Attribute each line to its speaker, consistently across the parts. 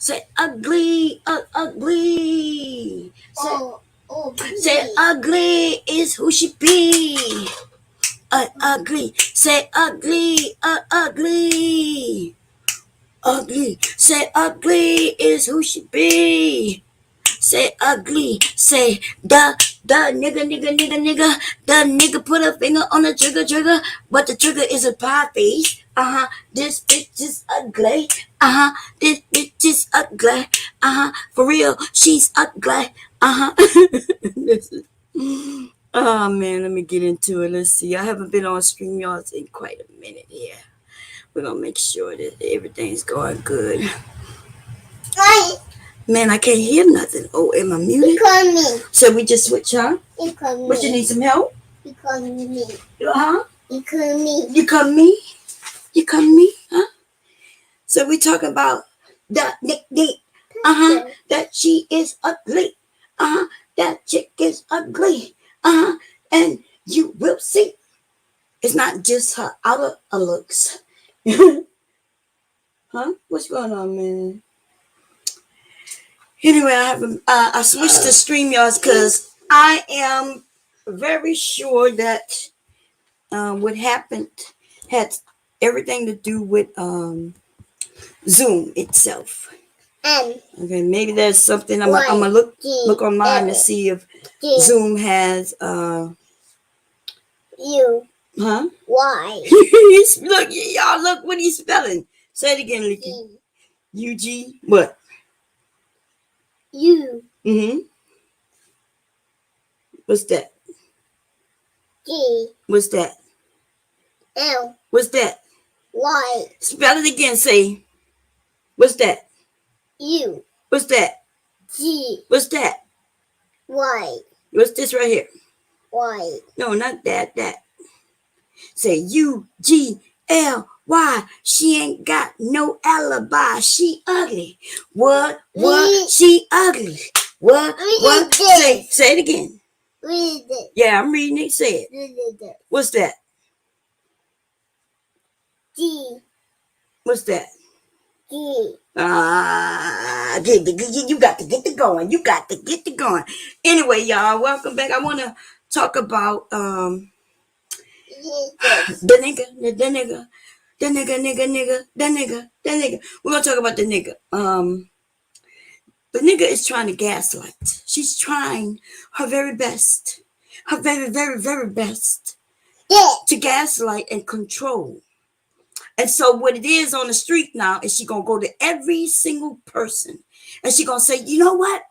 Speaker 1: Say ugly, ugly. Say ugly is who she be. Ugly. Say ugly, ugly. Ugly. Say ugly is who she be. Say ugly. Say the nigga. The nigga put a finger on the trigger, but the trigger is a pie face. This bitch is ugly. This bitch is ugly. For real, she's ugly. Oh man, let me get into it. Let's see. I haven't been on StreamYards in quite a minute here. We're gonna make sure that everything's going good. Man, I can't hear nothing. Oh, am I muted?
Speaker 2: You call me.
Speaker 1: So we just switch, huh?
Speaker 2: You call me.
Speaker 1: But you need some help?
Speaker 2: You call me.
Speaker 1: Huh?
Speaker 2: You call me.
Speaker 1: You come me? You come me? Huh? So we talking about that that she is ugly. That chick is ugly. And you will see. It's not just her outer looks. Huh? What's going on, man? Anyway, I switched to StreamYards because I am very sure that what happened had everything to do with Zoom itself. Okay, maybe there's something I'm gonna look online to see if Zoom has
Speaker 2: You.
Speaker 1: Huh?
Speaker 2: Why?
Speaker 1: Look, y'all, look what he's spelling. Say it again, Licky. UG what?
Speaker 2: U.
Speaker 1: What's that?
Speaker 2: G.
Speaker 1: What's that?
Speaker 2: L.
Speaker 1: What's that?
Speaker 2: Y.
Speaker 1: Spell it again. Say. What's that?
Speaker 2: U.
Speaker 1: What's that?
Speaker 2: G.
Speaker 1: What's that?
Speaker 2: Y.
Speaker 1: What's this right here?
Speaker 2: Y.
Speaker 1: No, not that. That. Say UGLY. She ain't got no alibi. She ugly. What? She ugly. What? Say it again.
Speaker 2: Read it.
Speaker 1: Yeah, I'm reading it. Say it.
Speaker 2: Read it.
Speaker 1: What's that?
Speaker 2: G.
Speaker 1: What's that?
Speaker 2: G.
Speaker 1: You got to get it going. You got to get it going. Anyway, y'all, welcome back. I want to talk about the nigga. We're gonna talk about the nigga. The nigga is trying to gaslight. She's trying her very best, her very, very, very best to gaslight and control. And so what it is on the street now is she gonna go to every single person and she gonna say, you know what?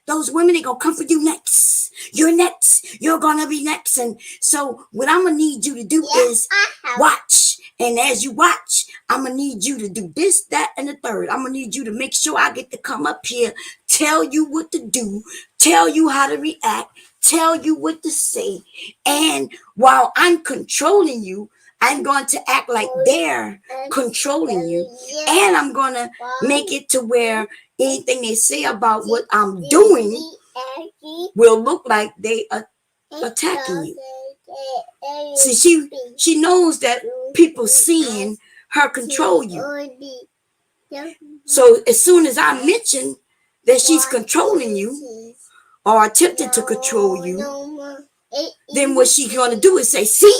Speaker 1: Those women ain't gonna come for you next. You're next. You're gonna be next. And so what I'm gonna need you to do is watch. And as you watch, I'm gonna need you to do this, that, and the third. I'm gonna need you to make sure I get to come up here, tell you what to do, tell you how to react, tell you what to say. And while I'm controlling you, I'm going to act like they're controlling you. And I'm going to make it to where anything they say about what I'm doing will look like they are attacking you. See, she knows that people seeing her control you. So as soon as I mention that she's controlling you or attempting to control you, then what she's going to do is say, see,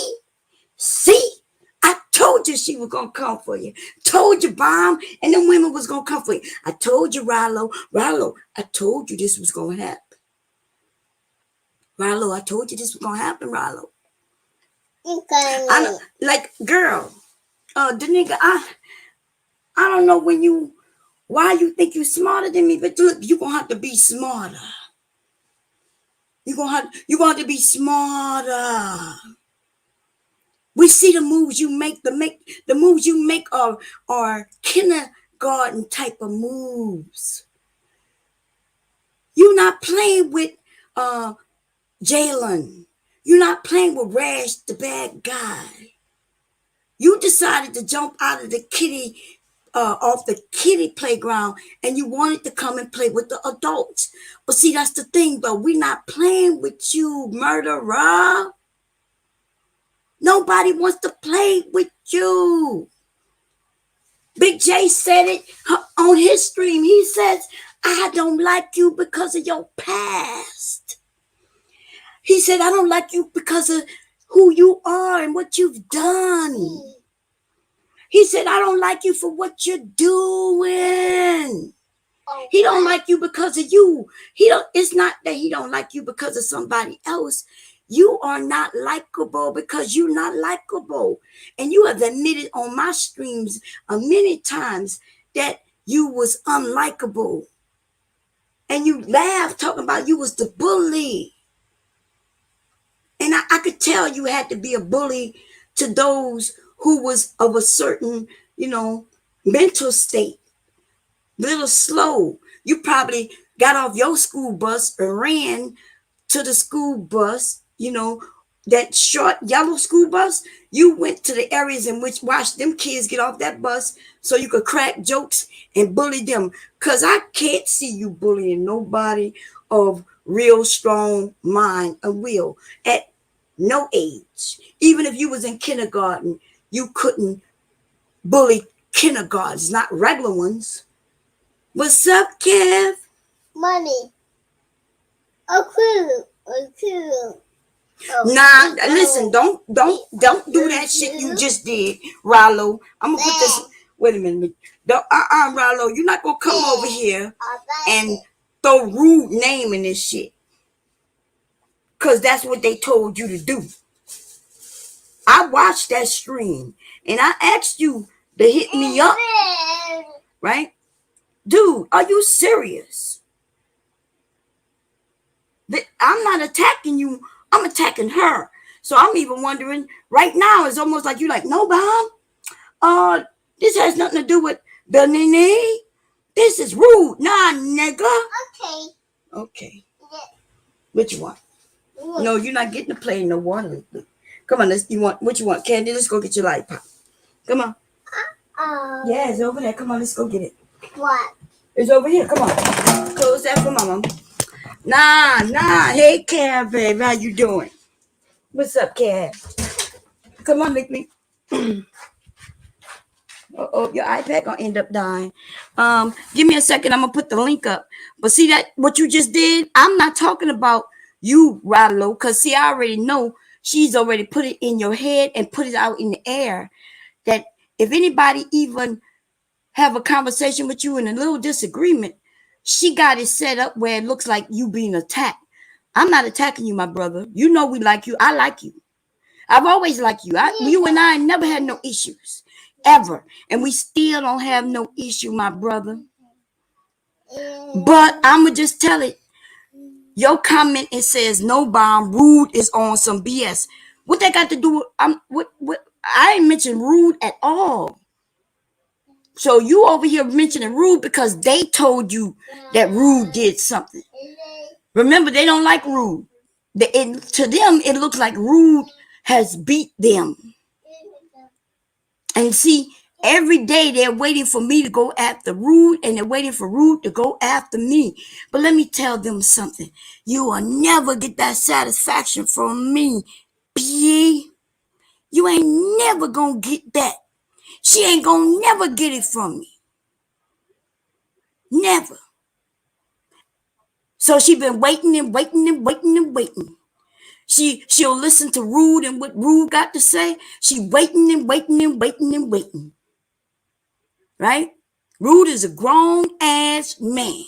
Speaker 1: I told you she was going to come for you. Told you, Bomb, and them women was going to come for you. I told you, Rallo, I told you this was going to happen. Rallo, I told you this was going to happen, Rallo. Like, girl, the nigga, I don't know why you think you're smarter than me, but look, you're going to have to be smarter. You're going to have to be smarter. We see the moves you make. The moves you make are kindergarten type of moves. You're not playing with Jalen. You're not playing with Rash, the bad guy. You decided to jump out of the off the kiddie playground, and you wanted to come and play with the adults. But see, that's the thing, though. We're not playing with you, murderer. Nobody wants to play with you. Big J said it on his stream. He says, I don't like you because of your past. He said, I don't like you because of who you are and what you've done. He said, I don't like you for what you're doing. He don't like you because of you. It's not that he don't like you because of somebody else. You are not likable because you're not likable. And you have admitted on my streams many times that you was unlikable. And you laughed talking about you was the bully. And I could tell you had to be a bully to those who was of a certain, mental state. Little slow. You probably got off your school bus and ran to the school bus, that short yellow school bus. You went to the areas in which watched them kids get off that bus so you could crack jokes and bully them. Because I can't see you bullying nobody of real strong mind and will at no age. Even if you was in kindergarten, you couldn't bully kindergartens, not regular ones. What's up, Kev?
Speaker 2: Money. Oh, cool.
Speaker 1: Nah, listen, don't do that shit you just did, Rallo. I'm gonna put this. Wait a minute. Rallo, you're not gonna come over here and throw rude name in this shit. Cause that's what they told you to do. I watched that stream and I asked you to hit me up. Right? Dude, are you serious? I'm not attacking you. I'm attacking her. So I'm even wondering right now, it's almost like you're like, no, Bob. This has nothing to do with the nene. This is rude. Nah, nigga. Okay. Yeah. What you want? No, you're not getting to play no water. Come on, what you want? Candy, let's go get your lollipop. Come on. Yeah, it's over there. Come on, let's go get it.
Speaker 2: What?
Speaker 1: It's over here. Come on. Close that for mama. Nah. Hey, Kev, babe. How you doing? What's up, Kev? Come on, lick me. Your iPad gonna end up dying. Give me a second. I'm gonna put the link up. But see that what you just did? I'm not talking about you, Rallo, because see, I already know she's already put it in your head and put it out in the air that if anybody even have a conversation with you in a little disagreement, she got it set up where it looks like you being attacked. I'm not attacking you, my brother. You know we like you. I like you. I've always liked you. You and I never had no issues. Ever. And we still don't have no issue, my brother. But I'ma just tell it. Your comment, it says no bomb, rude is on some BS. What that got to do with I ain't mentioned rude at all. So you over here mentioning rude because they told you that rude did something. Remember, they don't like rude. To them, it looks like rude has beat them. And see, every day they're waiting for me to go after Rude, and they're waiting for Rude to go after me. But let me tell them something. You will never get that satisfaction from me, B. You ain't never gonna get that. She ain't gonna never get it from me. Never. So she been waiting and waiting and waiting and waiting. She'll listen to Rude and what Rude got to say. She waiting and waiting and waiting and waiting. Right? Rude is a grown ass man.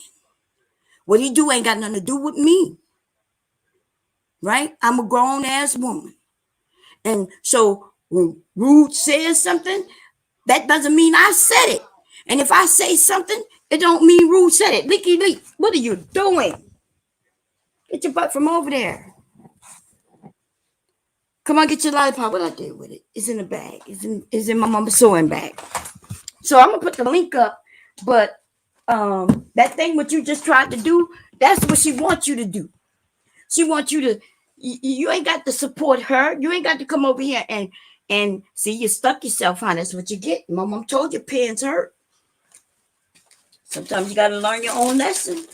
Speaker 1: What he do ain't got nothing to do with me. Right? I'm a grown ass woman. And so when Rude says something, that doesn't mean I said it. And if I say something, it don't mean Rude said it. Licky Leak, what are you doing? Get your butt from over there. Come on, get your lollipop. What I did with it? It's in the bag. It's in my mama's sewing bag. So I'm gonna put the link up, but that thing what you just tried to do, that's what she wants you to do. She wants you to. You ain't got to support her. You ain't got to come over here and see you stuck yourself on. That's what you get. My mom told you pins hurt. Sometimes you gotta learn your own lesson.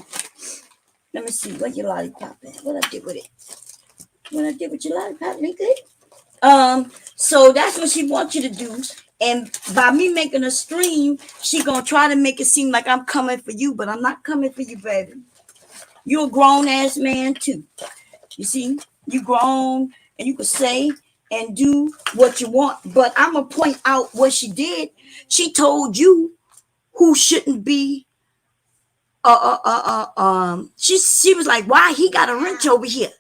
Speaker 1: Let me see what your lollipop at. What I did with it? What I did with your lollipop, nigga? So that's what she wants you to do. And by me making a stream, she gonna try to make it seem like I'm coming for you, but I'm not coming for you, baby. You're a grown ass man too. You see, you grown and you can say and do what you want. But I'm gonna point out what she did. She told you who shouldn't be. She was like, why he got a wrench over here?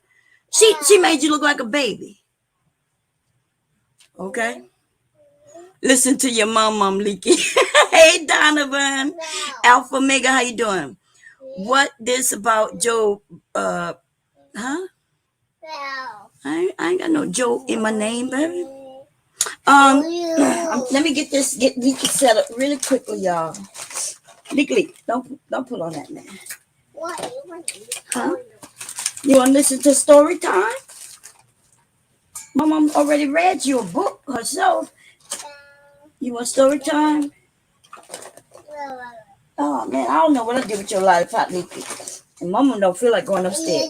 Speaker 1: She made you look like a baby. Okay. Listen to your mom, Leaky. Hey, Donovan.
Speaker 2: No.
Speaker 1: Alpha Mega, how you doing? What this about Joe? Huh?
Speaker 2: No.
Speaker 1: I ain't got no Joe in my name, baby.
Speaker 2: You.
Speaker 1: Let me get Leaky set up really quickly, y'all. Leaky, don't pull on that, man.
Speaker 2: What?
Speaker 1: Huh? You want to listen to story time? My mom already read you a book herself. You want story time? Oh man, I don't know what I did with your lollipop, Leaky. And Mama don't feel like going upstairs.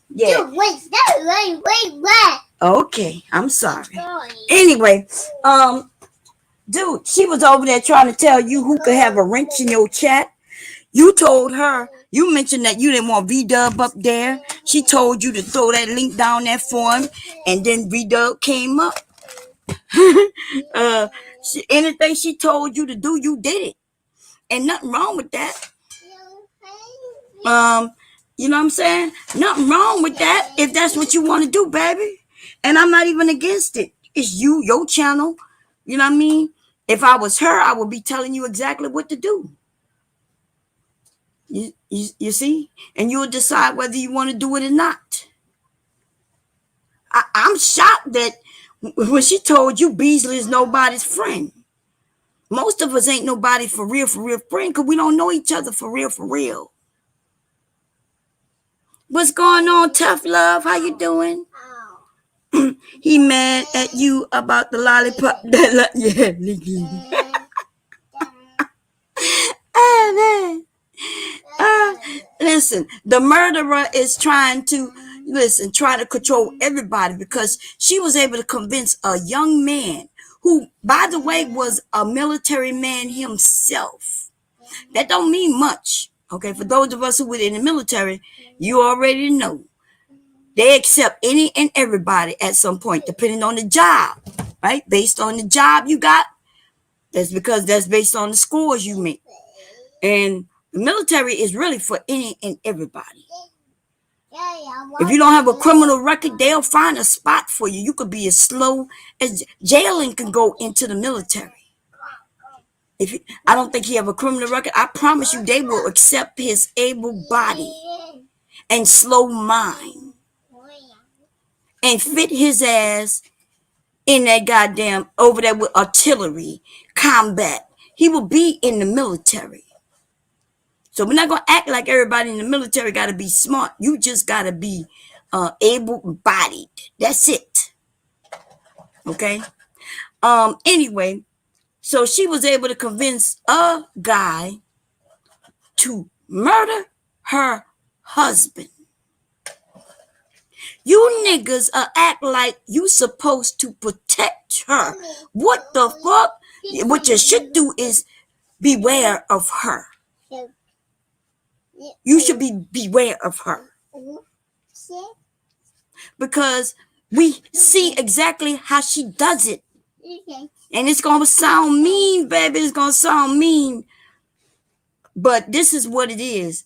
Speaker 1: Yeah.
Speaker 2: Wait.
Speaker 1: Okay, I'm sorry. Anyway, dude, she was over there trying to tell you who could have a wrench in your chat. You told her, you mentioned that you didn't want V-Dub up there. She told you to throw that link down there for him, and then V-Dub came up. Anything she told you to do, you did it. And nothing wrong with that. You know what I'm saying? Nothing wrong with that if that's what you want to do, baby. And I'm not even against it. It's you, your channel. You know what I mean? If I was her, I would be telling you exactly what to do. You see? And you'll decide whether you want to do it or not. I'm shocked that when she told you Beasley is nobody's friend. Most of us ain't nobody for real friend because we don't know each other for real. What's going on, Tough Love? How you doing? He mad at you about the lollipop. Yeah. Listen, the murderer is trying to control everybody because she was able to convince a young man who, by the way, was a military man himself. That don't mean much. Okay, for those of us who were in the military, you already know. They accept any and everybody at some point, depending on the job, right? Based on the job you got, that's because that's based on the scores you make. And the military is really for any and everybody. If you don't have a criminal record, they'll find a spot for you. You could be as slow as jailing can go into the military. I don't think he have a criminal record. I promise you, they will accept his able body and slow mind and fit his ass in that goddamn over there with artillery combat. He will be in the military. So we're not gonna act like everybody in the military got to be smart. You just got to be able-bodied. That's it. Okay. Anyway, so she was able to convince a guy to murder her husband. You niggas act like you supposed to protect her. What the fuck? What you should do is beware of her. You should beware of her. Because we see exactly how she does it. And it's going to sound mean, baby. It's going to sound mean. But this is what it is.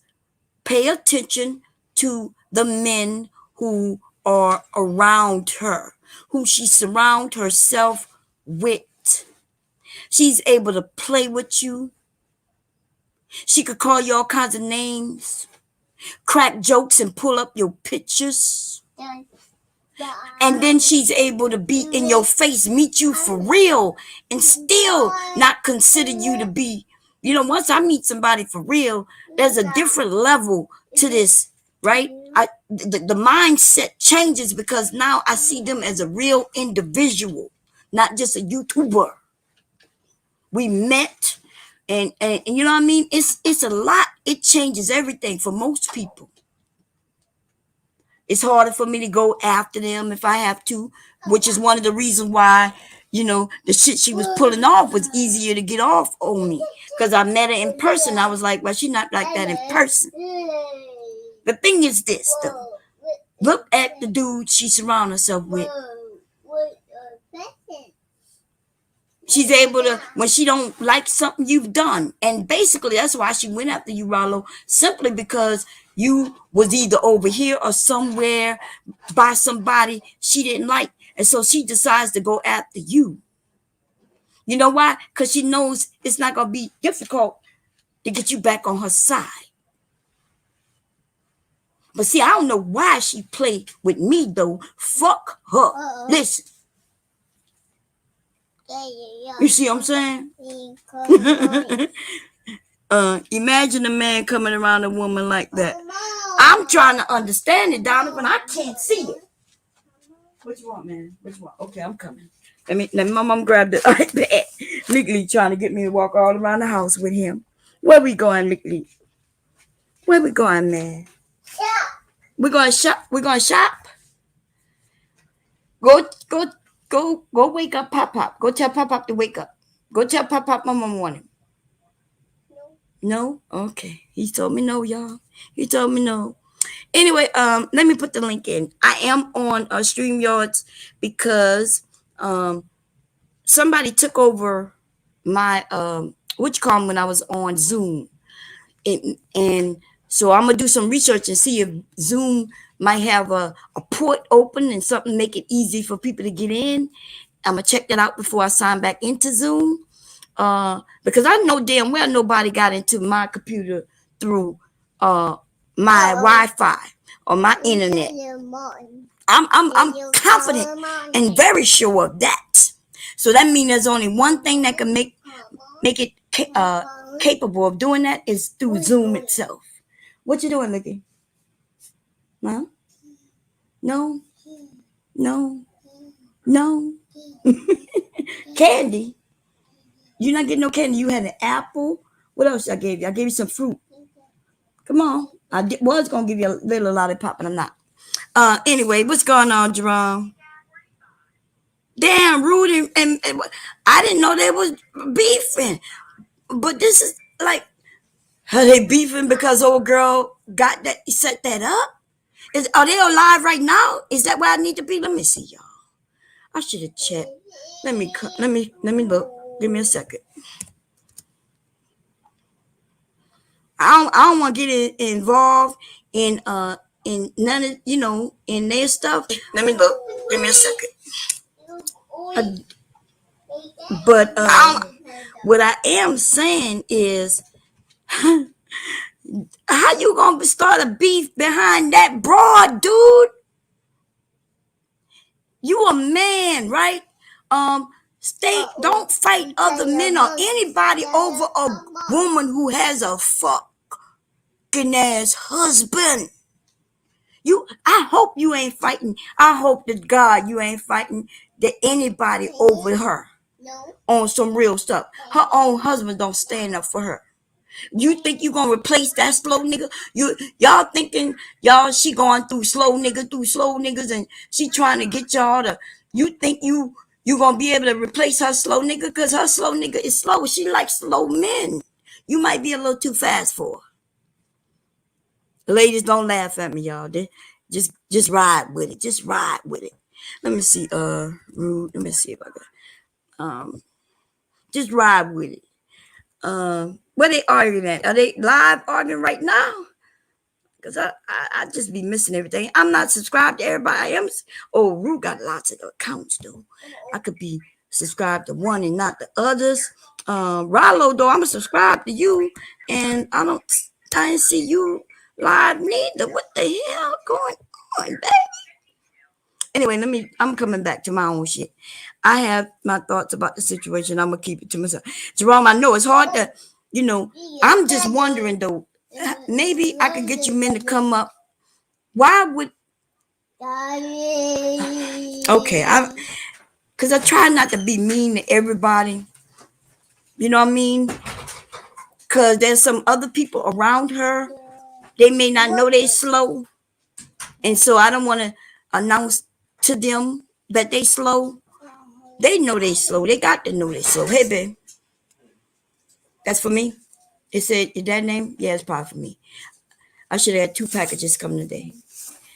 Speaker 1: Pay attention to the men who are around her, who she surrounds herself with. She's able to play with you. She could call you all kinds of names, crack jokes and pull up your pictures. And then she's able to be in your face, meet you for real, and still not consider you to be, once I meet somebody for real, there's a different level to this, right? The mindset changes because now I see them as a real individual, not just a YouTuber. We met, and you know what I mean? It's a lot. It changes everything for most people. It's harder for me to go after them if I have to, which is one of the reasons why, the shit she was pulling off was easier to get off on me. Because I met her in person. I was like, well, she's not like that in person. The thing is this, though. Look at the dude she surrounded herself with. She's able to, when she don't like something you've done. And basically, that's why she went after you, Rollo, simply because you was either over here or somewhere by somebody she didn't like. And so she decides to go after you. You know why? Because she knows it's not going to be difficult to get you back on her side. But see, I don't know why she played with me, though. Fuck her. Listen. You see what I'm saying? Imagine a man coming around a woman like that. I'm trying to understand it, Donovan. I can't see it. What you want, man? What you want? Okay, I'm coming. Let me my mom grab the iPad. Legally trying to get me to walk all around the house with him. Where we going, Legally? Where we going, man? Shop. We're going to shop. We're going to shop. Go wake up Pop. Go tell Pop to wake up. Go tell Pop Mama want him. No? Okay. He told me no, y'all. He told me no. Anyway, let me put the link in. I am on StreamYards because somebody took over my what you call them when I was on Zoom. And so I'm gonna do some research and see if Zoom might have a port open and something make it easy for people to get in. I'm gonna check that out before I sign back into Zoom. Because I know damn well nobody got into my computer through my Wi-Fi or my internet. I'm confident and very sure of that. So that means there's only one thing that can make it capable of doing that is through Zoom itself. What you doing, Mickey? Huh? No. Candy. You're not getting no candy. You had an apple. What else I gave you? I gave you some fruit. Come on. Was going to give you a little lollipop, but I'm not. Anyway, what's going on, Jerome? Damn, Rudy and I didn't know they was beefing. But this is like, are they beefing because old girl got that, set that up? Are they alive right now? Is that where I need to be? Let me see, y'all. I should have checked. Let me look. Give me a second. I don't want to get involved in none of in their stuff. Let me look. Give me a second. But what I am saying is, how you gonna start a beef behind that broad, dude? You a man, right? Don't fight other men or anybody over a woman who has a fucking ass husband. I hope you ain't fighting. I hope to God you ain't fighting anybody over her. On some real stuff. Her own husband don't stand up for her. You think you gonna replace that slow nigga? Y'all thinking she going through slow niggas and she trying to get y'all to, you think you gonna be able to replace her slow nigga? Because her slow nigga is slow. She likes slow men. You might be a little too fast for her. Ladies, don't laugh at me, y'all. Just ride with it. Just ride with it. Let me see, Rude. Let me see if I got just ride with it. Where they arguing at? Are they live arguing right now? Because I just be missing everything. I'm not subscribed to everybody. I am. Oh, Rue got lots of accounts though. I could be subscribed to one and not the others. Rollo though, I'm subscribed to you, and I didn't see you live neither. What the hell going on, baby? Anyway, I'm coming back to my own shit. I have my thoughts about the situation. I'm gonna keep it to myself. Jerome, I know it's hard to, I'm just wondering though, maybe I could get you men to come up. Why would okay, because I try not to be mean to everybody. You know what I mean? Because there's some other people around her. They may not know they slow. And so I don't want to announce to them that they slow. They know they slow. They got to know they slow. Hey, babe, that's for me. It said your dad name. Yeah, it's probably for me. I should have had 2 packages coming today.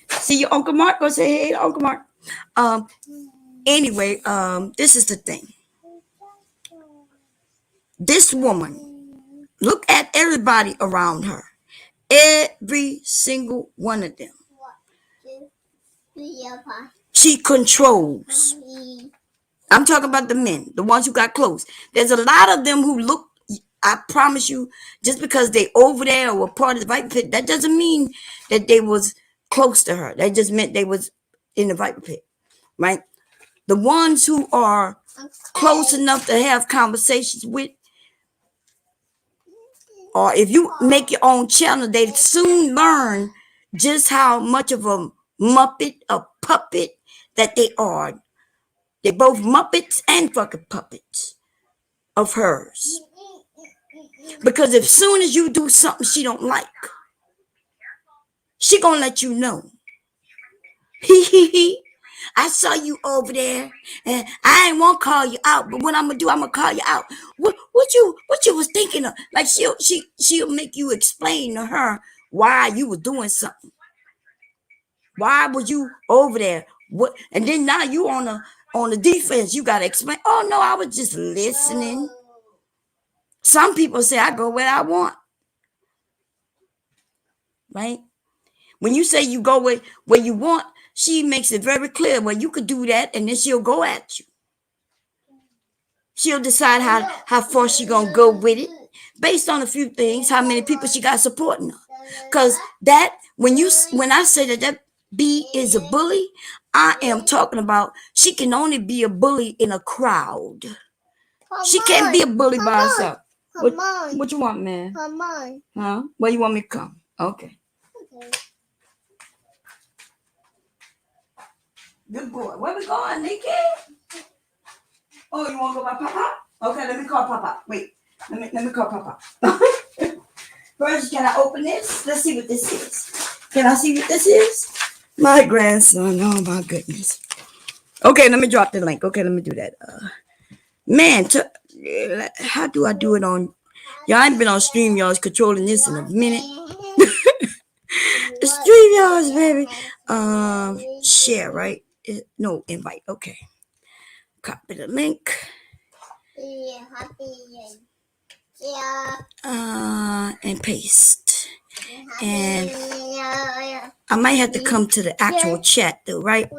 Speaker 1: See your Uncle Mark. Go say hey to Uncle Mark. Um. Anyway, this is the thing. This woman, look at everybody around her. Every single one of them. She controls. I'm talking about the men, the ones who got close. There's a lot of them who look, I promise you, just because they over there or were part of the Viper Pit, that doesn't mean that they was close to her. That just meant they was in the Viper Pit, right? The ones who are close enough to have conversations with, or if you make your own channel, they soon learn just how much of a muppet, a puppet that they are. They're both muppets and fucking puppets of hers. Because as soon as you do something she don't like, she gonna let you know. I saw you over there, and I ain't want to call you out, but what I'm gonna do, I'm gonna call you out. What you was thinking of? Like she'll make you explain to her why you were doing something. Why was you over there? What? And then now you on the defense. You gotta explain. Oh no, I was just listening. Some people say I go where I want, right? When you say you go where you want, she makes it very clear. Well, you could do that, and then she'll go at you. She'll decide how far she gonna go with it, based on a few things. How many people she got supporting her? Cause that when I say that B is a bully, I am talking about she can only be a bully in a crowd. She can't be a bully by herself. What you want, man? Huh? Where you want me to come? Okay. Good boy. Where we going, Nikki? Oh, you want to go by Papa? Okay, let me call Papa. Wait, let me call Papa. First, can I open this? Let's see what this is. Can I see what this is? My grandson. Oh my goodness. Okay, let me drop the link. Okay, let me do that. Man, how do I do it on? Y'all ain't been on StreamYards controlling this in a minute. StreamYards, baby. Share, right? No, invite. Okay. Copy the link. And paste. And I might have to come to the actual chat though, right?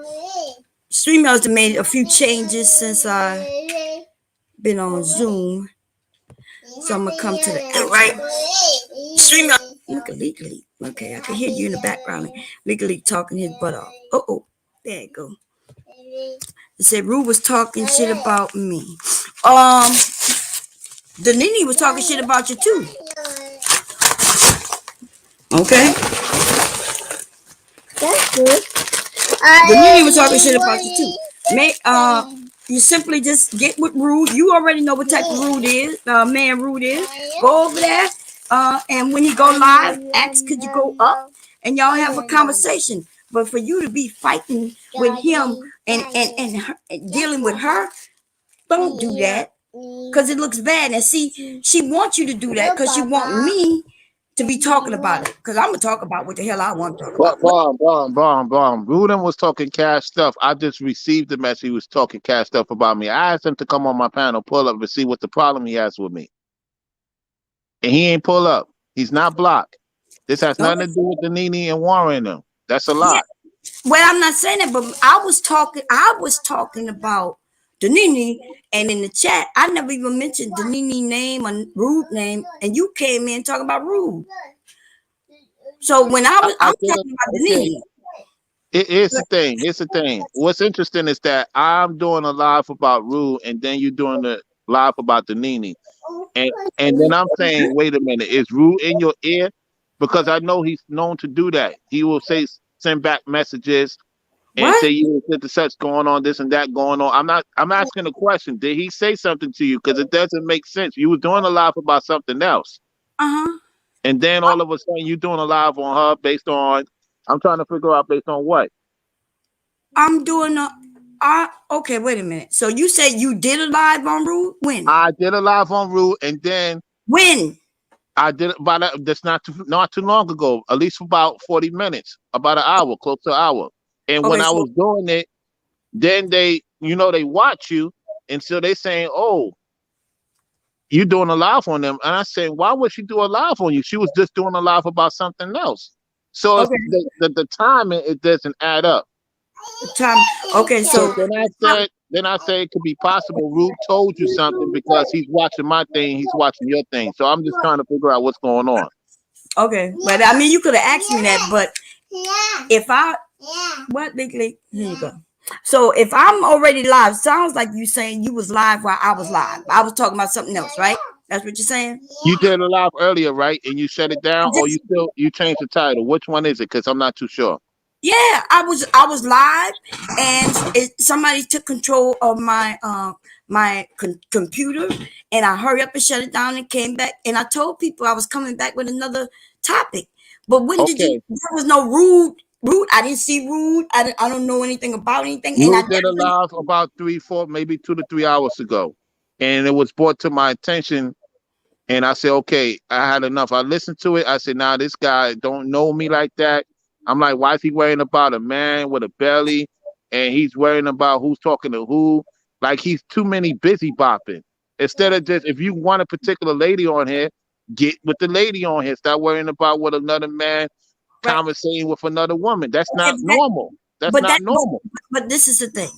Speaker 1: StreamYards have made a few changes since I've been on Zoom. So I'm gonna come to the right. StreamYards. Look at Legally. Okay, I can hear you in the background. Legally talking his butt off. Oh, there you go. It said Rue was talking shit about me. The Nene was talking shit about you too. Okay.
Speaker 2: That's good.
Speaker 1: The Nene was talking shit about you too. You simply just get with Rude. You already know what type of Rude is. Man Rude is. Go over there. And when he go live, ask could you go up and y'all have a conversation. But for you to be fighting with him and dealing with her, don't do that. Because it looks bad. And see, she wants you to do that because she want me to be talking about it. Because I'm going to talk about what the hell I want to talk about.
Speaker 3: Bomb. Rudin was talking cash stuff. I just received the message. He was talking cash stuff about me. I asked him to come on my panel, pull up, and see what the problem he has with me. And he ain't pull up. He's not blocked. This has nothing to do with the Nene and Warren them. That's a lot.
Speaker 1: Yeah. Well, I'm not saying that, but I was talking about the Nene, and in the chat, I never even mentioned the Nene name or Rude name, and you came in talking about Rude. So when I'm talking about the Nene.
Speaker 3: It's the thing. What's interesting is that I'm doing a live about Rude, and then you're doing the live about the Nene. And then I'm saying, wait a minute, is Rude in your ear? Because I know he's known to do that. He will send back messages and say you the such going on, this and that going on. I'm asking a question. Did he say something to you? Because it doesn't make sense. You were doing a live about something else. And then all of a sudden you're doing a live on her based on, I'm trying to figure out based on what?
Speaker 1: I'm doing Okay, wait a minute. So you said you did a live on Rude? When?
Speaker 3: I did a live on Root, and then
Speaker 1: When?
Speaker 3: I did it about that's not too long ago, at least for about 40 minutes, about an hour, close to an hour. And when
Speaker 1: Okay,
Speaker 3: I
Speaker 1: so
Speaker 3: was doing it, then they watch you, and so they saying, "Oh, you doing a live on them?" And I said, "Why would she do a live on you? She was just doing a live about something else." So it's
Speaker 1: okay,
Speaker 3: the timing, it doesn't add up.
Speaker 1: time. Okay,
Speaker 3: So
Speaker 1: so
Speaker 3: then I said it could be possible Root told you something because he's watching my thing, he's watching your thing. So I'm just trying to figure out what's going on.
Speaker 1: okay, but I mean, you could have asked me that, but
Speaker 2: Yeah.
Speaker 1: if I
Speaker 2: Yeah.
Speaker 1: what legally here you go. So if I'm already live, sounds like you saying you was live while I was live. I was talking about something else, right? That's what you're saying.
Speaker 3: You did a live earlier, right? And you shut it down,
Speaker 1: I
Speaker 3: or
Speaker 1: just
Speaker 3: you changed the title. Which one is it? Because I'm not too sure.
Speaker 1: Yeah, I was live, and somebody took control of my computer, and I hurry up and shut it down and came back, and I told people I was coming back with another topic. But when did you?
Speaker 3: Okay.
Speaker 1: There was no rude. I didn't see rude. I don't know anything about anything, and I
Speaker 3: Root did a
Speaker 1: definitely
Speaker 3: live about 3, 4, maybe 2 to 3 hours ago, and it was brought to my attention. And I said, okay, I had enough. I listened to it. I said, nah, this guy don't know me like that. I'm like, why is he worrying about a man with a belly? And he's worrying about who's talking to who. Like he's too many busy bopping. Instead of just, if you want a particular lady on here, get with the lady on here. Stop worrying about what another man
Speaker 1: right.
Speaker 3: conversating with another woman. That's not
Speaker 1: Exactly.
Speaker 3: normal. That's
Speaker 1: But
Speaker 3: not
Speaker 1: that, but,
Speaker 3: normal.
Speaker 1: but this is the thing.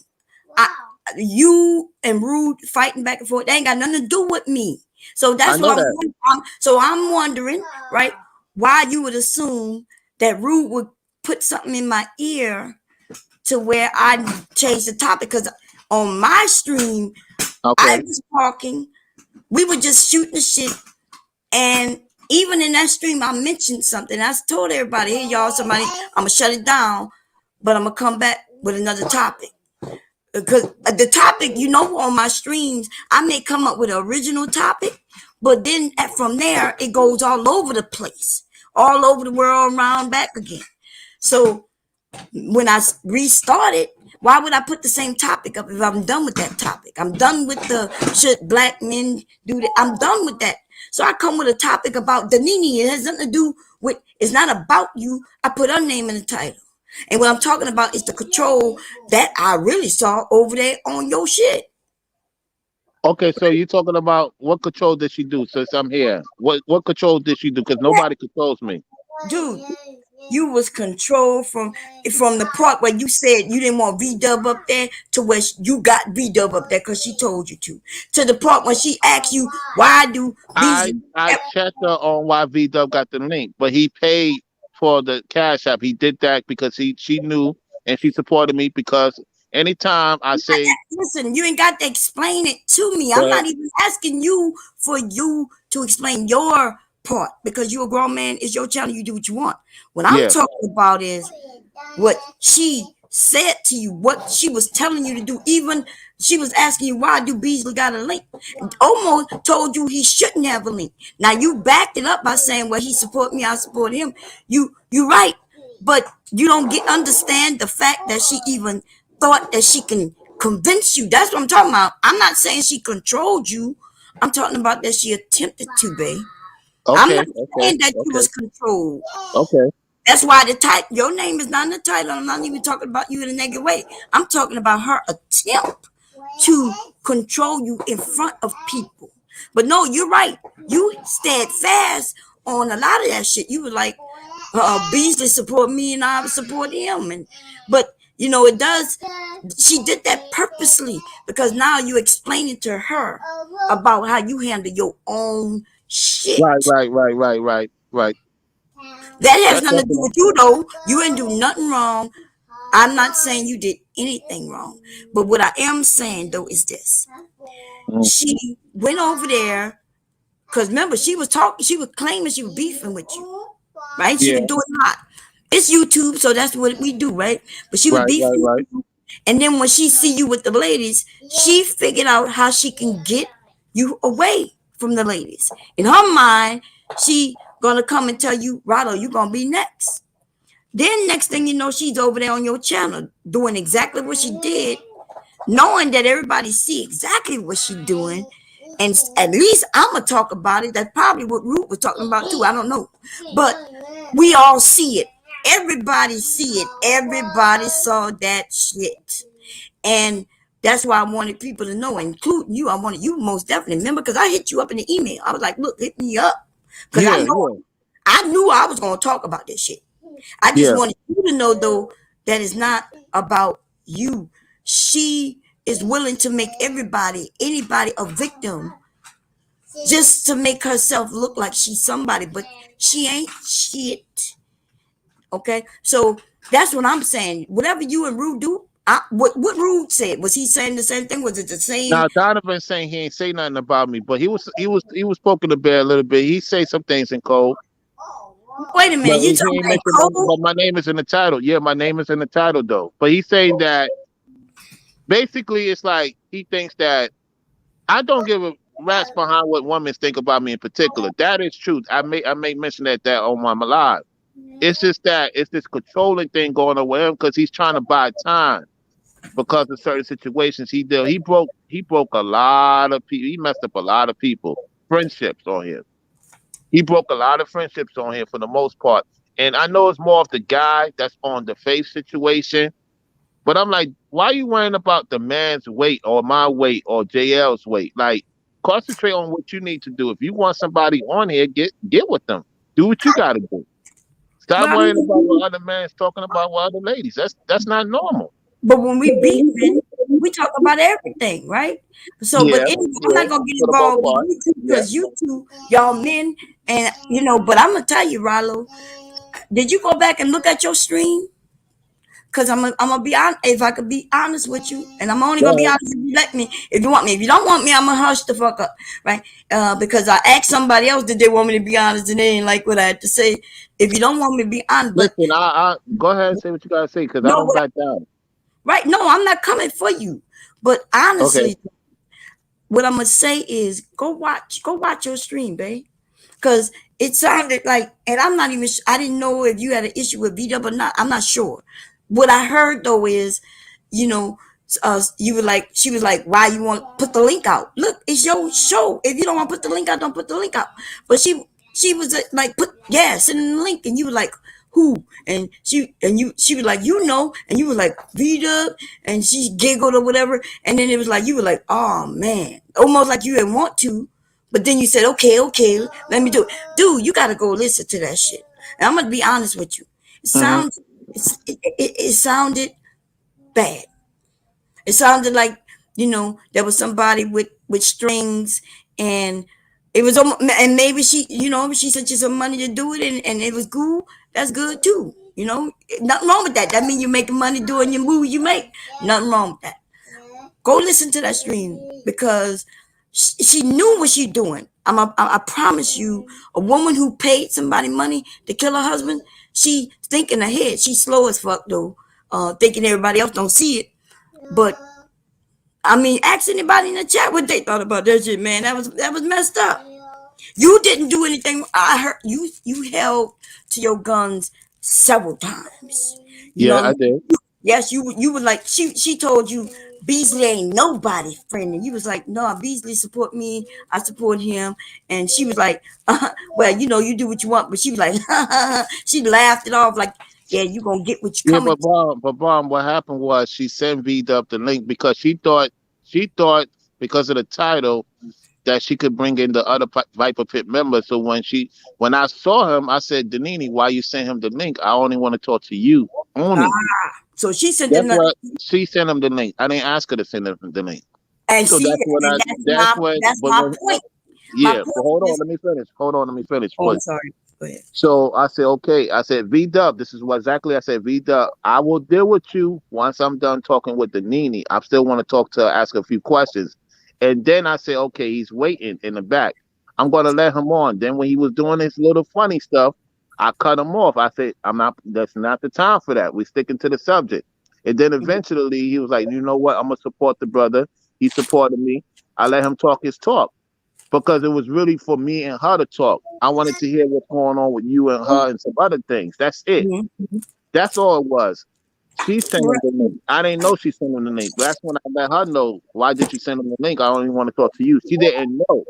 Speaker 1: I, you and Rude fighting back and forth. They ain't got nothing to do with me. So
Speaker 3: I
Speaker 1: that's
Speaker 3: know
Speaker 1: what
Speaker 3: that.
Speaker 1: I'm wondering, right? Why you would assume that Rude would put something in my ear to where I changed the topic? Because on my stream, I
Speaker 3: Okay.
Speaker 1: was talking. We were just shooting the shit, and even in that stream, I mentioned something. I told everybody, "Hey, y'all, somebody, I'm gonna shut it down, but I'm gonna come back with another topic." Because the topic, on my streams, I may come up with an original topic, but then from there, it goes all over the place, all over the world, around back again. So when I restarted, why would I put the same topic up if I'm done with that topic? I'm done with the should black men do that. I'm done with that. So I come with a topic about Danini. It has nothing to do with, it's not about you. I put her name in the title. And what I'm talking about is the control that I really saw over there on your shit.
Speaker 3: Okay, so you're talking about what control did she do since I'm here? What control did she do? Because nobody controls me.
Speaker 1: Dude, you was controlled from the part where you said you didn't want V-Dub up there to where you got V-Dub up there because she told you to the part when she asked you why do
Speaker 3: I
Speaker 1: Beasley.
Speaker 3: I checked her on why V Dub got the link, but he paid for the cash app. He did that because she knew and she supported me because anytime I say
Speaker 1: Listen, you ain't got to explain it to me. I'm
Speaker 3: that,
Speaker 1: not even asking you for you to explain your part because you're a grown man. It's your channel. You do what you want. What I'm
Speaker 3: yeah,
Speaker 1: talking about is what she said to you, what she was telling you to do. Even she was asking you, why do Beasley got a link? Almost told you he shouldn't have a link. Now you backed it up by saying, well, he support me, I support him. You right, but you don't understand the fact that she even thought that she can convince you. That's what I'm talking about. I'm not saying she controlled you. I'm talking about that she attempted to, babe. I'm not
Speaker 3: okay, okay,
Speaker 1: saying that you
Speaker 3: okay,
Speaker 1: was controlled.
Speaker 3: okay,
Speaker 1: That's why the title, your name is not in the title. I'm not even talking about you in a negative way. I'm talking about her attempt to control you in front of people. But no, you're right. You steadfast on a lot of that shit. You were like, Beasley support me and I support him. But it does. She did that purposely because now you explaining to her about how you handle your own
Speaker 3: right,
Speaker 1: shit.
Speaker 3: right, right, right, right, right.
Speaker 1: That has
Speaker 3: That's
Speaker 1: nothing to do
Speaker 3: something.
Speaker 1: with you, though. You ain't do nothing wrong. I'm not saying you did anything wrong. But what I am saying, though, is this.
Speaker 3: Mm,
Speaker 1: She went over there because remember, she was talking, she was claiming she was beefing with you, right? She was
Speaker 3: yeah,
Speaker 1: doing a lot. It's YouTube, so that's what we do, right? But she was
Speaker 3: right,
Speaker 1: beefing
Speaker 3: right,
Speaker 1: with
Speaker 3: right.
Speaker 1: you. And then when she see you with the ladies, she figured out how she can get you away from the ladies. In her mind, she gonna come and tell you, Rado, you gonna be next. Then next thing you know, she's over there on your channel doing exactly what she did knowing that everybody see exactly what she doing, and at least I'm gonna talk about it. That's probably what Ruth was talking about too. I don't know, but we all see it. Everybody see it. Everybody saw that shit, and that's why I wanted people to know, including you. I wanted you most definitely remember because I hit you up in the email. I was like, look, hit me up because
Speaker 3: Yeah, yeah,
Speaker 1: I knew I was gonna talk about this shit. I just
Speaker 3: yeah.
Speaker 1: wanted you to know though that it's not about you. She is willing to make anybody a victim just to make herself look like she's somebody, but she ain't shit. Okay, so that's what I'm saying. Whatever you and Rude do, what Rude said, was he saying the same thing? Was it the same?
Speaker 3: Now Donovan saying he ain't say nothing about me, but he was poking the bear a little bit. He say some things in code,
Speaker 1: Wait a
Speaker 3: but
Speaker 1: minute, you
Speaker 3: he
Speaker 1: talking
Speaker 3: ain't
Speaker 1: about
Speaker 3: mentioned nothing.
Speaker 1: Cole?
Speaker 3: But my name is in the title. Yeah, my name is in the title though. But he's saying that basically it's like he thinks that I don't give a rat's behind what women think about me in particular. That is true. I may mention that on my live. It's just that it's this controlling thing going on with him because he's trying to buy time because of certain situations he did. He broke a lot of people. He messed up a lot of people friendships on here. He broke a lot of friendships on here for the most part. And I know it's more of the guy that's on the face situation, but I'm like, why are you worrying about the man's weight or my weight or JL's weight? Like, concentrate on what you need to do. If you want somebody on here, get with them. Do what you got to do. Stop
Speaker 1: Well, I
Speaker 3: worrying about
Speaker 1: mean,
Speaker 3: what other men's talking about with other ladies. That's not normal.
Speaker 1: but when we beefing, we talk about everything, right? So, but
Speaker 3: Yeah,
Speaker 1: anyway, I'm
Speaker 3: yeah,
Speaker 1: not gonna get
Speaker 3: for the most
Speaker 1: involved with
Speaker 3: part.
Speaker 1: you two
Speaker 3: Yeah.
Speaker 1: because you two, y'all men, and But I'm gonna tell you, Rallo, did you go back and look at your stream? Cause I'm gonna be honest. If I could be honest with you, and I'm only
Speaker 3: Go
Speaker 1: gonna be
Speaker 3: ahead.
Speaker 1: honest if you let me. If you want me, if you don't want me, I'm gonna hush the fuck up, right? Because I asked somebody else did they want me to be honest, and they ain't like what I had to say. If you don't want me to be honest, but
Speaker 3: Listen, I go ahead and say what you gotta say because I
Speaker 1: no,
Speaker 3: don't back down.
Speaker 1: right? No, I'm not coming for you. But
Speaker 3: Okay.
Speaker 1: honestly, what I'm gonna say is go watch your stream, babe. Because it sounded like, and I'm not even, I didn't know if you had an issue with VW or not. I'm not sure. What I heard though is, you know, you were like, she was like, why you want to put the link out? Look, it's your show. If you don't want to put the link out, don't put the link out. But she was like, send in the link, and you were like, who? And she was like, and you were like, VW, and she giggled or whatever, and then it was like, you were like, oh man, almost like you didn't want to. But then you said, okay, let me do it. Dude, you got to go listen to that shit. And I'm going to be honest with you. It
Speaker 3: Hmm.
Speaker 1: sounds, it sounded bad. It sounded like, there was somebody with strings, and it was, and maybe she sent you some money to do it, and it was cool. That's good too. Nothing wrong with that. That means you're making money doing your movie you make. Nothing wrong with that. Go listen to that stream because she knew what she doing. I promise you, a woman who paid somebody money to kill her husband, she thinking ahead. She's slow as fuck though, thinking everybody else don't see it. But I mean, ask anybody in the chat what they thought about that shit, man. That was messed up. You didn't do anything. I heard you held to your guns several times. You know
Speaker 3: Yeah,
Speaker 1: what I
Speaker 3: I
Speaker 1: mean?
Speaker 3: did.
Speaker 1: Yes, you were like she told you Beasley ain't nobody friend, and you was like, no, Beasley support me, I support him, and she was like, well, you do what you want, but she was like, she laughed it off like, yeah, you gonna get what you
Speaker 3: Yeah,
Speaker 1: coming.
Speaker 3: but Bomb, what happened was she sent V Dub the link because she thought because of the title that she could bring in the other Viper Pit members. So when I saw him, I said, Danini, why you sent him the link? I only want to talk to you
Speaker 1: Ah,
Speaker 3: only.
Speaker 1: so she sent
Speaker 3: That's
Speaker 1: them,
Speaker 3: what she sent him the link. I didn't ask her to send him the link.
Speaker 1: and
Speaker 3: So
Speaker 1: see,
Speaker 3: that's when
Speaker 1: and
Speaker 3: I that's when
Speaker 1: that's
Speaker 3: but
Speaker 1: my
Speaker 3: when
Speaker 1: point. My
Speaker 3: yeah, but
Speaker 1: point
Speaker 3: hold on,
Speaker 1: is,
Speaker 3: let me finish. Hold on, let me finish,
Speaker 1: oh, I'm
Speaker 3: please.
Speaker 1: sorry. Go ahead.
Speaker 3: So I said, okay. I said, V Dub, this is what exactly I said, V Dub, I will deal with you once I'm done talking with the Nini. I still want to talk to her, ask a few questions. And then I said, okay, he's waiting in the back. I'm going to let him on. Then when he was doing his little funny stuff, I cut him off. I said, that's not the time for that. We're sticking to the subject. And then eventually he was like, you know what? I'm going to support the brother. He supported me. I let him talk his talk because it was really for me and her to talk. I wanted to hear what's going on with you and her and some other things. That's it.
Speaker 1: Mhm.
Speaker 3: That's all it was. She sent him the link. I didn't know she sent him the link. That's when I let her know. Why did you send him the link? I don't even want to talk to you. She didn't know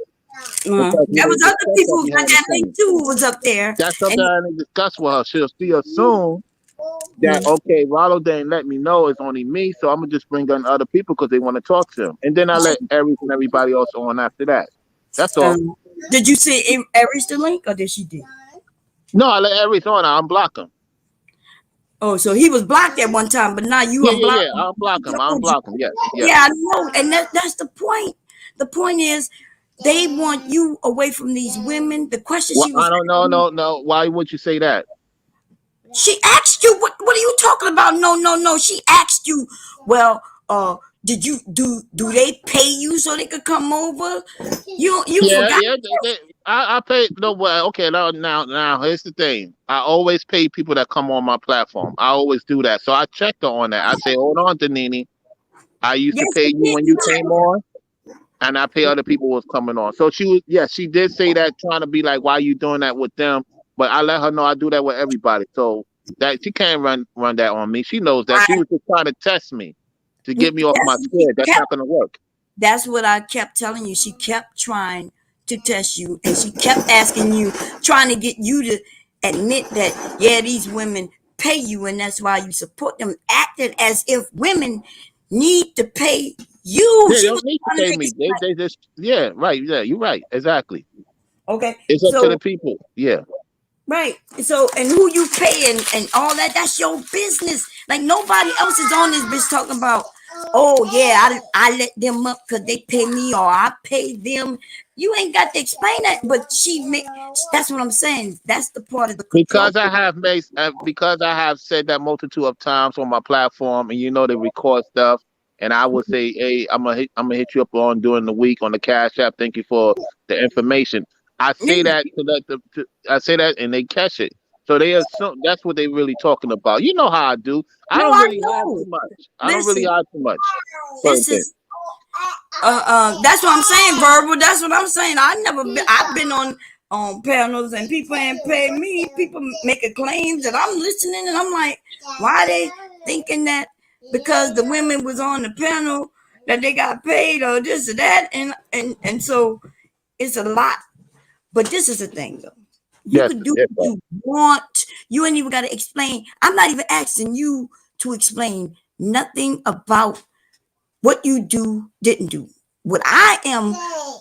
Speaker 3: because we
Speaker 1: There was
Speaker 3: didn't
Speaker 1: other
Speaker 3: discuss that
Speaker 1: people who got
Speaker 3: behind the
Speaker 1: that link
Speaker 3: scenes.
Speaker 1: too who was up there,
Speaker 3: That's something
Speaker 1: and
Speaker 3: I didn't discuss with her. She assumed that
Speaker 1: mm,
Speaker 3: okay, Rollo didn't let me know. It's only me, so I'm gonna just bring in other people because they want to talk to him, and then I let everybody else on after that. That's all.
Speaker 1: um, did you see Aries the link or did she did?
Speaker 3: No, I let everything on. I unblock him.
Speaker 1: Oh, so he was blocked at one time, but now you
Speaker 3: Yeah, yeah,
Speaker 1: unblock
Speaker 3: yeah.
Speaker 1: him.
Speaker 3: I unblock
Speaker 1: He
Speaker 3: him. I
Speaker 1: told you.
Speaker 3: unblock him. Yes, yes.
Speaker 1: Yeah, I know, and that's the point. The point is, they want you away from these women. The question
Speaker 3: Well,
Speaker 1: she was
Speaker 3: I don't know,
Speaker 1: asking,
Speaker 3: no, no. Why would you say that?
Speaker 1: she asked you, what are you talking about? No, no, no. She asked you, well, did you do they pay you so they could come over? You
Speaker 3: Yeah,
Speaker 1: forgot.
Speaker 3: yeah. I pay. No, well, okay. Now, here's the thing. I always pay people that come on my platform. I always do that. So I checked her on that. I say, hold on, Danini. I used to
Speaker 1: Yes,
Speaker 3: pay
Speaker 1: you
Speaker 3: you
Speaker 1: did.
Speaker 3: when
Speaker 1: You
Speaker 3: you came on, and I pay other people who's coming on. So she was, yes, she did say that, trying to be like, why you doing that with them? But I let her know I do that with everybody. So that she can't run that on me. She knows that. She
Speaker 1: I,
Speaker 3: was just trying to test me to get me off my
Speaker 1: she
Speaker 3: square. That's
Speaker 1: kept.
Speaker 3: not gonna work.
Speaker 1: That's what I kept telling you. She kept trying to test you, and she kept asking you, trying to get you to admit that, yeah, these women pay you, and that's why you support them. Acted as if women need to pay you.
Speaker 3: Yeah, they
Speaker 1: She was
Speaker 3: don't need to
Speaker 1: trying to
Speaker 3: pay
Speaker 1: make it
Speaker 3: me.
Speaker 1: seem
Speaker 3: They just yeah, right. Yeah, you're right. Exactly.
Speaker 1: like, okay.
Speaker 3: It's up to the
Speaker 1: So
Speaker 3: people. Yeah.
Speaker 1: right. So, and who you pay and all that, that's your business. Like, nobody else is on this bitch talking about, oh, yeah, I let them up because they pay me or I pay them. You ain't got to explain that, but that's what I'm saying. That's the part of the control.
Speaker 3: Because I have said that multitude of times on my platform, and they record stuff, and I would say, hey, I'm gonna hit you up on during the week on the Cash App. Thank you for the information. I say
Speaker 1: Yeah.
Speaker 3: that I say that, and they catch it. So they assume that's what they really talking about. You know how I do. I
Speaker 1: No,
Speaker 3: don't
Speaker 1: I
Speaker 3: really hide
Speaker 1: know.
Speaker 3: too much. I don't really
Speaker 1: Listen,
Speaker 3: hide too much. Certain
Speaker 1: this
Speaker 3: things.
Speaker 1: is that's what I'm saying, verbal. That's what I'm saying. I've been on panels and people ain't paid me. People making claims that I'm listening and I'm like, why they thinking that because the women was on the panel that they got paid or this or that and so it's a lot. But this is the thing though. You
Speaker 3: Yes,
Speaker 1: could do
Speaker 3: yes,
Speaker 1: what
Speaker 3: sir.
Speaker 1: you want. You ain't even got to explain. I'm not even asking you to explain nothing about what you didn't do. What I am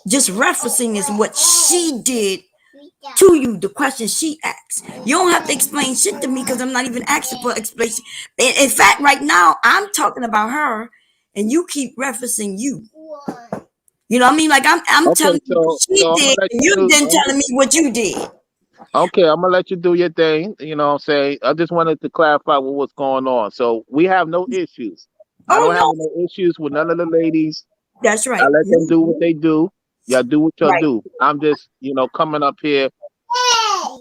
Speaker 1: just referencing is what she did to you, the question she asked. You don't have to explain shit to me because I'm not even asking for explanation. In fact, right now, I'm talking about her and you keep referencing you. You know what I mean? Like I'm
Speaker 3: Okay,
Speaker 1: telling you what she
Speaker 3: so I'm
Speaker 1: did
Speaker 3: gonna let
Speaker 1: and
Speaker 3: you
Speaker 1: you
Speaker 3: do.
Speaker 1: then telling me what you did.
Speaker 3: Okay, I'm gonna let you do your thing. What I'm saying, I just wanted to clarify what's going on. So we have no issues. I
Speaker 1: Oh
Speaker 3: don't have
Speaker 1: no,
Speaker 3: no issues with none of the ladies.
Speaker 1: that's
Speaker 3: I
Speaker 1: right.
Speaker 3: let them
Speaker 1: No,
Speaker 3: do what they do. Y'all do what y'all
Speaker 1: right.
Speaker 3: do. I'm just, coming up here.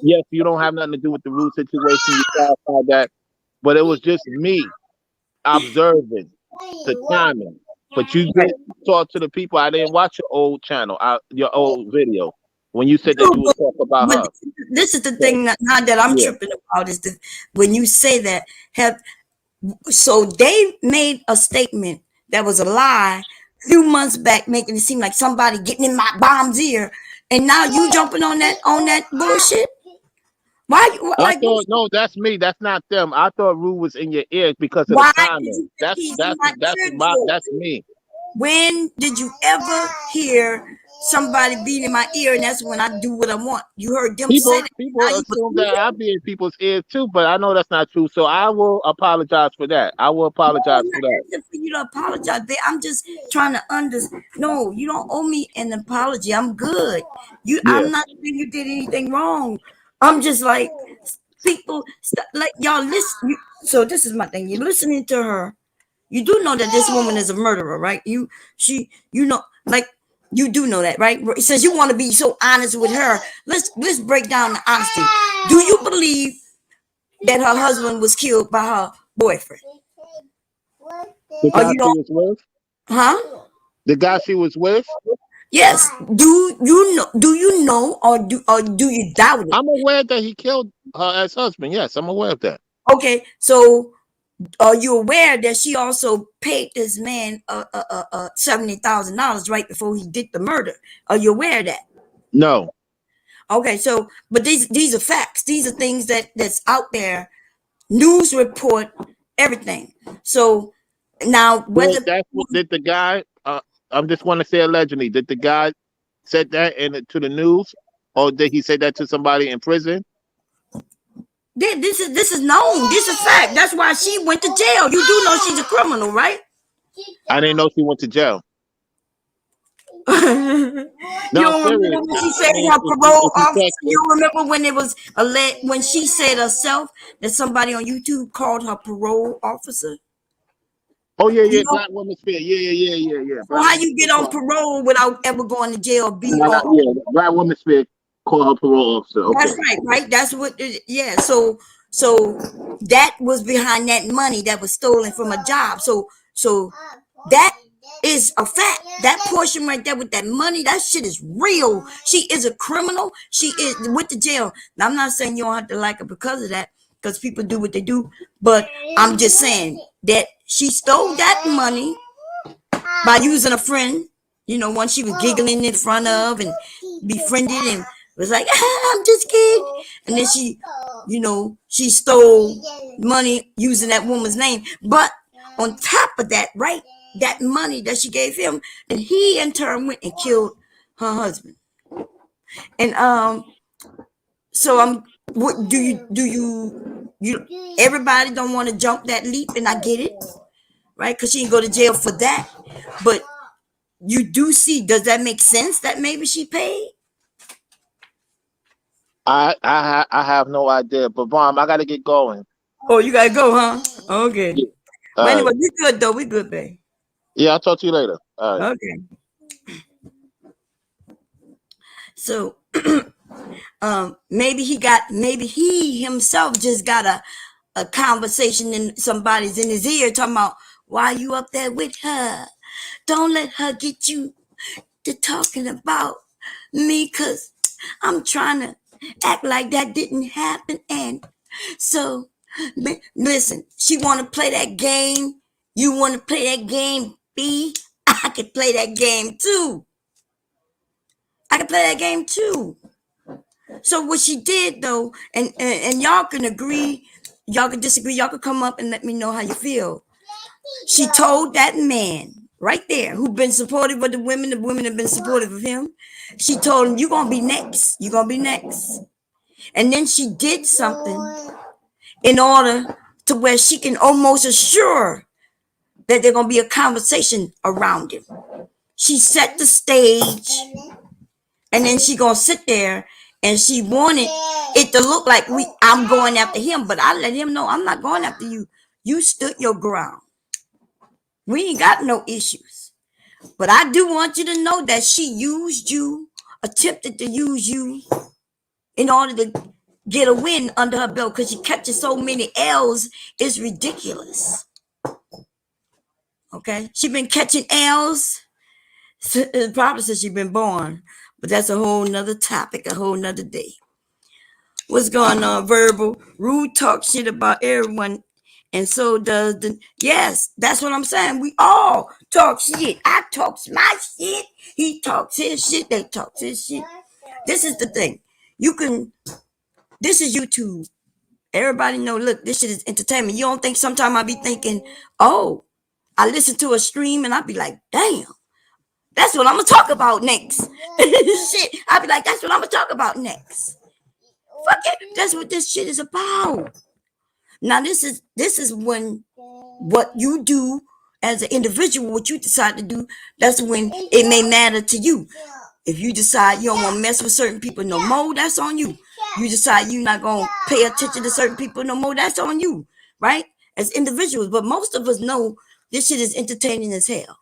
Speaker 3: Yes, you don't have nothing to do with the root situation. You clarified that, but it was just me observing the timing. But you
Speaker 1: Right.
Speaker 3: did talk to the people. I didn't watch your old channel, your old video when you said that
Speaker 1: No,
Speaker 3: you would talk about
Speaker 1: but
Speaker 3: her.
Speaker 1: this is the
Speaker 3: So
Speaker 1: thing now that I'm
Speaker 3: yeah.
Speaker 1: tripping about is that when you say that have so they made a statement that was a lie a few months back, making it seem like somebody getting in my mom's ear, and now you jumping on that bullshit. Why you
Speaker 3: I
Speaker 1: like
Speaker 3: thought no, that's me. That's not them. I thought Rue was in your ear because of the
Speaker 1: why did
Speaker 3: timing.
Speaker 1: you think he's in my ear?
Speaker 3: That's me.
Speaker 1: When did you ever hear somebody being in my ear and that's when I do what I want? You heard them say that.
Speaker 3: People
Speaker 1: Now you
Speaker 3: assume
Speaker 1: believe
Speaker 3: that
Speaker 1: it?
Speaker 3: I be in people's ears too, but I know that's not true. So I will apologize for that. I will
Speaker 1: No,
Speaker 3: apologize
Speaker 1: I'm
Speaker 3: for
Speaker 1: not
Speaker 3: that.
Speaker 1: asking for you to apologize. I'm just trying to understand. No, you don't owe me an apology. I'm good.
Speaker 3: Yeah.
Speaker 1: I'm not saying you did anything wrong. I'm just like people, like y'all listen. So this is my thing. You're listening to her. You do know that this woman is a murderer, right? You know, like you do know that, right? Since you want to be so honest with her, let's break down the honesty. Do you believe that her husband was killed by her boyfriend?
Speaker 3: The
Speaker 1: Or
Speaker 3: guy
Speaker 1: you
Speaker 3: she
Speaker 1: don't?
Speaker 3: was with?
Speaker 1: Huh?
Speaker 3: The guy she was with?
Speaker 1: Yes. Do you know? Do you know, or do you doubt it?
Speaker 3: I'm aware that he killed her ex-husband. Yes, I'm aware of that.
Speaker 1: Okay. So are you aware that she also paid this man $70,000 right before he did the murder? Are you aware of that?
Speaker 3: No.
Speaker 1: Okay, so but these are facts. These are things that's out there. News report, everything. So now
Speaker 3: Well,
Speaker 1: whether
Speaker 3: that's what did the guy. I'm just want to say allegedly. Did the guy said that to the news, or did he say that to somebody in prison?
Speaker 1: this is known. This is fact. That's why she went to jail. You do know she's a criminal, right?
Speaker 3: I didn't know she went to jail.
Speaker 1: You
Speaker 3: No,
Speaker 1: don't remember
Speaker 3: serious.
Speaker 1: when she
Speaker 3: I
Speaker 1: said
Speaker 3: mean,
Speaker 1: her parole
Speaker 3: if you
Speaker 1: officer?
Speaker 3: check
Speaker 1: You
Speaker 3: it.
Speaker 1: remember when it was when she said herself that somebody on YouTube called her parole officer?
Speaker 3: Oh yeah,
Speaker 1: You
Speaker 3: yeah,
Speaker 1: know,
Speaker 3: Black Woman Spear. Yeah.
Speaker 1: so
Speaker 3: Black
Speaker 1: how
Speaker 3: Woman
Speaker 1: you
Speaker 3: Spear
Speaker 1: get on
Speaker 3: called.
Speaker 1: parole without ever going to jail? Or be on.
Speaker 3: Yeah, Black Woman Spear called her parole officer.
Speaker 1: That's
Speaker 3: Okay.
Speaker 1: right, right. That's what. Yeah. So that was behind that money that was stolen from a job. So that is a fact. That portion right there with that money, that shit is real. She is a criminal. She is went to jail. Now I'm not saying you don't have to like her because of that, because people do what they do. But I'm just saying that she stole that money by using a friend, one she was giggling in front of and befriended and was like, I'm just kidding. And then she stole money using that woman's name. But on top of that, right, that money that she gave him, and he in turn went and killed her husband. And so what you everybody don't want to jump that leap, and I get it, right? Because she didn't go to jail for that. But you do see, does that make sense that maybe she paid?
Speaker 3: I have no idea, but Mom, I gotta get going.
Speaker 1: Oh, you gotta go, huh? Okay.
Speaker 3: Yeah.
Speaker 1: But
Speaker 3: All right.
Speaker 1: anyway, we good though. We good, babe.
Speaker 3: Yeah, I'll talk to you later. All right.
Speaker 1: Okay. So maybe he himself just got a conversation in somebody's in his ear talking about why you up there with her. Don't let her get you to talking about me, because I'm trying to act like that didn't happen. And so, listen, she want to play that game. You want to play that game, B? I can play that game too. I can play that game too. So what she did though, and y'all can agree, y'all can disagree, y'all can come up and let me know how you feel. She told that man right there who been supportive of the women have been supportive of him. She told him, you're gonna be next. You're gonna be next. And then she did something in order to where she can almost assure that there's gonna be a conversation around him. She set the stage, and then she gonna sit there, and she wanted it to look like I'm going after him, but I let him know I'm not going after you. You stood your ground. We ain't got no issues. But I do want you to know that she used you, attempted to use you in order to get a win under her belt, because she catches so many L's. It's ridiculous. Okay? She been catching L's probably since she been born. But that's a whole nother topic, a whole nother day. What's going on, Verbal? Rude talk shit about everyone, and so does the. Yes, that's what I'm saying. We all talk shit. I talks my shit. He talks his shit. They talk his shit. This is the thing. You can. This is YouTube. Everybody know. Look, this shit is entertainment. You don't think sometimes I be thinking, oh, I listen to a stream and I be like, damn, that's what I'm gonna talk about next. Shit, I be like, that's what I'm gonna talk about next. Fuck it. That's what this shit is about. Now this is when what you do as an individual, what you decide to do, that's when it may matter to you. If you decide you don't want to mess with certain people no more, that's on you. You decide you're not gonna pay attention to certain people no more, that's on you, right? As individuals. But most of us know this shit is entertaining as hell.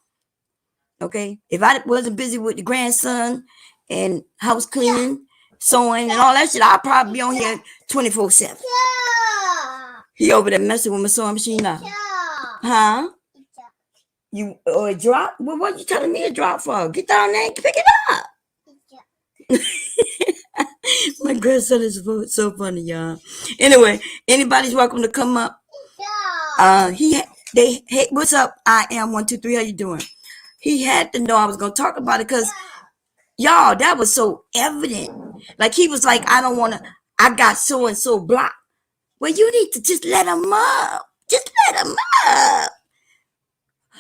Speaker 1: Okay. If I wasn't busy with the grandson and house cleaning, sewing, and all that shit, I'd probably be on here 24/7. He over there messing with my sewing machine now. Huh? You or it drop? Well, what you telling me to drop for? Get down there and pick it up. My grandson is so funny, y'all. Anyway, anybody's welcome to come up Hey, what's up? I am 123. How you doing? He had to know I was gonna talk about it because y'all, that was so evident. Like he was like, I don't wanna. I got so and so blocked. Well, you need to just let him up. Just let him up.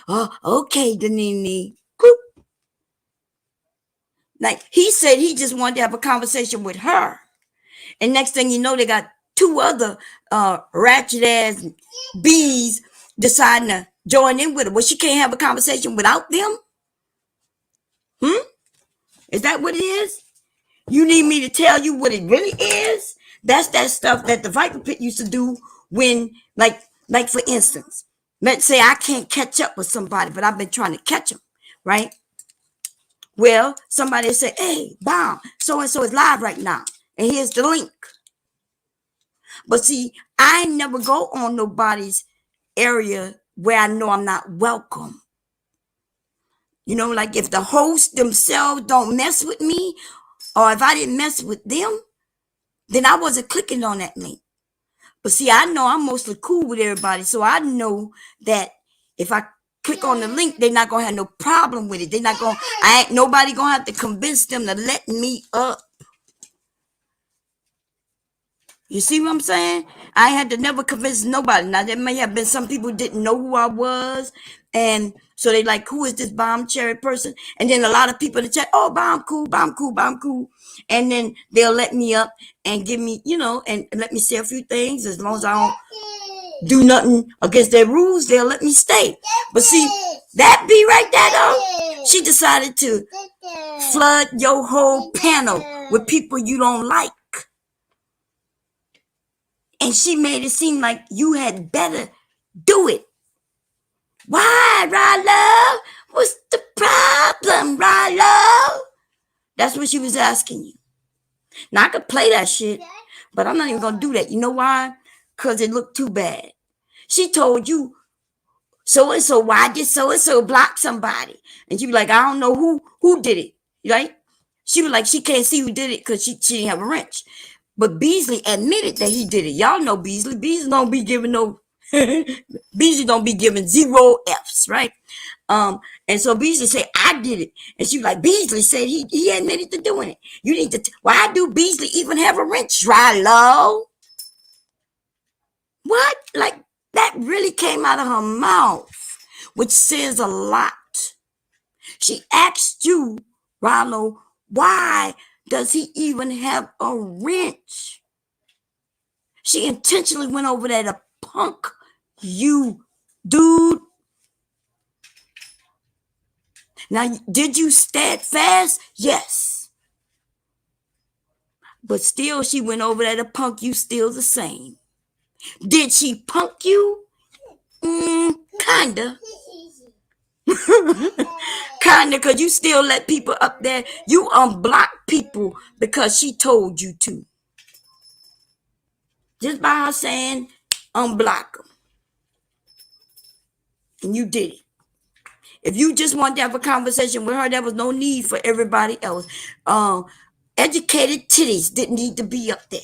Speaker 1: Oh, okay, Danini. Like he said, he just wanted to have a conversation with her, and next thing you know, they got two other ratchet ass bees deciding to join in with her. Well, she can't have a conversation without them. Is that what it is? You need me to tell you what it really is? That's that stuff that the Viper Pit used to do when, like for instance, let's say I can't catch up with somebody, but I've been trying to catch them, right? Well, somebody say, hey, Bomb, so-and-so is live right now, and here's the link. But see, I never go on nobody's area where I know I'm not welcome. You know, like if the hosts themselves don't mess with me, or if I didn't mess with them, then I wasn't clicking on that link. But see, I know I'm mostly cool with everybody, so I know that if I click on the link, they're not gonna have no problem with it. They're not gonna. I ain't nobody gonna have to convince them to let me up. You see what I'm saying? I had to never convince nobody. Now there may have been some people who didn't know who I was, and so they like, who is this Bomb Cherry person? And then a lot of people in the chat, oh, Bomb cool, Bomb cool, Bomb cool. And then they'll let me up and give me, and let me say a few things. As long as I don't do nothing against their rules, they'll let me stay. But see, that be right there though. She decided to flood your whole panel with people you don't like. And she made it seem like you had better do it. Why, Rilo? What's the problem, Rilo? That's what she was asking you. Now, I could play that shit, but I'm not even going to do that. You know why? Because it looked too bad. She told you, so-and-so, why did so-and-so block somebody? And she was like, I don't know who did it, right? She was like, she can't see who did it because she didn't have a wrench. But Beasley admitted that he did it. Y'all know Beasley. Beasley don't be giving no Beasley don't be giving 0 F's, right? And so Beasley said, I did it. And she was like, Beasley said he admitted to doing it. You need to why do Beasley even have a wrench, Rilo? What? Like that really came out of her mouth, which says a lot. She asked you, Rilo, why does he even have a wrench? She intentionally went over there to punk you, dude. Now, did you steadfast? Yes. But still, she went over there to punk you still the same. Did she punk you? Kinda. Kinda, because you still let people up there. You unblock people because she told you to. Just by her saying, unblock them. And you did it. If you just wanted to have a conversation with her, there was no need for everybody else. Educated titties didn't need to be up there.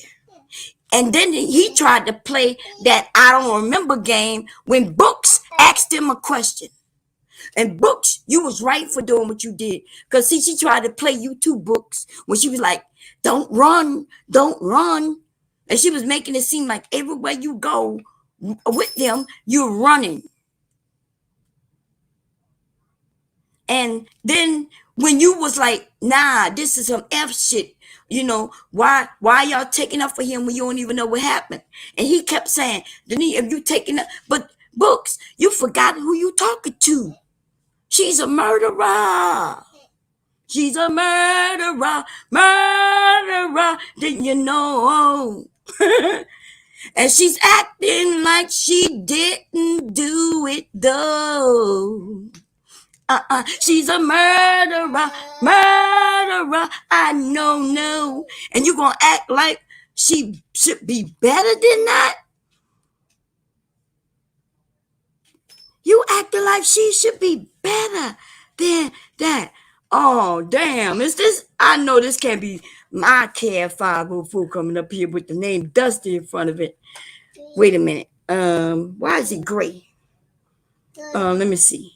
Speaker 1: And then he tried to play that I don't remember game when Books asked him a question. And Books, you was right for doing what you did. Because see, she tried to play you two, Books, when she was like, don't run. And she was making it seem like everywhere you go with them, you're running. And then when you was like, nah, this is some F shit, why y'all taking up for him when you don't even know what happened? And he kept saying, Denise, if you taking up, but Books, you forgot who you talking to. She's a murderer. She's a murderer. Didn't you know? And she's acting like she didn't do it though. She's a murderer. I know, no. And you gonna act like she should be better than that? You acting like she should be better than that. Oh, damn. Is this? I know this can't be my CAD 504 coming up here with the name Dusty in front of it. Wait a minute. Why is it gray? Let me see.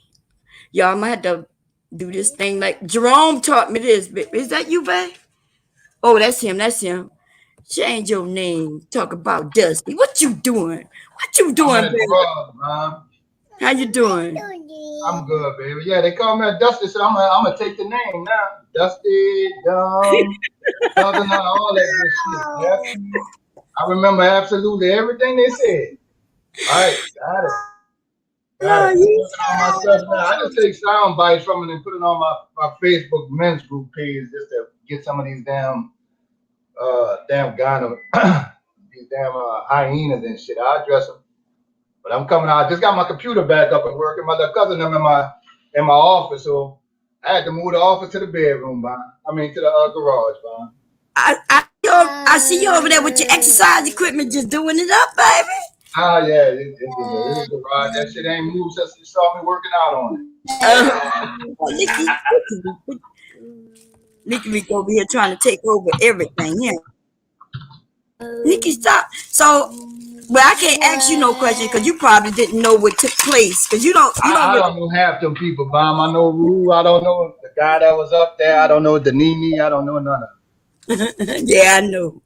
Speaker 1: Y'all might have to do this thing like Jerome taught me this. Is that you, babe? Oh, that's him. That's him. Change your name. Talk about Dusty. What you doing? What you
Speaker 4: I'm
Speaker 1: doing,
Speaker 4: at the
Speaker 1: baby?
Speaker 4: garage, man.
Speaker 1: How you doing?
Speaker 4: I'm good, baby. Yeah, they call me a Dusty, so I'm gonna take the name now. Dusty, dumb, Southern, all that good shit. Happy. I remember absolutely everything they said. All right, got it. Got
Speaker 1: Oh,
Speaker 4: it. I'm working on my stuff now. I just take sound bites from it and put it on my Facebook men's group page just to get some of these damn Ghana, these damn hyenas and shit. I address them. But I'm coming out. I just got my computer back up and working. My little cousin them in my office, so I had to move the office to the bedroom, man. I mean to the garage, man.
Speaker 1: I see you over there with your exercise equipment, just doing it up, baby.
Speaker 4: Ah, yeah, it's the garage. That shit ain't moved since you saw me working out on it.
Speaker 1: Nikki over here trying to take over everything. Yeah, Nikki, stop. So, well, I can't ask you no question because you probably didn't know what took place because you don't
Speaker 4: I
Speaker 1: really.
Speaker 4: don't know half them people, Bam. I know Rue. I don't know the guy that was up there. I don't know Danini. I don't know none of them.
Speaker 1: Yeah, I know.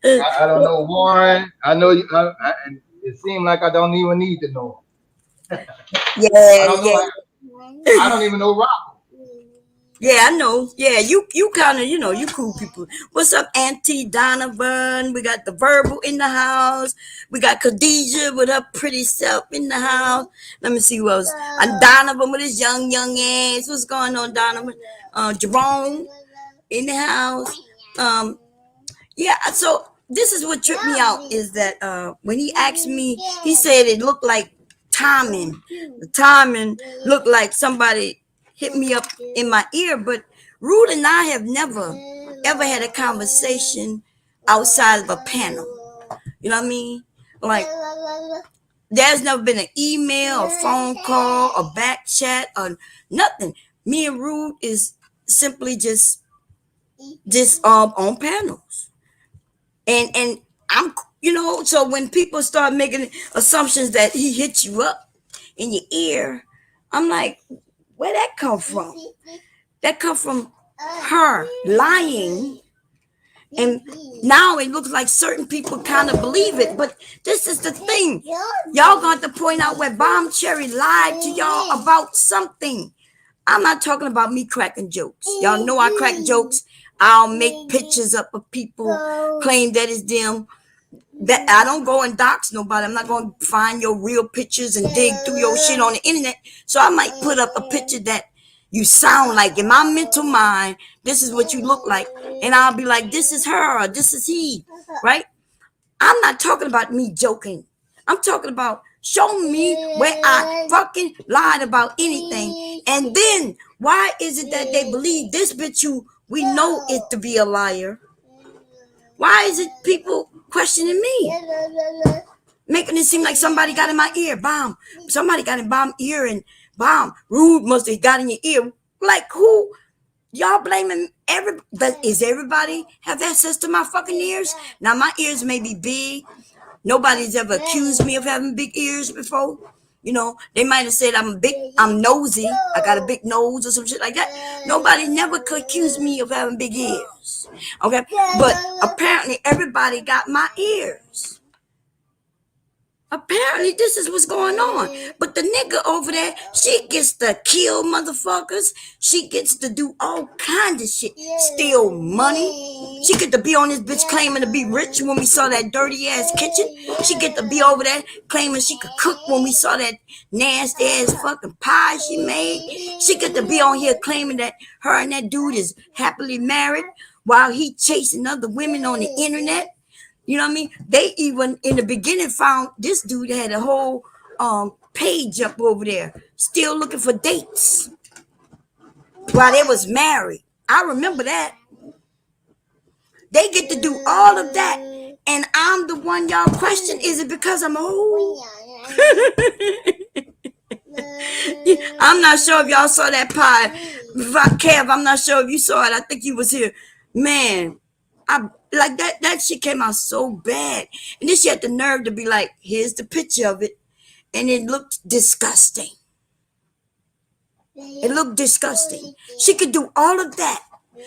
Speaker 1: Uh,
Speaker 4: I don't know Warren. I know you. And it seemed like I don't even need to know. I
Speaker 1: yeah,
Speaker 4: don't know.
Speaker 1: yeah.
Speaker 4: I don't even know Rock.
Speaker 1: Yeah, I know. Yeah, you kind of, you cool people. What's up, Auntie Donovan? We got the verbal in the house. We got Khadijah with her pretty self in the house. Let me see who else. And Donovan with his young ass. What's going on, Donovan? Jerome in the house. Yeah, so this is what tripped me out is that when he asked me, he said it looked like timing. The timing looked like somebody hit me up in my ear, but Rude and I have never ever had a conversation outside of a panel. You know what I mean? Like there's never been an email, a phone call, a back chat, or nothing. Me and Rude is simply just on panels. And I'm so when people start making assumptions that he hit you up in your ear, I'm like, where that come from? That come from her lying, and now it looks like certain people kind of believe it. But this is the thing, y'all got to point out where Bomb Cherry lied to y'all about something. I'm not talking about me cracking jokes. Y'all know I crack jokes. I'll make pictures up of people, claim that it's them. That I don't go and dox nobody. I'm not going to find your real pictures and dig through your shit on the internet. So I might put up a picture that you sound like in my mental mind. This is what you look like, and I'll be like, this is her, or this is he, right? I'm not talking about me joking. I'm talking about show me where I fucking lied about anything. And then why is it that they believe this bitch who we know it to be a liar? Why is it people questioning me? Making it seem like somebody got in my ear. Bomb. Somebody got in Bomb ear and Bomb. Rude must have got in your ear. Like who? Y'all blaming is everybody have access to my fucking ears? Now my ears may be big. Nobody's ever accused me of having big ears before. They might have said I'm nosy. I got a big nose or some shit like that. Nobody never could accuse me of having big ears. Okay, but apparently everybody got my ears. Apparently, this is what's going on. But the nigga over there, she gets to kill motherfuckers. She gets to do all kinds of shit. Steal money. She get to be on this bitch claiming to be rich when we saw that dirty ass kitchen. She get to be over there claiming she could cook when we saw that nasty ass fucking pie she made. She get to be on here claiming that her and that dude is happily married while he chasing other women on the internet. You know what I mean? They even in the beginning found this dude had a whole page up over there, still looking for dates while they was married. I remember that. They get to do all of that, and I'm the one y'all question. Is it because I'm old? I'm not sure if y'all saw that pie. Kev, I'm not sure if you saw it. I think you was here. Man, like that shit came out so bad. And then she had the nerve to be like, here's the picture of it. And it looked disgusting. It looked disgusting. She could do all of that.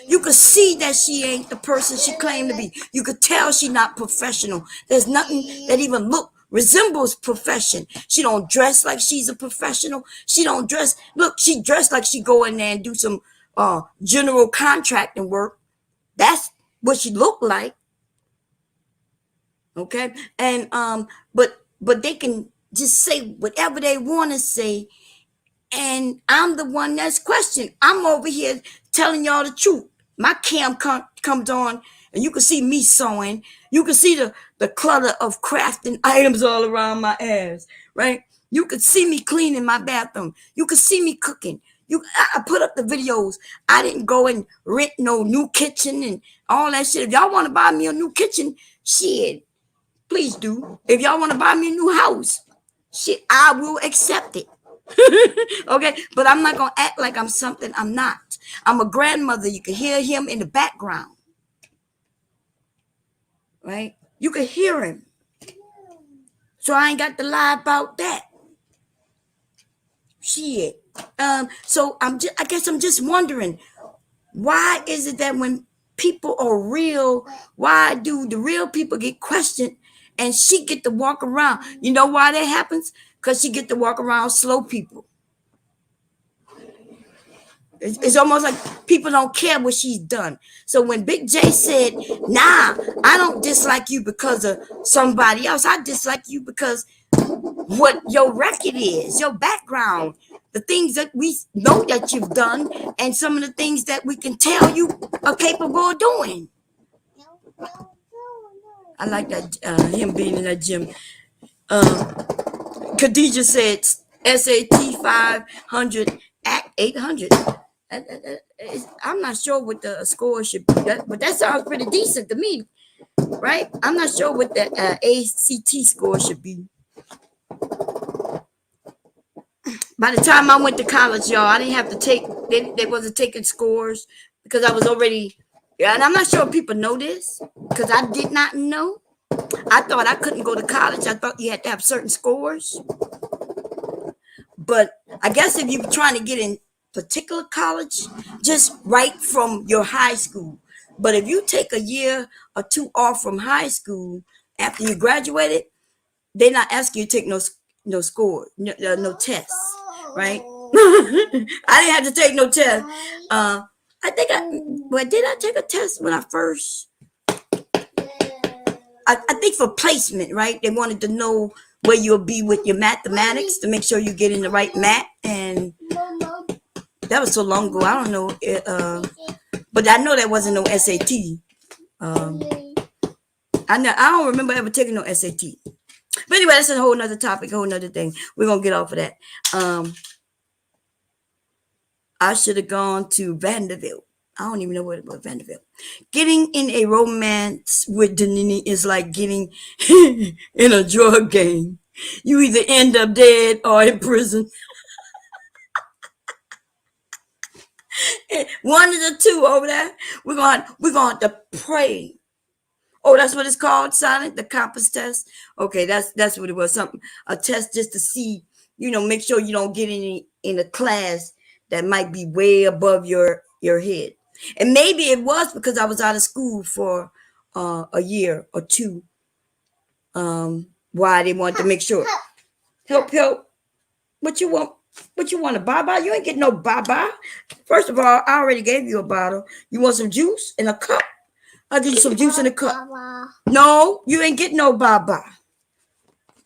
Speaker 1: You could see that she ain't the person she claimed to be. You could tell she not professional. There's nothing that even resembles profession. She don't dress like she's a professional. She don't dress. Look, she dressed like she go in there and do some general contracting work. That's what she looked like. Okay, and but they can just say whatever they want to say. And I'm the one that's questioned. I'm over here telling y'all the truth. My cam comes on, and you can see me sewing. You can see the clutter of crafting items all around my ass, right? You could see me cleaning my bathroom. You could see me cooking. I put up the videos. I didn't go and rent no new kitchen and all that shit. If y'all want to buy me a new kitchen, shit, please do. If y'all want to buy me a new house, shit, I will accept it. Okay, but I'm not gonna act like I'm something I'm not. I'm a grandmother. You can hear him in the background, right? You can hear him, so I ain't got to lie about that. Shit. So I guess I'm just wondering, why is it that when people are real, why do the real people get questioned and she get to walk around? You know why that happens? Because she get to walk around slow people. It's almost like people don't care what she's done. So when Big J said, nah, I don't dislike you because of somebody else. I dislike you because what your record is, your background, the things that we know that you've done, and some of the things that we can tell you are capable of doing. I like that, him being in that gym. Khadijah said SAT 500, Act 800. I'm not sure what the score should be, but that sounds pretty decent to me, right? I'm not sure what the ACT score should be. By the time I went to college, y'all, I didn't have to take, they wasn't taking scores because I was already, and I'm not sure if people know this because I did not know. I thought I couldn't go to college. I thought you had to have certain scores. But I guess if you're trying to get in particular college, just right from your high school. But if you take a year or two off from high school after you graduated, they're not asking you to take no score, no tests, right? I didn't have to take no test. I think did I take a test when I first? I think for placement, right? They wanted to know where you'll be with your mathematics to make sure you get in the right math. And that was so long ago. I don't know. But I know there wasn't no SAT. I don't remember ever taking no SAT. But anyway, that's a whole nother topic, a whole nother thing. We're going to get off of that. I should have gone to Vanderbilt. I don't even know what it was, Vanderbilt. Getting in a romance with Danini is like getting in a drug game. You either end up dead or in prison. One of the two over there. We're going to pray. Oh, that's what it's called, Silent? The compass test? Okay, that's what it was. A test just to see, make sure you don't get in a class that might be way above your head. And maybe it was because I was out of school for a year or two. Why they wanted to make sure. Help. What you want? What you want, a baba? You ain't getting no baba. First of all, I already gave you a bottle. You want some juice in a cup? I'll give you some juice in a cup. No, you ain't getting no baba.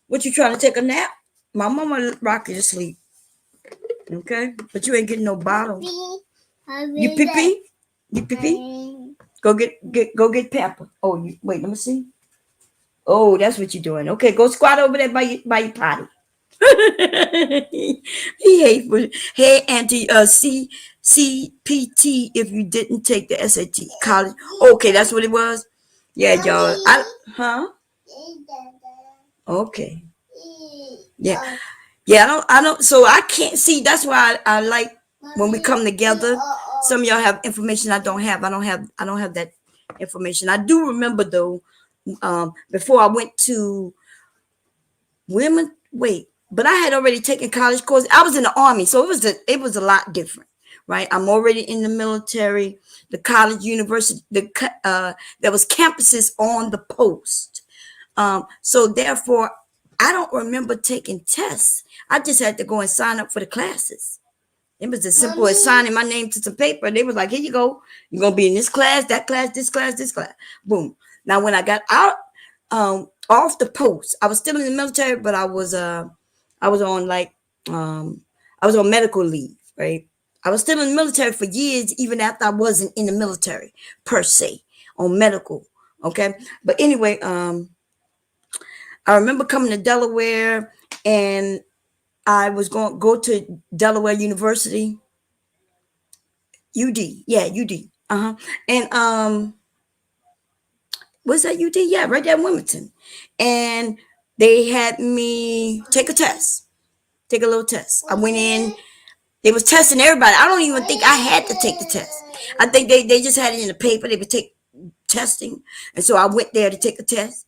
Speaker 1: What, you trying to take a nap? My mama rock you to sleep. Okay? But you ain't getting no bottle. You pee-pee? You pee-pee? Go get Pepper. Oh, wait, let me see. Oh, that's what you're doing. Okay, go squat over there by your potty. He hateful. Hey, Auntie, CPT if you didn't take the SAT college. Okay, that's what it was. Yeah, y'all. Okay. Yeah. I don't. So I can't see. That's why I like when we come together. Some of y'all have information I don't have. I don't have that information. I do remember though, before I went to women, wait, but I had already taken college course. I was in the army, so it was a lot different, right? I'm already in the military, the college, university, there was campuses on the post. So therefore, I don't remember taking tests. I just had to go and sign up for the classes. It was as simple as signing my name to some paper. They was like, here you go. You're going to be in this class, that class, this class, this class. Boom. Now, when I got out off the post, I was still in the military, but I was on I was on medical leave, right? I was still in the military for years, even after I wasn't in the military per se, on medical. Okay. But anyway, I remember coming to Delaware, and I was going to go to Delaware University, UD. Yeah, UD. And was that UD? Yeah, right there in Wilmington. And they had me take a test, take a little test. I went in. They was testing everybody. I don't even think I had to take the test. I think they just had it in the paper. They would take testing, and so I went there to take a test.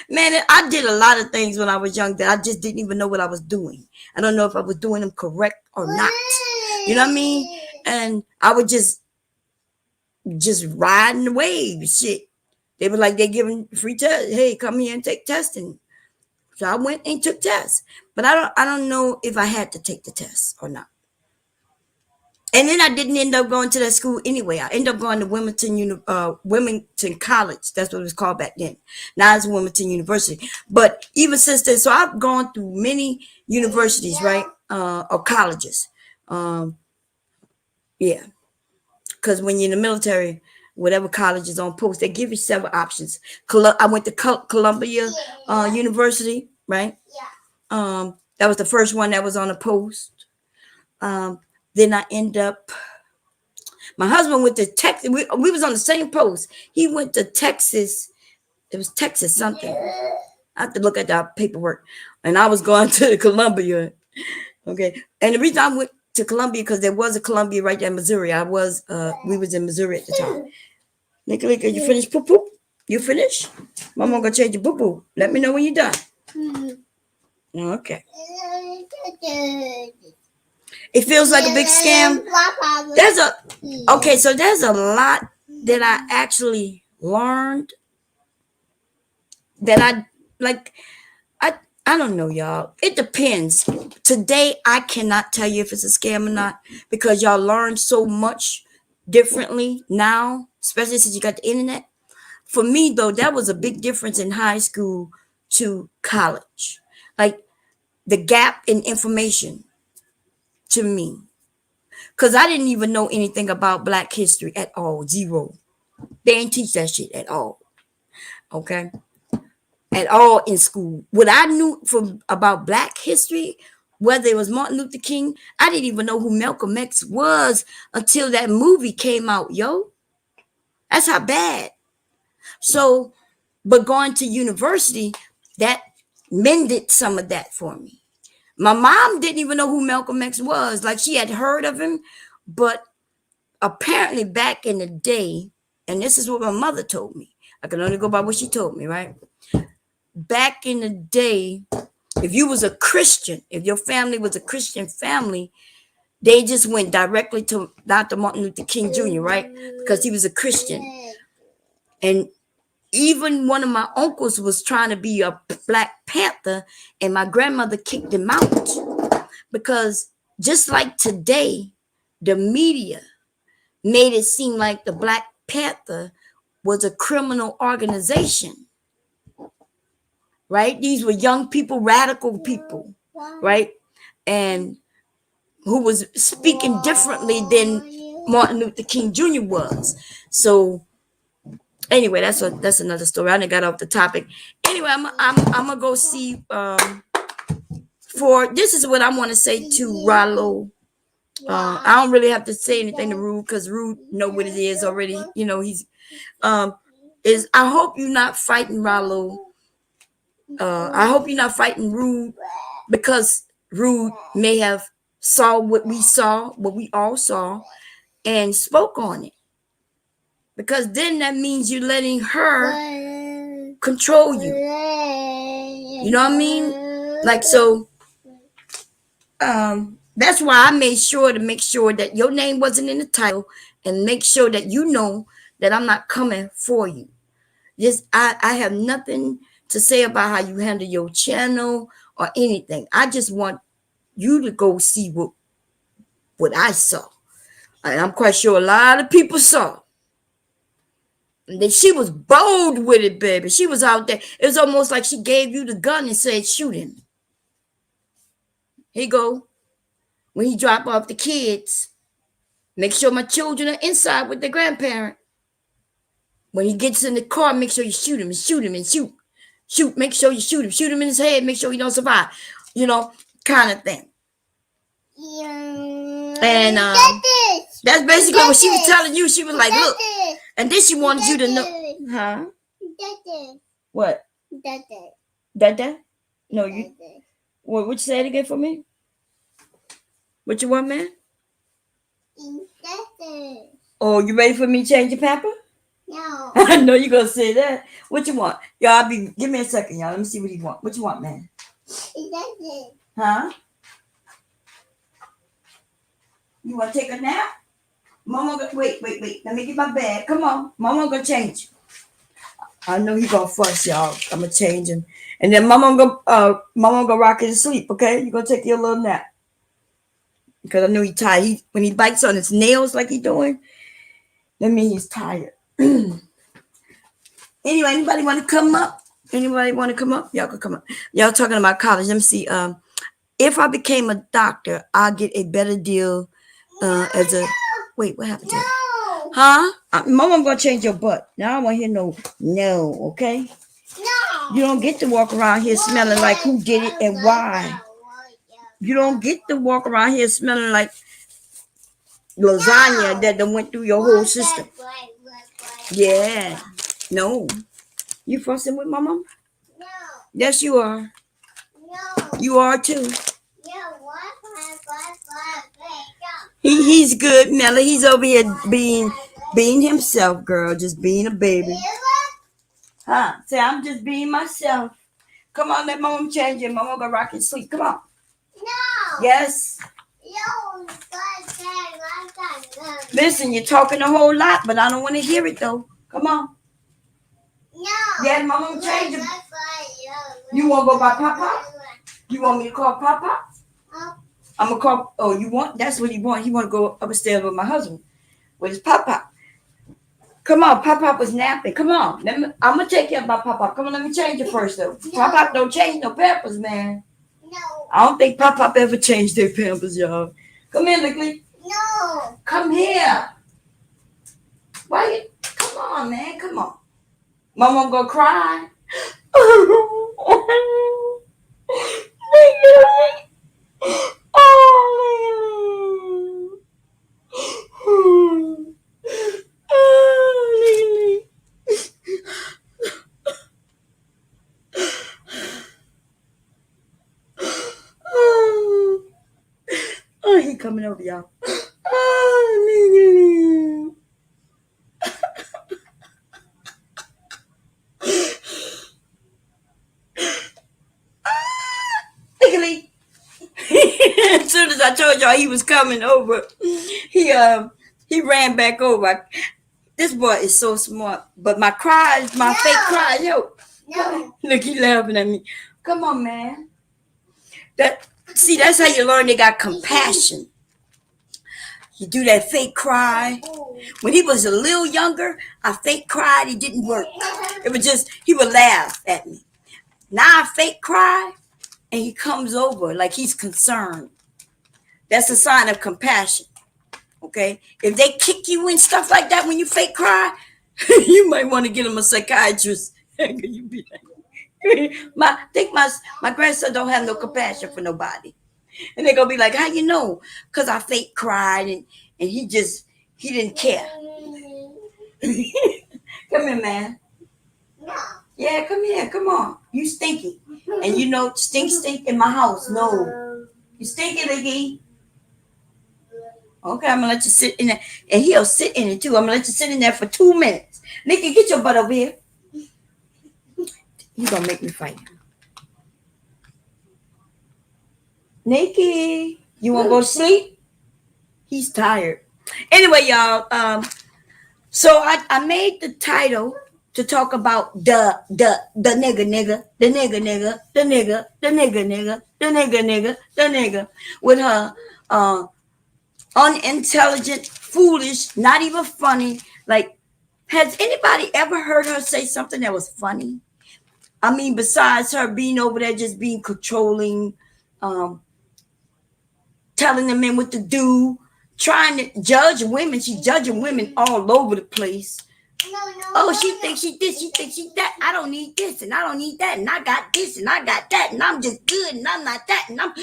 Speaker 1: Man, I did a lot of things when I was young that I just didn't even know what I was doing. I don't know if I was doing them correct or not. You know what I mean? And I would just riding the wave. Shit, they were like, they giving free test. Hey, come here and take testing. So I went and took tests, but I don't know if I had to take the test or not. And then I didn't end up going to that school anyway. I ended up going to Wilmington College. That's what it was called back then. Now it's Wilmington University. But even since then, so I've gone through many universities, right? Or colleges. Yeah. Because when you're in the military, whatever college is on post, they give you several options. I went to Columbia University, right? That was the first one that was on the post. Then I end up, my husband went to Texas. We was on the same post. He went to Texas. It was Texas something. I have to look at that paperwork. And I was going to Columbia. Okay. And the reason I went to Columbia, because there was a Columbia right there in Missouri. We was in Missouri at the time. Nika, you finished poop poop? You finished? Mama gonna change your boo boo. Let me know when you're done. Okay. It feels like a big scam. So there's a lot that I actually learned that I don't know, y'all. It depends. Today, I cannot tell you if it's a scam or not, because y'all learn so much differently now, especially since you got the internet. For me, though, that was a big difference in high school to college. Like the gap in information to me. Because I didn't even know anything about Black history at all. Zero. They didn't teach that shit at all. Okay? At all in school. What I knew about Black history, whether it was Martin Luther King, I didn't even know who Malcolm X was until that movie came out, yo. That's how bad. So, but going to university, that mended some of that for me. My mom didn't even know who Malcolm X was. Like, she had heard of him, but apparently back in the day, and this is what my mother told me. I can only go by what she told me, right? Back in the day, if you was a Christian, if your family was a Christian family, they just went directly to Dr. Martin Luther King Jr., right? Because he was a Christian. And even one of my uncles was trying to be a Black Panther, and my grandmother kicked him out. Because just like today, the media made it seem like the Black Panther was a criminal organization. Right? These were young people, radical people, right? And who was speaking differently than Martin Luther King Jr. was. So anyway, that's another story. I done got off the topic. Anyway, I'm gonna go see. For this is what I want to say to Rollo. I don't really have to say anything to Rude, because Rude know what it is already. You know, he's is I hope you're not fighting Rollo. I hope you're not fighting Rude, because Rude may have saw what we all saw, and spoke on it. because then that means you're letting her control you. You know what I mean? Like, so that's why I made sure to make sure that your name wasn't in the title, and make sure that you know that I'm not coming for you. I have nothing to say about how you handle your channel or anything. I just want you to go see what I saw. And I'm quite sure a lot of people saw. And then she was bold with it, baby. She was out there. It was almost like she gave you the gun and said, shoot him. Here you go. When he drop off the kids, make sure my children are inside with their grandparent. When he gets in the car, make sure you shoot him and shoot him and shoot. Shoot, make sure you shoot him. Shoot him in his head, make sure he don't survive. You know, kind of thing. And that's basically what she was telling you. She was like, look. And then she wanted you to know. Huh? What? Dada? No, you. What you say it again for me? What you want, man? Oh, you ready for me to change your pamper?
Speaker 2: No.
Speaker 1: I know you're going to say that. What you want? Y'all, give me a second, y'all. Let me see what he want. What you want, man? Huh? You want to take a nap? Mama, wait. Let me get my bag. Come on. Mama going to change you. I know he going to fuss, y'all. I'm going to change him. And then Mama gonna rock you to sleep, okay? You're going to take your little nap. Because I know he's tired. When he bites on his nails like he's doing, that means he's tired. Anyway, anybody want to come up? Y'all can come up. Y'all talking about college. Let me see. If I became a doctor, I'll get a better deal as a... Wait, what happened to it? Huh? Mama, I'm going to change your butt. Now I don't want to hear no, okay?
Speaker 2: No.
Speaker 1: You don't get to walk around here smelling like who did it and why. You don't get to walk around here smelling like lasagna that done went through your whole system. Yeah. No. You fussing with my mom?
Speaker 2: No.
Speaker 1: Yes, you are.
Speaker 2: No.
Speaker 1: You are too.
Speaker 2: No.
Speaker 1: He's good, Melly. He's over here being himself, girl. Just being a baby. Huh? Say, I'm just being myself. Come on, let mom change it. Mama gonna rock and sleep. Come on.
Speaker 2: No.
Speaker 1: Yes.
Speaker 2: No.
Speaker 1: Listen, you're talking a whole lot, but I don't want to hear it though. Come on.
Speaker 2: No.
Speaker 1: Yeah, mama gonna change it. You want to go by Papa? You want me to call Papa? I'm gonna call. Oh, you want? That's what he want. He want to go upstairs with my husband, with his Papa. Come on, Papa was napping. Come on, I'm gonna take care of my Papa. Come on, let me change it first though. No. Papa don't change no pampers, man.
Speaker 2: No.
Speaker 1: I don't think Papa ever changed their pampers, y'all. Come here, Lickley.
Speaker 2: No.
Speaker 1: Come here. Why you? Come on, man. Come on. Mama gonna cry. Oh, he coming over, y'all. Legally. As soon as I told y'all he was coming over, he ran back over. This boy is so smart. But my cries, my fake cries, yo.
Speaker 2: No.
Speaker 1: Look, he laughing at me. Come on, man. That's how you learn they got compassion. You do that fake cry. When he was a little younger, I fake cried. It didn't work. It was just, he would laugh at me. Now I fake cry, and he comes over like he's concerned. That's a sign of compassion. Okay? If they kick you and stuff like that when you fake cry, you might want to get him a psychiatrist. You be like, my grandson don't have no compassion for nobody. And they're going to be like, how you know? Because I fake cried and he didn't care. Come here, man.
Speaker 2: No.
Speaker 1: Yeah, come here. Come on. You stinky. And you know, stink in my house. No. You stinky, Liggy. Okay, I'm gonna let you sit in there, and he'll sit in it too. I'm gonna let you sit in there for 2 minutes. Nikki, get your butt over here. You gonna make me fight. Nikki, you wanna go to sleep? He's tired. Anyway, y'all. So I made the title to talk about the nigga with her unintelligent, foolish, not even funny. Like, has anybody ever heard her say something that was funny? I mean, besides her being over there just being controlling, um, telling the men what to do, trying to judge women. She's judging women all over the place. Oh, she thinks she this, she thinks she that. I don't need this, and I don't need that, and I got this, and I got that, and I'm just good, and I'm not that, and I'm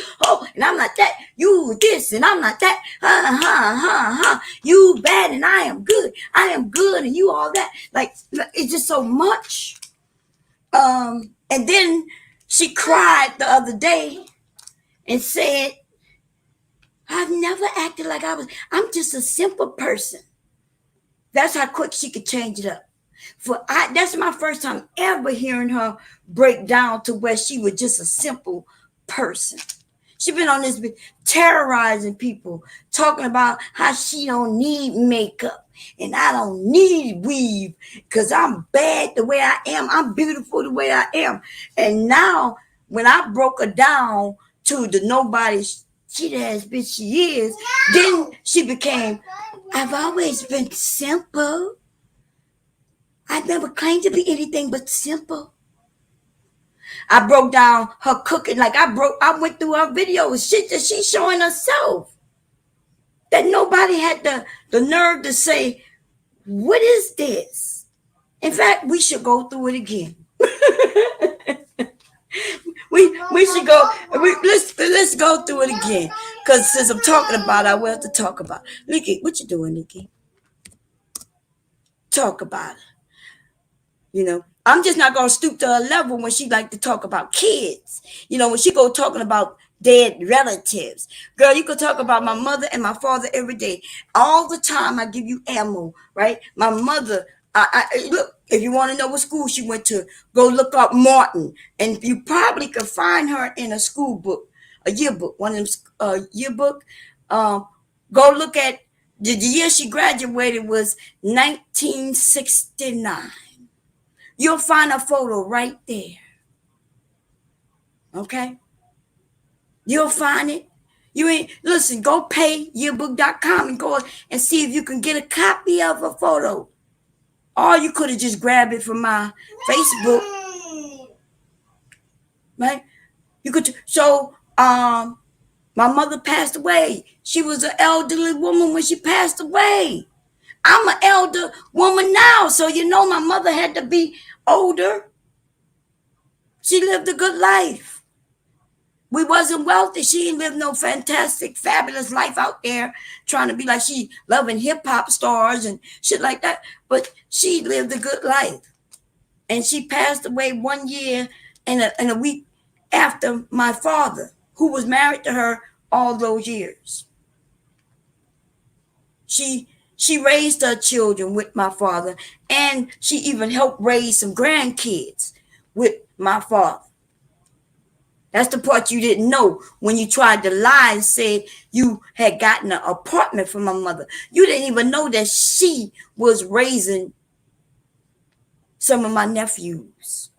Speaker 1: not that. You this, and I'm not that. You bad, and I am good. I am good, and you all that. Like, it's just so much. And then she cried the other day and said, I've never acted like I'm just a simple person. That's how quick she could change it up. That's my first time ever hearing her break down to where she was just a simple person. She been on this terrorizing people, talking about how she don't need makeup and I don't need weave because I'm bad the way I am. I'm beautiful the way I am. And now when I broke her down to the nobody shit ass bitch she is, then she became, I've always been simple. I've never claimed to be anything but simple. I broke down her cooking. Like I went through her videos. Shit that she's showing herself. That nobody had the nerve to say, what is this? In fact, we should go through it again. we should go. Let's go through it again. Because since I'm talking about it, I will have to talk about it. Nikki, what you doing, Nikki? Talk about it. You know, I'm just not gonna stoop to her level when she like to talk about kids. You know, when she go talking about dead relatives. Girl, you could talk about my mother and my father every day. All the time I give you ammo, right? My mother, I look, if you want to know what school she went to, go look up Martin. And you probably could find her in a school book, a yearbook, one of them yearbook. Go look at the year she graduated was 1969. You'll find a photo right there. Okay? You'll find it. You ain't listen, go pay yearbook.com and go and see if you can get a copy of a photo. Or you could have just grabbed it from my Facebook. Right? You could so my mother passed away. She was an elderly woman when she passed away. I'm an elder woman now, so you know my mother had to be older. She lived a good life. We wasn't wealthy. She ain't lived no fantastic, fabulous life out there trying to be like she loving hip-hop stars and shit like that. But she lived a good life. And she passed away 1 year and a week after my father, who was married to her all those years. She raised her children with my father, and she even helped raise some grandkids with my father. That's the part you didn't know when you tried to lie and say you had gotten an apartment from my mother. You didn't even know that she was raising some of my nephews.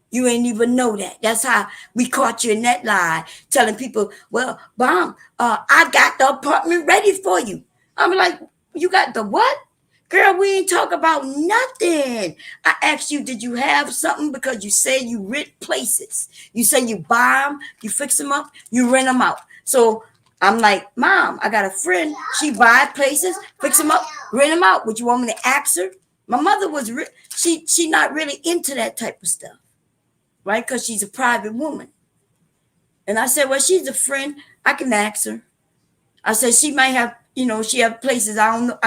Speaker 1: You ain't even know that. That's how we caught you in that lie, telling people, well, Mom, I got the apartment ready for you. I'm like, you got the what? Girl, we ain't talk about nothing. I asked you, did you have something? Because you said you rent places. You say you buy them, you fix them up, you rent them out. So I'm like, Mom, I got a friend. She buy places, fix them up, rent them out. Would you want me to ask her? My mother was, she not really into that type of stuff, right? Because she's a private woman. And I said, well, she's a friend. I can ask her. I said, she might have, she have places. I don't know.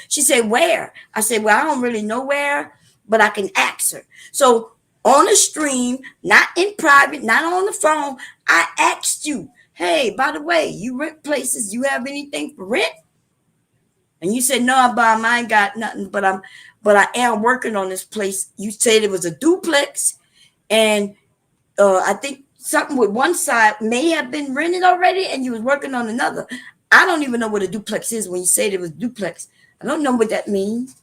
Speaker 1: She said, where? I said, well, I don't really know where, but I can ask her. So on the stream, not in private, not on the phone, I asked you, hey, by the way, you rent places. You have anything for rent? And you said, no, Bob, I ain't got nothing, but I am working on this place. You said it was a duplex, and I think something with one side may have been rented already, and you was working on another. I don't even know what a duplex is when you said it was duplex. I don't know what that means.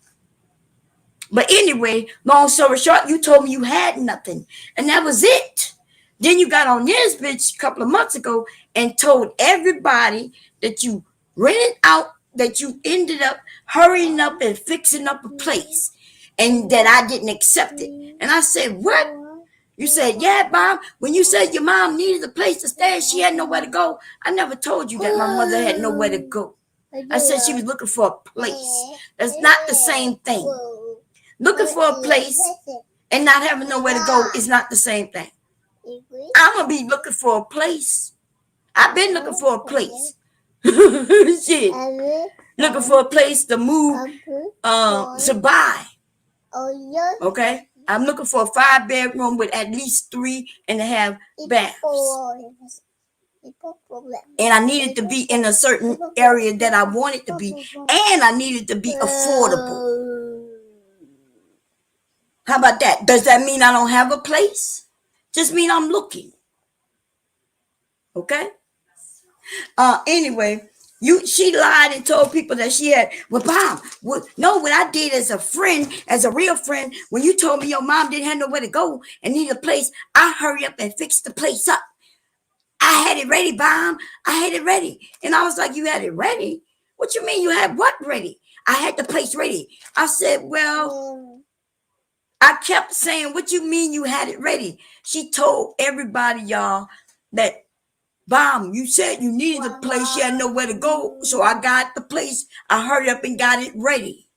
Speaker 1: But anyway, long story short, you told me you had nothing, and that was it. Then you got on this bitch a couple of months ago and told everybody that you rented out, that you ended up hurrying up and fixing up a place, and that I didn't accept it. And I said, what? You said, yeah, Bob, when you said your mom needed a place to stay and she had nowhere to go, I never told you that my mother had nowhere to go. I said she was looking for a place. That's not the same thing. Looking for a place and not having nowhere to go is not the same thing. I'm going to be looking for a place. I've been looking for a place. Shit. Looking for a place to move, to buy. Okay? I'm looking for a 5-bedroom with at least 3.5 baths. And I needed to be in a certain area that I wanted to be. And I needed to be affordable. How about that? Does that mean I don't have a place? Just mean I'm looking. Okay? Anyway, she lied and told people that she had, well, Bob, what I did as a friend, as a real friend, when you told me your mom didn't have nowhere to go and needed a place, I hurry up and fixed the place up. I had it ready, Bob. I had it ready. And I was like, you had it ready? What you mean you had what ready? I had the place ready. I said, well, I kept saying, what you mean you had it ready? She told everybody, y'all, that, Bob, you said you needed a place. You had nowhere to go. So I got the place. I hurried up and got it ready.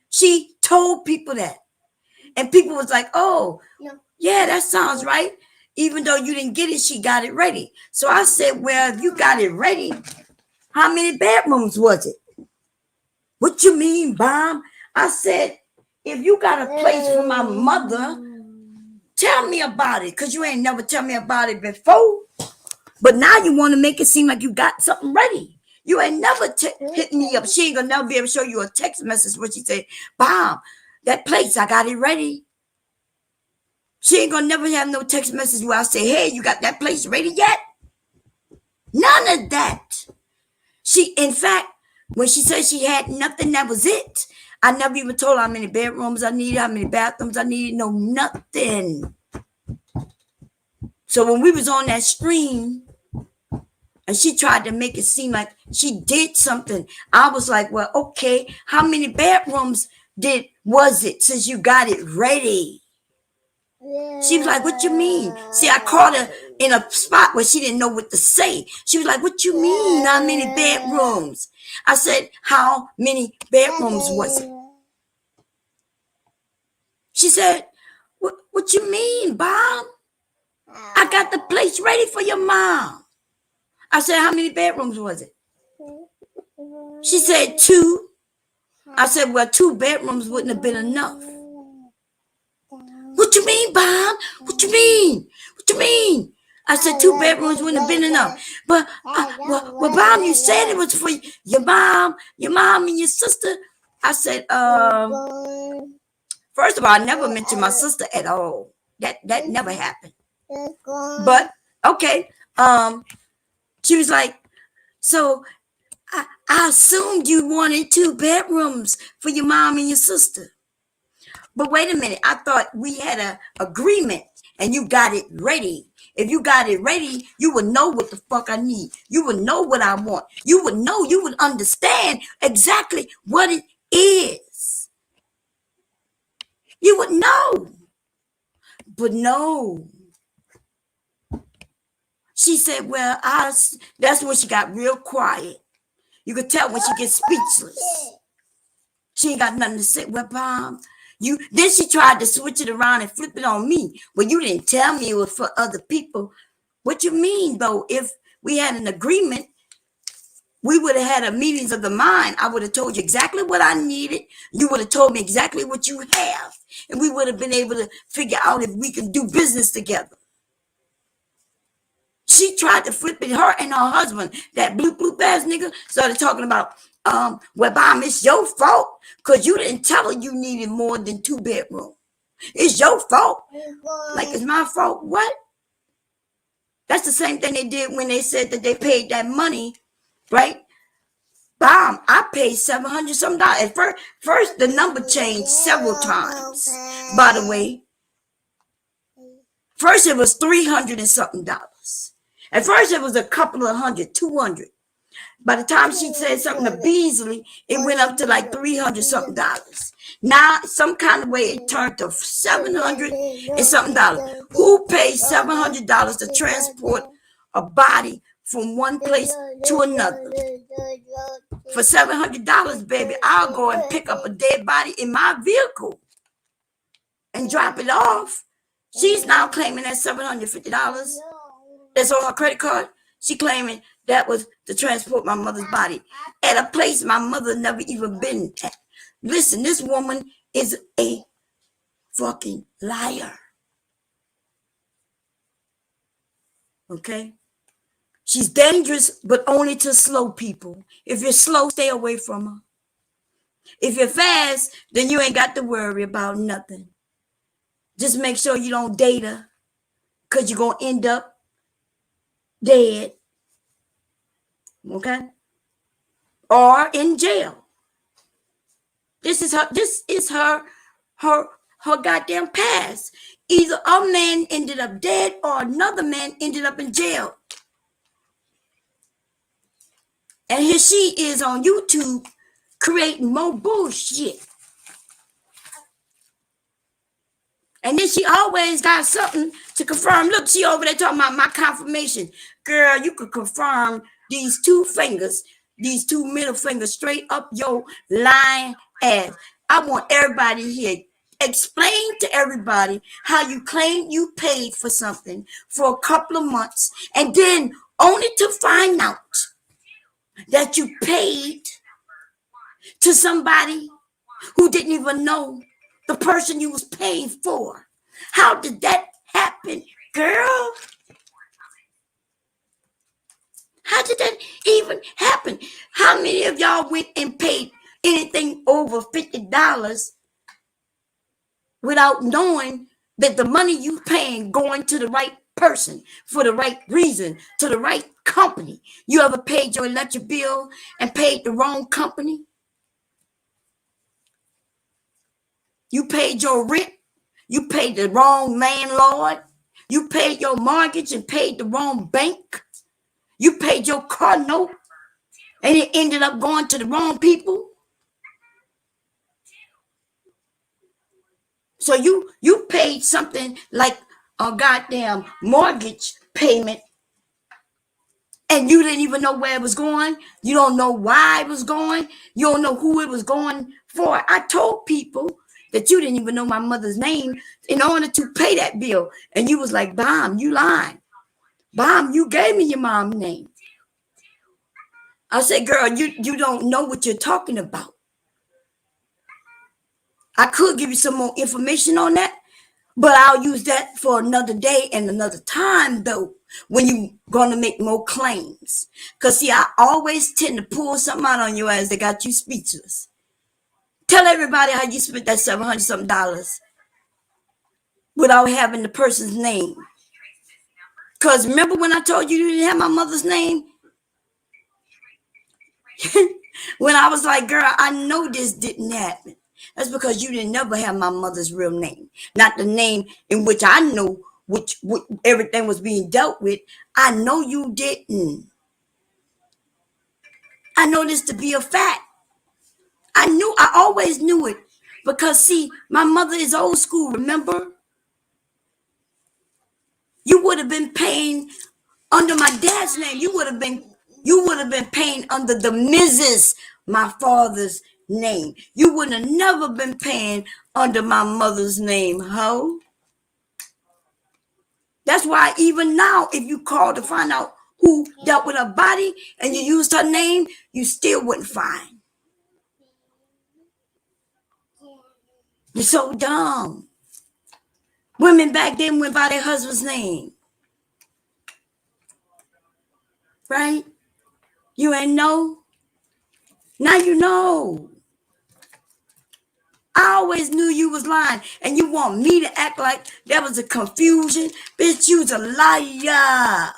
Speaker 1: She told people that. And people was like, oh, yeah, that sounds right. Even though you didn't get it, she got it ready. So I said, well, if you got it ready, how many bedrooms was it? What you mean, Bob? I said, if you got a place for my mother, tell me about it. Because you ain't never tell me about it before. But now you want to make it seem like you got something ready. You ain't never hit me up. She ain't going to never be able to show you a text message where she said, Bob, that place, I got it ready. She ain't going to never have no text message where I say, hey, you got that place ready yet? None of that. In fact, when she said she had nothing, that was it. I never even told her how many bedrooms I needed, how many bathrooms I needed. No, nothing. So when we was on that stream and she tried to make it seem like she did something, I was like, well, okay, how many bedrooms was it since you got it ready? She was like, what you mean? See, I caught her in a spot where she didn't know what to say. She was like, what you mean, how many bedrooms? I said, how many bedrooms was it? She said, what you mean, Bob? I got the place ready for your mom. I said, how many bedrooms was it? She said 2. I said, well, 2 bedrooms wouldn't have been enough. What you mean, Bob? What you mean? What you mean? I said 2 bedrooms wouldn't have been enough. But, well, Bob, you said it was for your mom and your sister. I said, first of all, I never mentioned my sister at all. That never happened. But, okay. She was like, so I assumed you wanted 2 bedrooms for your mom and your sister. But wait a minute. I thought we had an agreement and you got it ready. If you got it ready, you would know what the fuck I need. You would know what I want. You would know. You would understand exactly what it is. You would know. But no. She said, well, that's when she got real quiet. You could tell when she gets speechless. She ain't got nothing to say. Well, Bob, then she tried to switch it around and flip it on me. Well, you didn't tell me it was for other people. What you mean, though? If we had an agreement, we would have had a meetings of the mind. I would have told you exactly what I needed. You would have told me exactly what you have. And we would have been able to figure out if we can do business together. she tried to flip it. Her and her husband, that blue ass nigga, started talking about, well, Mom, it's your fault because you didn't tell her you needed more than 2 bedrooms. It's your fault. Like, it's my fault. What? That's the same thing they did when they said that they paid that money, right? Bomb, I paid $700 something. At first, the number changed several times. By the way, first it was $300 and something. At first, it was a couple of hundred, 200. By the time she said something to Beasley, it went up to like $300 something. Now, some kind of way, it turned to $700 and something. Who pays $700 to transport a body from one place to another? For $700, baby, I'll go and pick up a dead body in my vehicle and drop it off. She's now claiming that $750 that's on her credit card. She claiming that was to transport my mother's body at a place my mother never even been at. Listen, this woman is a fucking liar. Okay? She's dangerous, but only to slow people. If you're slow, stay away from her. If you're fast, then you ain't got to worry about nothing. Just make sure you don't date her, because you're going to end up dead. Okay? Or in jail. This is her goddamn past. Either a man ended up dead or another man ended up in jail. And here she is on YouTube creating more bullshit. And then she always got something to confirm. Look, she over there talking about my confirmation. Girl, you could confirm these 2 fingers, these 2 middle fingers straight up your lying ass. I want everybody here. Explain to everybody how you claim you paid for something for a couple of months and then only to find out that you paid to somebody who didn't even know the person you was paying for. How did that happen, girl? How did that even happen? How many of y'all went and paid anything over $50 without knowing that the money you paying going to the right person for the right reason, to the right company? You ever paid your electric bill and paid the wrong company? You paid your rent. You paid the wrong landlord. You paid your mortgage and paid the wrong bank. You paid your car note and it ended up going to the wrong people. So you paid something like a goddamn mortgage payment and you didn't even know where it was going. You don't know why it was going. You don't know who it was going for. I told people that you didn't even know my mother's name in order to pay that bill. And you was like, Bomb, you lying. Bomb, you gave me your mom's name. I said, girl, you don't know what you're talking about. I could give you some more information on that, but I'll use that for another day and another time, though, when you're going to make more claims. Because, see, I always tend to pull something out on your ass that got you speechless. Tell everybody how you spent that $700 something without having the person's name. Because remember when I told you didn't have my mother's name? When I was like, girl, I know this didn't happen. That's because you didn't never have my mother's real name. Not the name in which I know which everything was being dealt with. I know you didn't. I know this to be a fact. I always knew it. Because, see, my mother is old school, remember? You would have been paying under my dad's name. You would have been paying under the Mrs., my father's name. You would have never been paying under my mother's name, ho. That's why even now, if you call to find out who dealt with her body and you used her name, you still wouldn't find. You're so dumb. Women back then went by their husband's name. right? You ain't know. Now you know. I always knew you was lying, and you want me to act like there was a confusion? Bitch, you's a liar.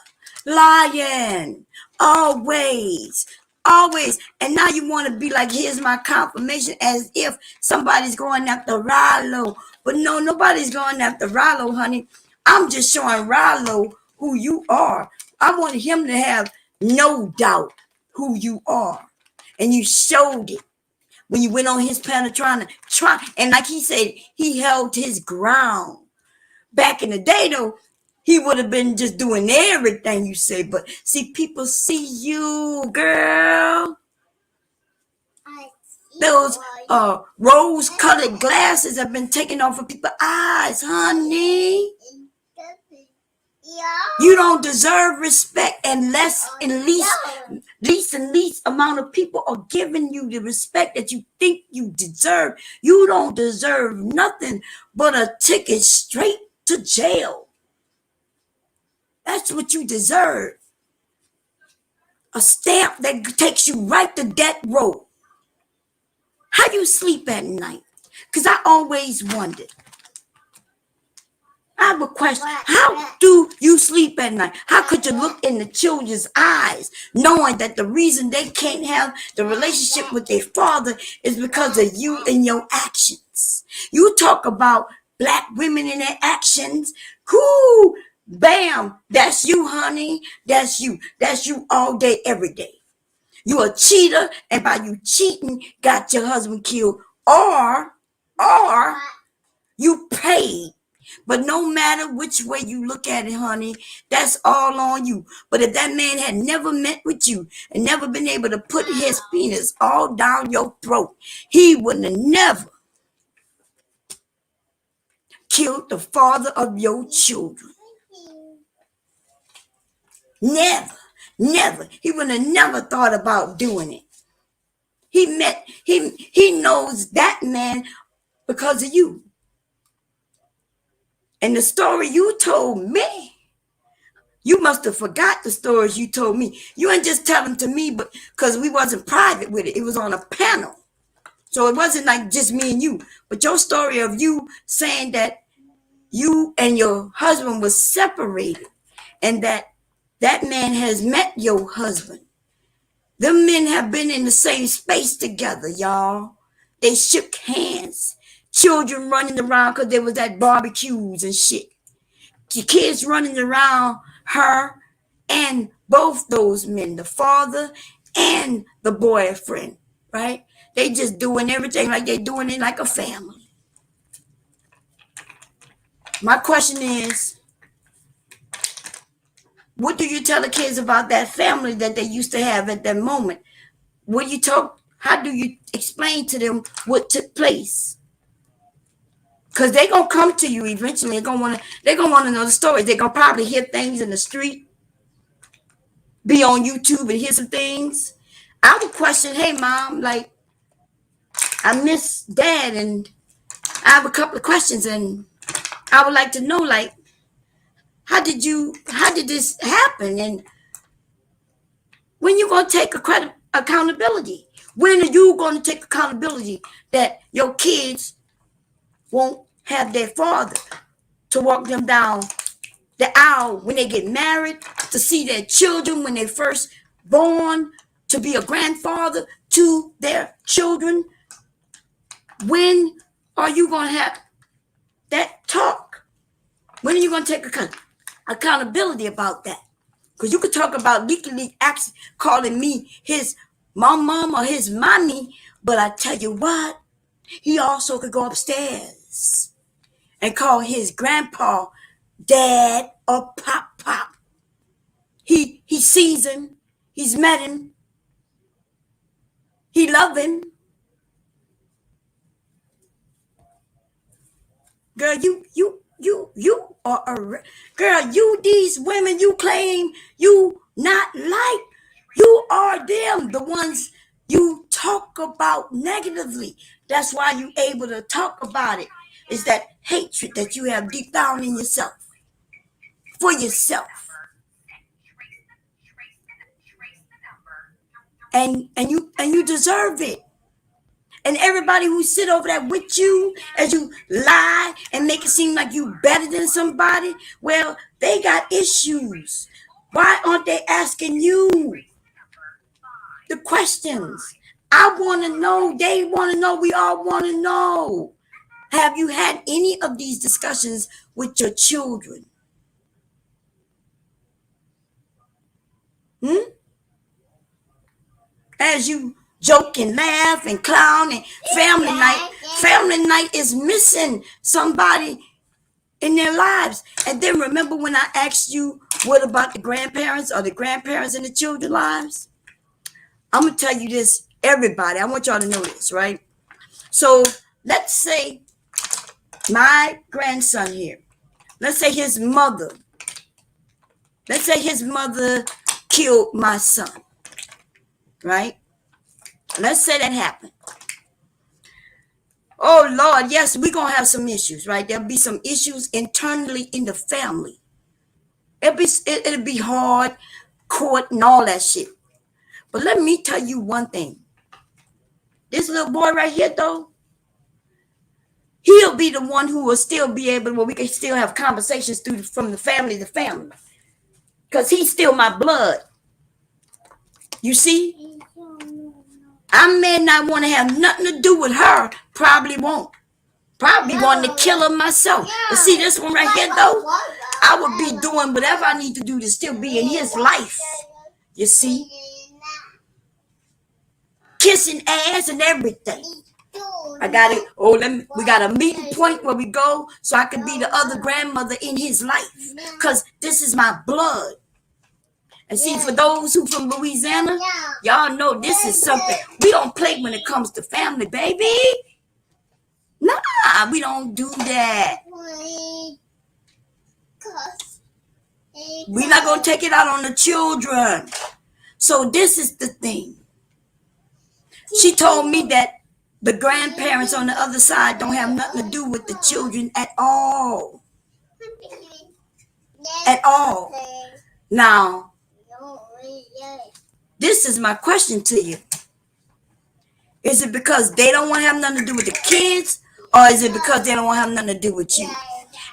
Speaker 1: Lying. Always. Always. And now you want to be like, here's my confirmation, as if somebody's going after Rallo. But no, nobody's going after Rallo, honey. I'm just showing Rallo who you are. I want him to have no doubt who you are. And you showed it when you went on his panel trying to try. And like he said, he held his ground. Back in the day, though, he would have been just doing everything you say. But see, people see you, girl. Those rose-colored glasses have been taken off of people's eyes, honey. You don't deserve respect unless and least amount of people are giving you the respect that you think you deserve. You don't deserve nothing but a ticket straight to jail. That's what you deserve. A stamp that takes you right to death row. How you sleep at night? Because I always wondered. I have a question. How do you sleep at night? How could you look in the children's eyes knowing that the reason they can't have the relationship with their father is because of you and your actions? You talk about black women and their actions. Whoo, bam, that's you, honey. That's you. That's you all day, every day. You a cheater, and by you cheating, got your husband killed, or you paid. But no matter which way you look at it, honey, that's all on you. But if that man had never met with you and never been able to put his penis all down your throat, he wouldn't have never killed the father of your children. Never. He would have never thought about doing it. He knows that man because of you. And the story you told me, you must have forgot the stories you told me. You ain't just tell them to me, but because we wasn't private with it. It was on a panel. So it wasn't like just me and you. But your story of you saying that you and your husband was separated and that man has met your husband. Them men have been in the same space together, y'all. They shook hands. Children running around because there was at barbecues and shit. Your kids running around her and both those men, the father and the boyfriend, right? They just doing everything like they doing it like a family. My question is, what do you tell the kids about that family that they used to have at that moment? How do you explain to them what took place? Because they're going to come to you eventually. They're going to want to know the story. They're going to probably hear things in the street, be on YouTube and hear some things. I would question, hey, Mom, like, I miss Dad, and I have a couple of questions, and I would like to know, like, how did this happen? And when you going to take accountability? When are you going to take accountability that your kids won't have their father to walk them down the aisle when they get married, to see their children when they first born, to be a grandfather to their children? When are you going to have that talk? When are you going to take accountability about that? Because you could talk about legally calling me his mom or his mommy, but I tell you what, he also could go upstairs and call his grandpa Dad or Pop. He sees him. He's met him. He love him. Girl, you are a girl. These women you claim you not like, you are them. The ones you talk about negatively. That's why you able to talk about it. Is that hatred that you have deep down in yourself for yourself. and you deserve it. And everybody who sit over there with you as you lie and make it seem like you better than somebody, well, they got issues. Why aren't they asking you the questions? I want to know. They want to know. We all want to know. Have you had any of these discussions with your children? As you joke and laugh and clown and family night is missing somebody in their lives. And then remember when I asked you, what about the grandparents? Are the grandparents in the children's lives? I'm going to tell you this, everybody. I want y'all to know this, right? So let's say my grandson here, let's say his mother killed my son, right? Let's say that happened. Oh, Lord, yes, we're going to have some issues, right? There'll be some issues internally in the family. It'll be hard, court, and all that shit. But let me tell you one thing. This little boy right here, though, he'll be the one who will still be able, we can still have conversations from the family to family. Because he's still my blood. You see? I may not want to have nothing to do with her. Probably won't. Probably wanting to kill her myself. But see, this one right here, though, I would be doing whatever I need to do to still be in his life. You see? Kissing ass and everything. We got a meeting point where we go so I can be the other grandmother in his life. Because this is my blood. And see, for those who from Louisiana, y'all know this is something. We don't play when it comes to family, baby. Nah, we don't do that. We're not going to take it out on the children. So this is the thing. She told me that the grandparents on the other side don't have nothing to do with the children at all. At all. Now, this is my question to you. Is it because they don't want to have nothing to do with the kids, or is it because they don't want to have nothing to do with you?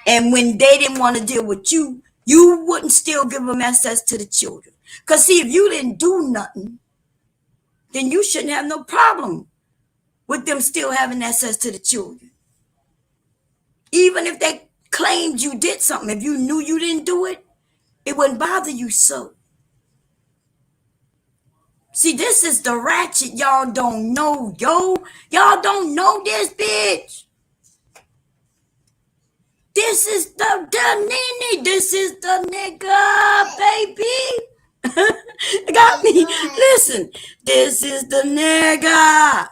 Speaker 1: And when they didn't want to deal with you, you wouldn't still give them access to the children. Because see, if you didn't do nothing, then you shouldn't have no problem with them still having access to the children. Even if they claimed you did something, if you knew you didn't do it, it wouldn't bother you so. See, this is the ratchet y'all don't know, yo. Y'all don't know this, bitch. This is the nene. This is the nigga, baby. Got me. Listen, this is the nigga.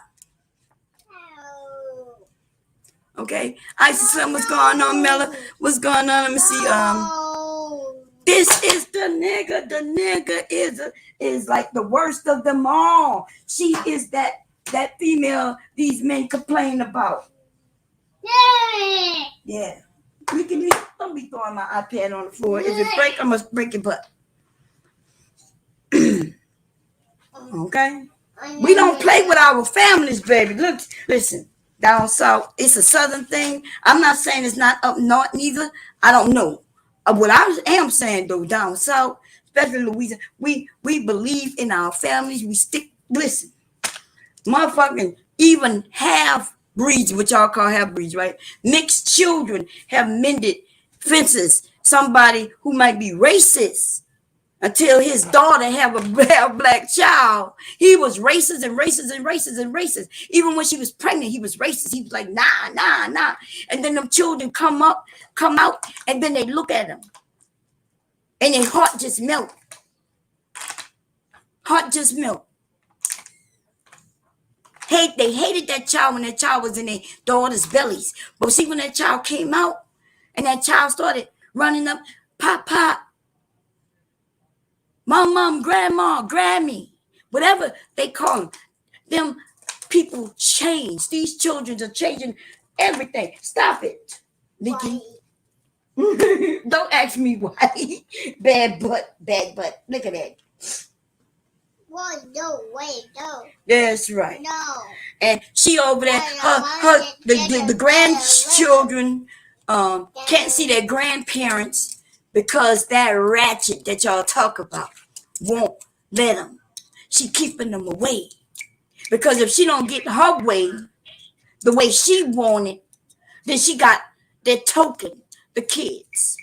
Speaker 1: Okay. Isis Slim, what's going on, Mella? What's going on? Let me see. This is the nigga. The nigga is like the worst of them all. She is that female these men complain about. Yeah. Don't be throwing my iPad on the floor. If it break, I must break it, but okay. We don't play with our families, baby. Look, listen, down south, it's a southern thing. I'm not saying it's not up north neither. I don't know. What I am saying though, down south, especially Louisiana, we believe in our families. We stick. Listen, motherfucking even half breeds, which y'all call half breeds, right? Mixed children have mended fences. Somebody who might be racist until his daughter have a black child. He was racist and racist and racist and racist. Even when she was pregnant, he was racist. He was like, nah. And then them children come out, and then they look at him. And their heart just melt. They hated that child when that child was in their daughter's bellies. But see, when that child came out and that child started running up, pop, mom, grandma, Grammy, whatever they call them people change. These children are changing everything. Stop it, Nikki. Don't ask me why. Bad butt. Look at that.
Speaker 2: No, wait, no.
Speaker 1: That's right.
Speaker 2: No.
Speaker 1: And she over there, the grandchildren can't see their grandparents because that ratchet that y'all talk about won't let them. She keeping them away because if she don't get her way the way she wanted, then she got that token, the kids.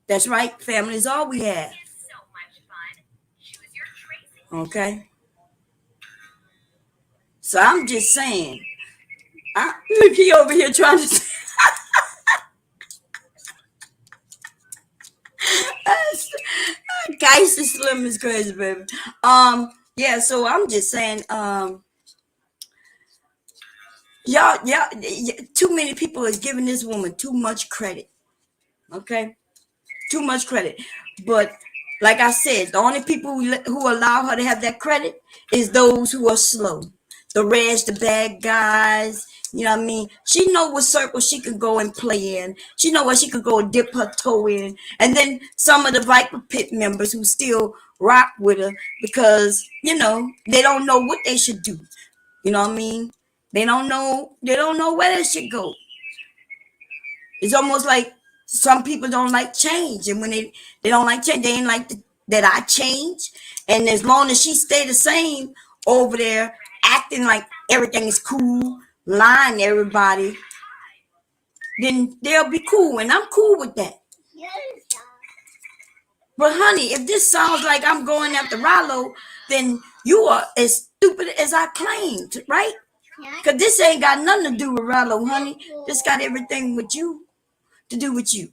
Speaker 1: That's right, family is all we have. Okay, so I'm just saying. Look, he over here trying to. Guys, this slim is crazy, baby. Yeah. So I'm just saying, y'all, too many people is giving this woman too much credit. Okay, too much credit. But like I said, the only people who allow her to have that credit is those who are slow. The reds, the bad guys. You know what I mean? She know what circle she could go and play in. She know where she could go and dip her toe in. And then some of the Viper Pit members who still rock with her because, they don't know what they should do. You know what I mean? They don't know where they should go. It's almost like some people don't like change. And when they don't like change, they ain't like that I change. And as long as she stay the same over there, acting like everything is cool, lying to everybody, then they'll be cool. And I'm cool with that. But honey, if this sounds like I'm going after Rollo, then you are as stupid as I claimed, right? Because this ain't got nothing to do with Rollo, honey. This got everything with you to do with you.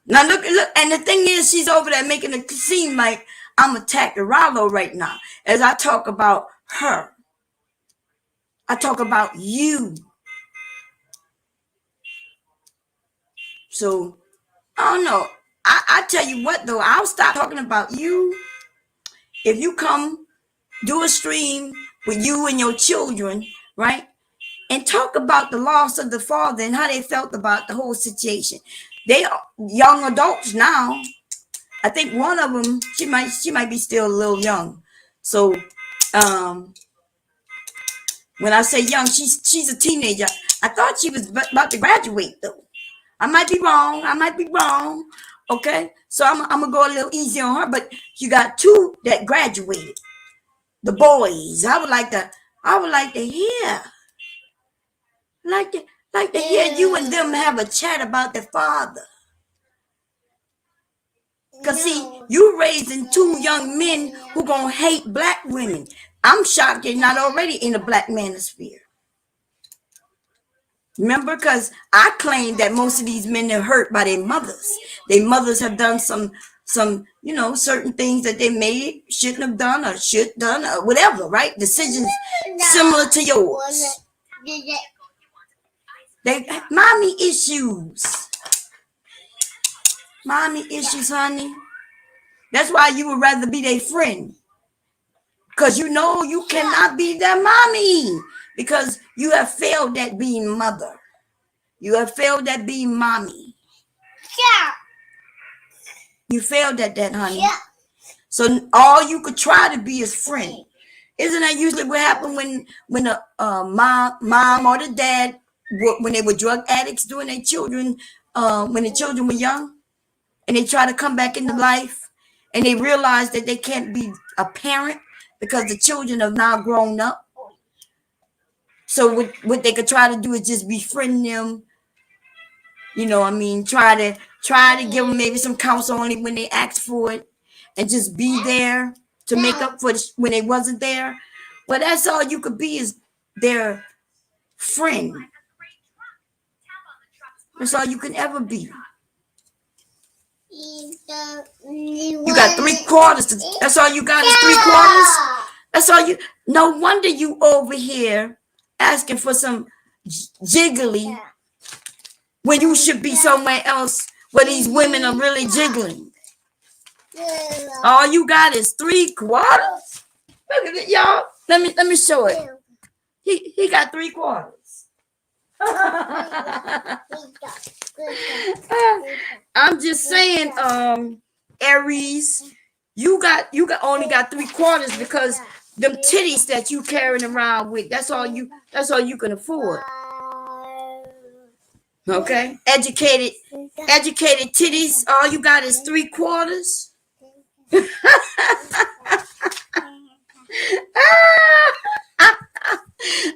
Speaker 1: Now look, and the thing is, she's over there making it seem like I'm attacking Rollo right now. As I talk about her, I talk about you. So I don't know. I tell you what though, I'll stop talking about you if you come do a stream with you and your children, right? And talk about the loss of the father and how they felt about the whole situation. They are young adults now. I think one of them, she might be still a little young. So when I say young, she's a teenager. I thought she was about to graduate though. I might be wrong. Okay, so I'm gonna go a little easy on her. But you got two that graduated. The boys. I would like to hear. Like to hear you and them have a chat about their father. Because see, you raising two young men who gonna hate black women. I'm shocked they're not already in the black manosphere. Remember, because I claim that most of these men are hurt by their mothers. Their mothers have done some certain things that they may shouldn't have done or should done or whatever, right? Decisions similar to yours. They mommy issues. Mommy issues, honey. That's why you would rather be their friend. Because you know you cannot be their mommy. Because you have failed at being mother. You have failed at being mommy.
Speaker 2: Yeah.
Speaker 1: You failed at that, honey.
Speaker 2: Yeah.
Speaker 1: So all you could try to be is friend. Isn't that usually what happened when the mom or the dad, when they were drug addicts doing their children, when the children were young? And they try to come back into life and they realize that they can't be a parent because the children have now grown up. So what they could try to do is just befriend them. Try to give them maybe some counsel only when they ask for it and just be there to make up for when they wasn't there. But that's all you could be is their friend. That's all you can ever be. You got 3/4. That's all you got is 3/4. That's all you. No wonder you over here asking for some jiggly when you should be somewhere else where these women are really jiggling. All you got is 3/4. Look at it, y'all. Let me show it. He got 3/4. I'm just saying, Aries. You only got 3/4 because them titties that you carrying around with. That's all you can afford. Okay, educated titties. All you got is 3/4.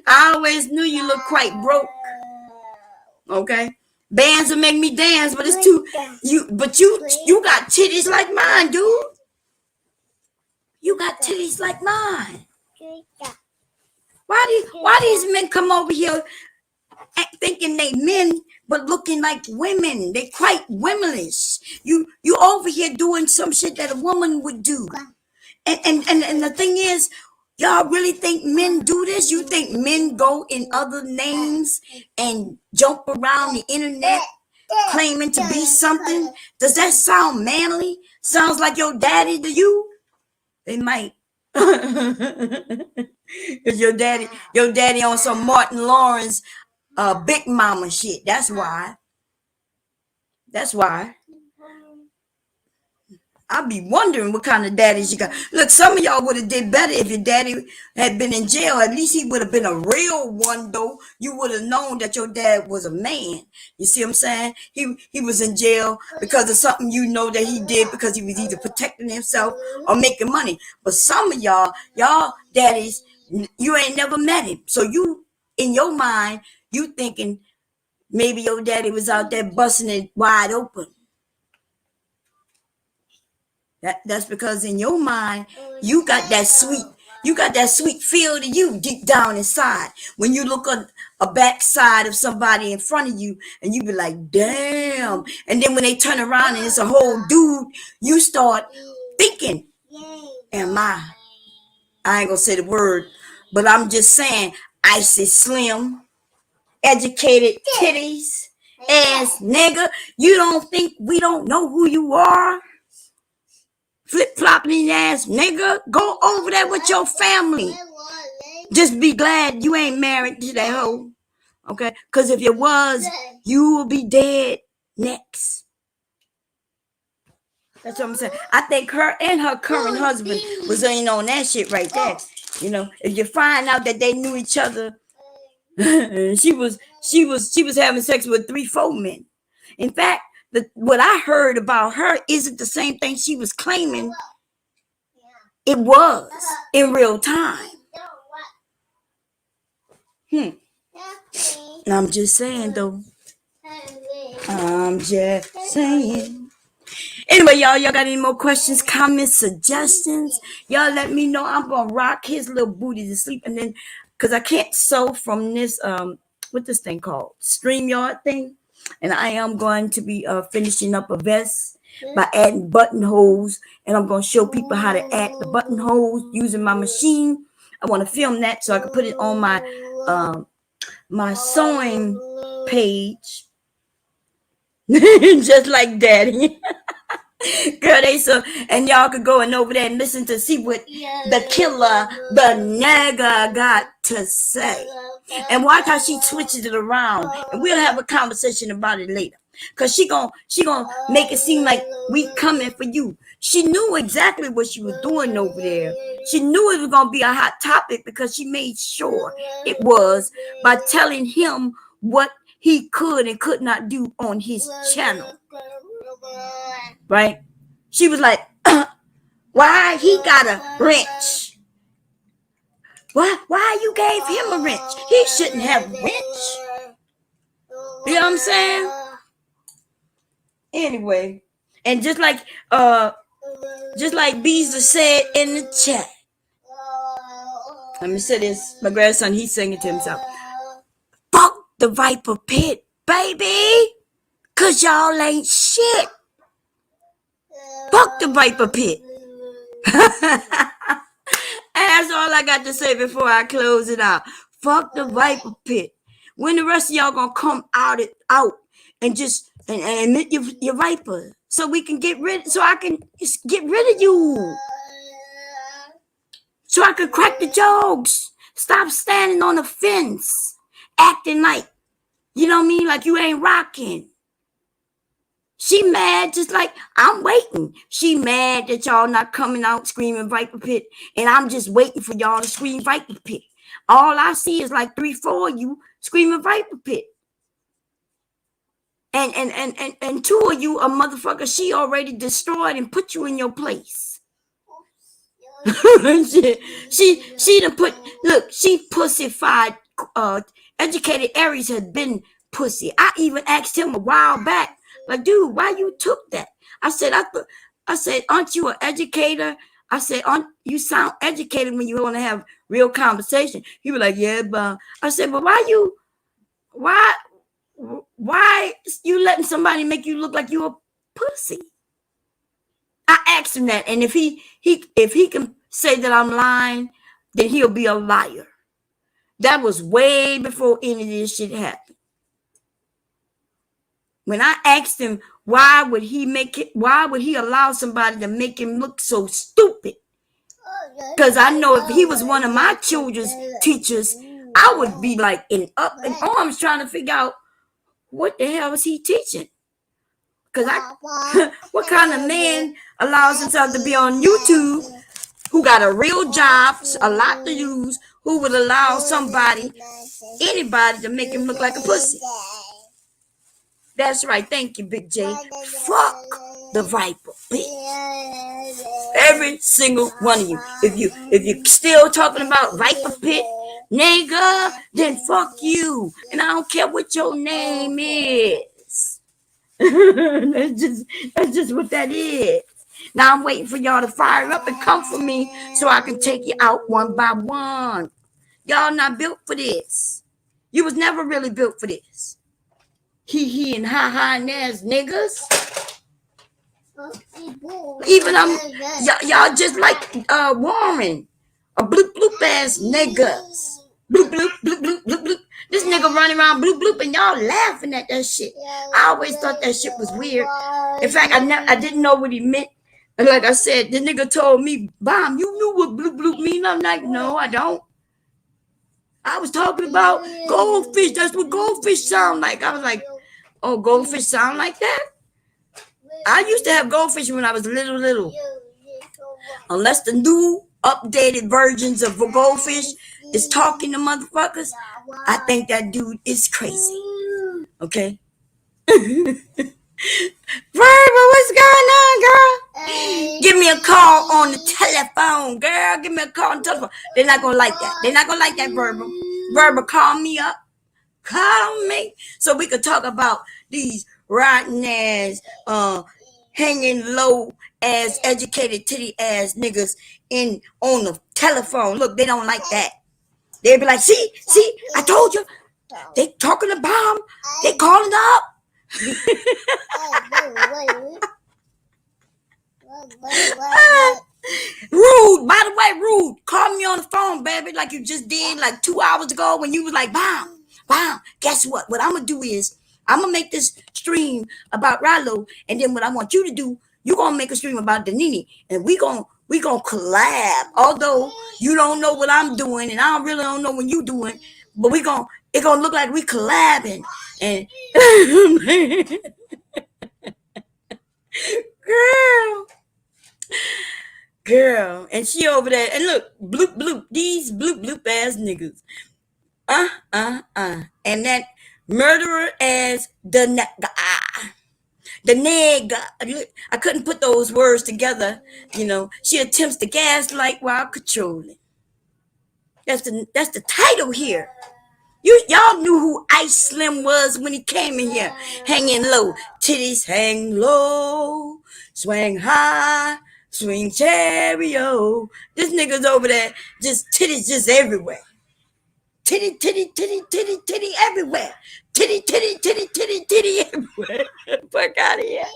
Speaker 1: I always knew you look quite broke. Okay, bands will make me dance, but it's too you. But you got titties like mine, dude. You got titties like mine. Why these men come over here thinking they men but looking like women? They quite womanish. You over here doing some shit that a woman would do. And the thing is, y'all really think men do this? You think men go in other names and jump around the internet claiming to be something? Does that sound manly? Sounds like your daddy to you? They might. Cause your daddy on some Martin Lawrence big mama shit. That's why. I'll be wondering what kind of daddies you got. Look, some of y'all would have did better if your daddy had been in jail. At least he would have been a real one, though. You would have known that your dad was a man. You see what I'm saying? He was in jail because of something you know that he did because he was either protecting himself or making money. But some of y'all daddies, you ain't never met him. So you, in your mind, you thinking maybe your daddy was out there busting it wide open. That's because in your mind, you got that sweet feel to you deep down inside. When you look on a backside of somebody in front of you and you be like, damn. And then when they turn around and it's a whole dude, you start thinking, am I ain't gonna say the word, but I'm just saying, icy slim, educated titties, ass nigga. You don't think we don't know who you are? Flip-flopping ass nigga. Go over there with your family. Just be glad you ain't married to that hoe. Okay? Because if you was, you will be dead next. That's what I'm saying. I think her and her current husband was in on that shit right there. You know, if you find out that they knew each other, she was having sex with 3-4 men. In fact, what I heard about her isn't the same thing she was claiming it was in real time. I'm just saying, though. I'm just saying. Anyway, y'all got any more questions, comments, suggestions? Y'all let me know. I'm gonna rock his little booty to sleep, and then because I can't sew from this what this thing called StreamYard thing, and I am going to be finishing up a vest by adding buttonholes, and I'm gonna show people how to add the buttonholes using my machine. I want to film that so I can put it on my sewing page, just like Daddy. Girl, they so, and y'all could go and over there and listen to see what the killer, the nigga, got to say, and watch how she switches it around, and we'll have a conversation about it later. Cause she gonna make it seem like we coming for you. She knew exactly what she was doing over there. She knew it was gonna be a hot topic because she made sure it was by telling him what he could and could not do on his channel. Right? She was like, why he got a wrench? Why you gave him a wrench? He shouldn't have a wrench. You know what I'm saying? Anyway, and just like Beezer said in the chat. Let me say this. My grandson, he's singing to himself. Fuck the Viper Pit, baby. Cause y'all ain't shit. Fuck the Viper Pit. And that's all I got to say before I close it out. Fuck the Viper Pit. When the rest of y'all gonna come out and just and admit your Viper, so we can so I can get rid of you, so I can crack the jokes. Stop standing on the fence, acting like, you know what I mean, like you ain't rocking. She mad just like I'm waiting. She mad that y'all not coming out screaming Viper Pit, and I'm just waiting for y'all to scream Viper Pit. All I see is like 3, 4 of you screaming Viper Pit. And 2 of you a motherfucker she already destroyed and put you in your place. she done put, look, she pussified educated Aries had been pussy. I even asked him a while back, like, dude, why you took that? I said, aren't you an educator? I said, aren't you sound educated when you want to have real conversation? He was like, yeah, but I said, but why you letting somebody make you look like you a pussy? I asked him that, and if he can say that I'm lying, then he'll be a liar. That was way before any of this shit happened. When I asked him why would he allow somebody to make him look so stupid? Because I know if he was one of my children's teachers, I would be like in up in arms trying to figure out what the hell is he teaching? Because what kind of man allows himself to be on YouTube who got a real job, a lot to use, who would allow anybody to make him look like a pussy? That's right. Thank you, Big J. Fuck the Viper, bitch. Every single one of you. If you still talking about Viper Pit, nigga, then fuck you. And I don't care what your name is. That's just what that is. Now I'm waiting for y'all to fire up and come for me so I can take you out one by one. Y'all not built for this. You was never really built for this. He and ha and ass niggas. Even y'all just like Warren, a bloop bloop ass niggas. Bloop bloop bloop bloop bloop bloop. This nigga running around bloop bloop and y'all laughing at that shit. I always thought that shit was weird. In fact, I didn't know what he meant. And like I said, the nigga told me, Bomb, you knew what bloop bloop mean? I'm like, no, I don't. I was talking about goldfish. That's what goldfish sound like. I was like, oh, goldfish sound like that? I used to have goldfish when I was little. Unless the new updated versions of goldfish is talking to motherfuckers, I think that dude is crazy. Okay? Verba, what's going on, girl? Give me a call on the telephone, girl. Give me a call on the telephone. They're not gonna like that. They're not gonna like that, Verba. Verba, call me up. Call me so we could talk about these rotten ass, hanging low ass, educated titty ass niggas on the telephone. Look, they don't like that. They'll be like, see, I told you. They talking to Bomb. They calling up. Rude, by the way, Rude, call me on the phone, baby, like you just did like 2 hours ago when you was like, Bomb, guess what? What I'm gonna do is I'm gonna make this stream about Rallo, and then what I want you to do, you're gonna make a stream about Danini, and we gonna collab. Although you don't know what I'm doing, and I really don't know what you doing, but it gonna look like we collabing. And girl, and she over there, and look, bloop bloop, these bloop bloop ass niggas, and that murderer as the nigga. I couldn't put those words together. You know, she attempts to gaslight while controlling. That's the title here. Y'all knew who Ice Slim was when he came in here, hanging low. Titties hang low, swing high, swing chariot. This nigga's over there, just titties just everywhere. Titty everywhere. Titty everywhere. Fuck out of here.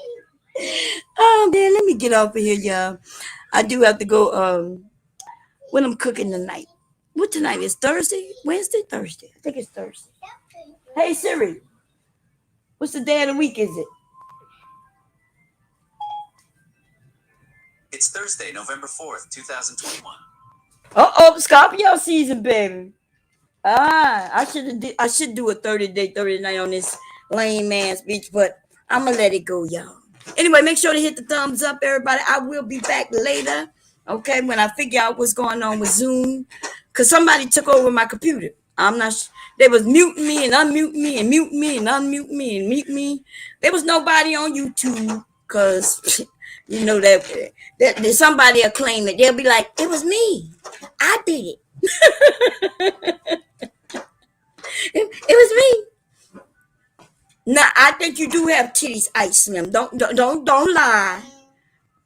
Speaker 1: Oh man, let me get off of here, y'all. I do have to go when I'm cooking tonight. What tonight is? Thursday? Wednesday? Thursday. I think it's Thursday. Hey Siri, what's the day of the week is it?
Speaker 5: It's Thursday, November 4th, 2021.
Speaker 1: Scorpio season, baby. I should do a 30-day, 30 night on this lame ass beach, but I'm gonna let it go, y'all. Anyway, make sure to hit the thumbs up, everybody. I will be back later, okay, when I figure out what's going on with Zoom, because somebody took over my computer. I'm not they was muting me and unmute me and mute me and unmute me and mute me. There was nobody on YouTube because you know that somebody will claim it. They'll be like, it was me. I did it. It was me. Now I think you do have titties, Ice Slim. Don't lie.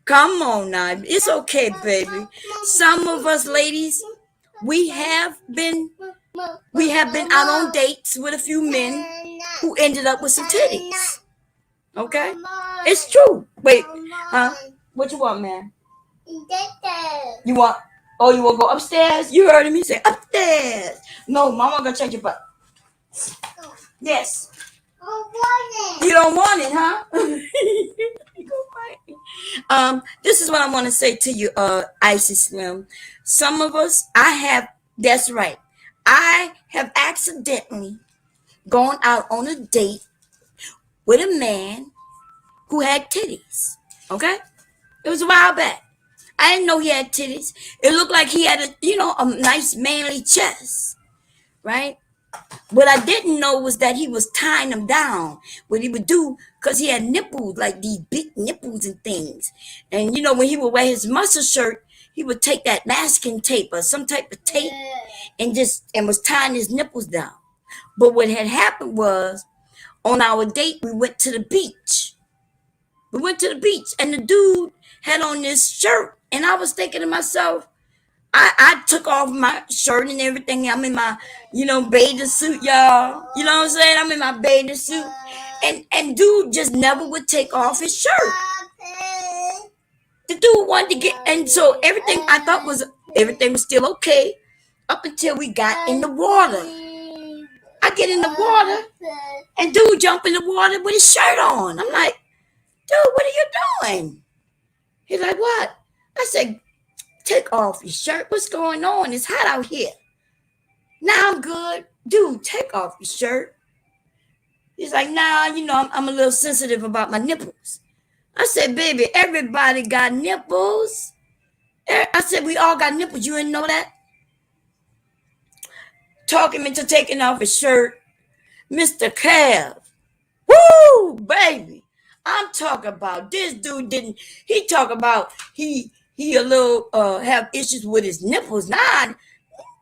Speaker 1: Come on now. It's okay, baby. Some of us ladies, we have been out on dates with a few men who ended up with some titties. Okay? It's true. Wait, huh? What you want, man? You want you want to go upstairs? You heard me say upstairs. No, mama gonna change your butt. Yes. You don't want it, huh? This is what I want to say to you, Icy Slim. Some of us, that's right. I have accidentally gone out on a date with a man who had titties. Okay? It was a while back. I didn't know he had titties. It looked like he had a nice manly chest. Right? What I didn't know was that he was tying them down. What he would do, because he had nipples, like these big nipples and things. And when he would wear his muscle shirt, he would take that masking tape or some type of tape and was tying his nipples down. But what had happened was, on our date, we went to the beach. And the dude had on this shirt. And I was thinking to myself, I took off my shirt and everything. I'm in my, bathing suit, y'all. You know what I'm saying? I'm in my bathing suit. And dude just never would take off his shirt. The dude wanted to get, and so everything was still okay up until we got in the water. I get in the water and dude jump in the water with his shirt on. I'm like, dude, what are you doing? He's like, what? I said, take off your shirt. What's going on? It's hot out here. Now I'm good. Dude, take off your shirt. He's like, nah, I'm a little sensitive about my nipples. I said, baby, everybody got nipples. I said, we all got nipples. You didn't know that? Talk him into taking off his shirt. Mr. Kev. Woo, baby. I'm talking about this dude he talk about he a little have issues with his nipples. Nah,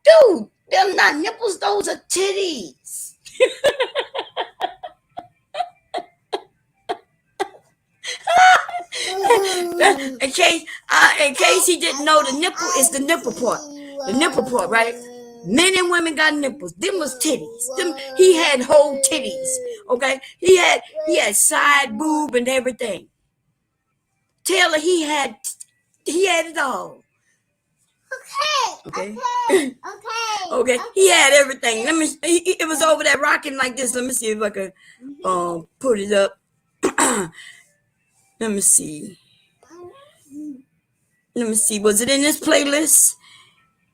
Speaker 1: dude, them not nipples, those are titties. in case he didn't know, the nipple is the nipple part. The nipple part, right? Men and women got nipples. Them was titties. He had whole titties. Okay? He had side boob and everything. Taylor, he had it all. Okay. Okay. He had everything. It was over there rocking like this. Let me see if I can put it up. Let me see. Was it in this playlist?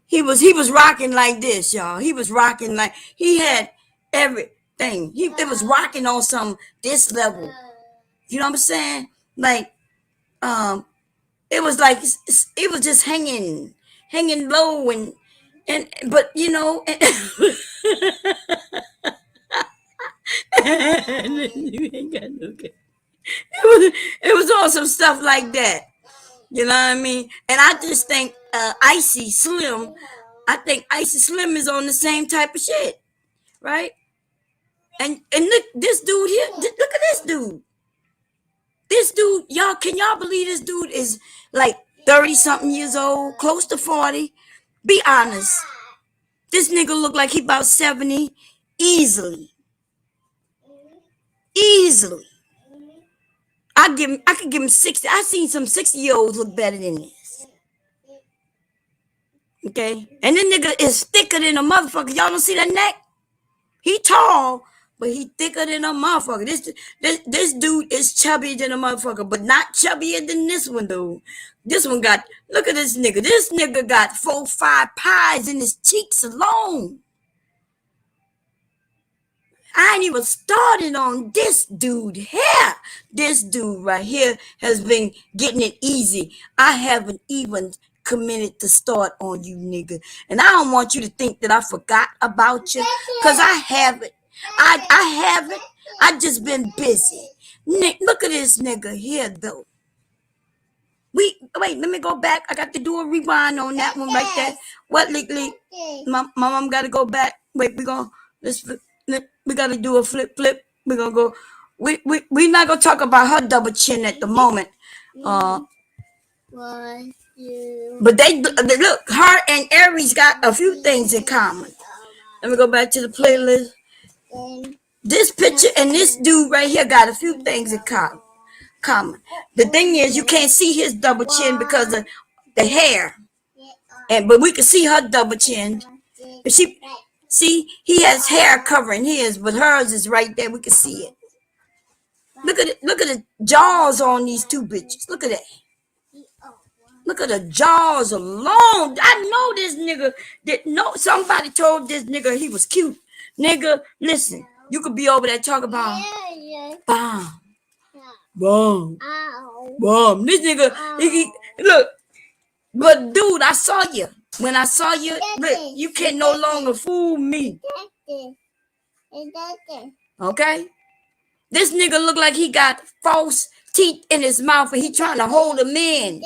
Speaker 1: He was rocking like this, y'all. He was rocking like he had everything. It was rocking on this level. You know what I'm saying? Like, it was like it was just hanging low but you ain't got no good. It was awesome stuff like that. You know what I mean? And I just think Icy Slim, is on the same type of shit, right? And look, this dude here, look at this dude. This dude, y'all, can y'all believe this dude is like 30-something years old, close to 40? Be honest. This nigga look like he about 70 easily. I could give him 60. I seen some 60-year-olds look better than this. Okay? And this nigga is thicker than a motherfucker. Y'all don't see that neck? He tall, but he thicker than a motherfucker. This dude is chubbier than a motherfucker, but not chubbier than this one, dude. This one look at this nigga. This nigga got 4-5 pies in his cheeks alone. I ain't even started on this dude here. This dude right here has been getting it easy. I haven't even committed to start on you, nigga. And I don't want you to think that I forgot about you, because I haven't. I haven't. I just been busy. Look at this nigga here, though. Wait, let me go back. I got to do a rewind on that one right there. What, Leak? My mom got to go back. Wait, let's flip. We got to do a flip. We're going to go. We're not going to talk about her double chin at the moment. But they look, her and Aries got a few things in common. Let me go back to the playlist. This picture and this dude right here got a few things in common. The thing is, you can't see his double chin because of the hair, but we can see her double chin. But he has hair covering his, but hers is right there. We can see it. Look at it. Look at the jaws on these two bitches. Look at that. Look at the jaws alone. I know this nigga somebody told this nigga he was cute. Nigga, listen, you could be over there talking about bomb. This nigga, look, but dude, I saw you. When I saw you, look, you can no longer fool me. Okay? This nigga look like he got false teeth in his mouth and he trying to hold them in.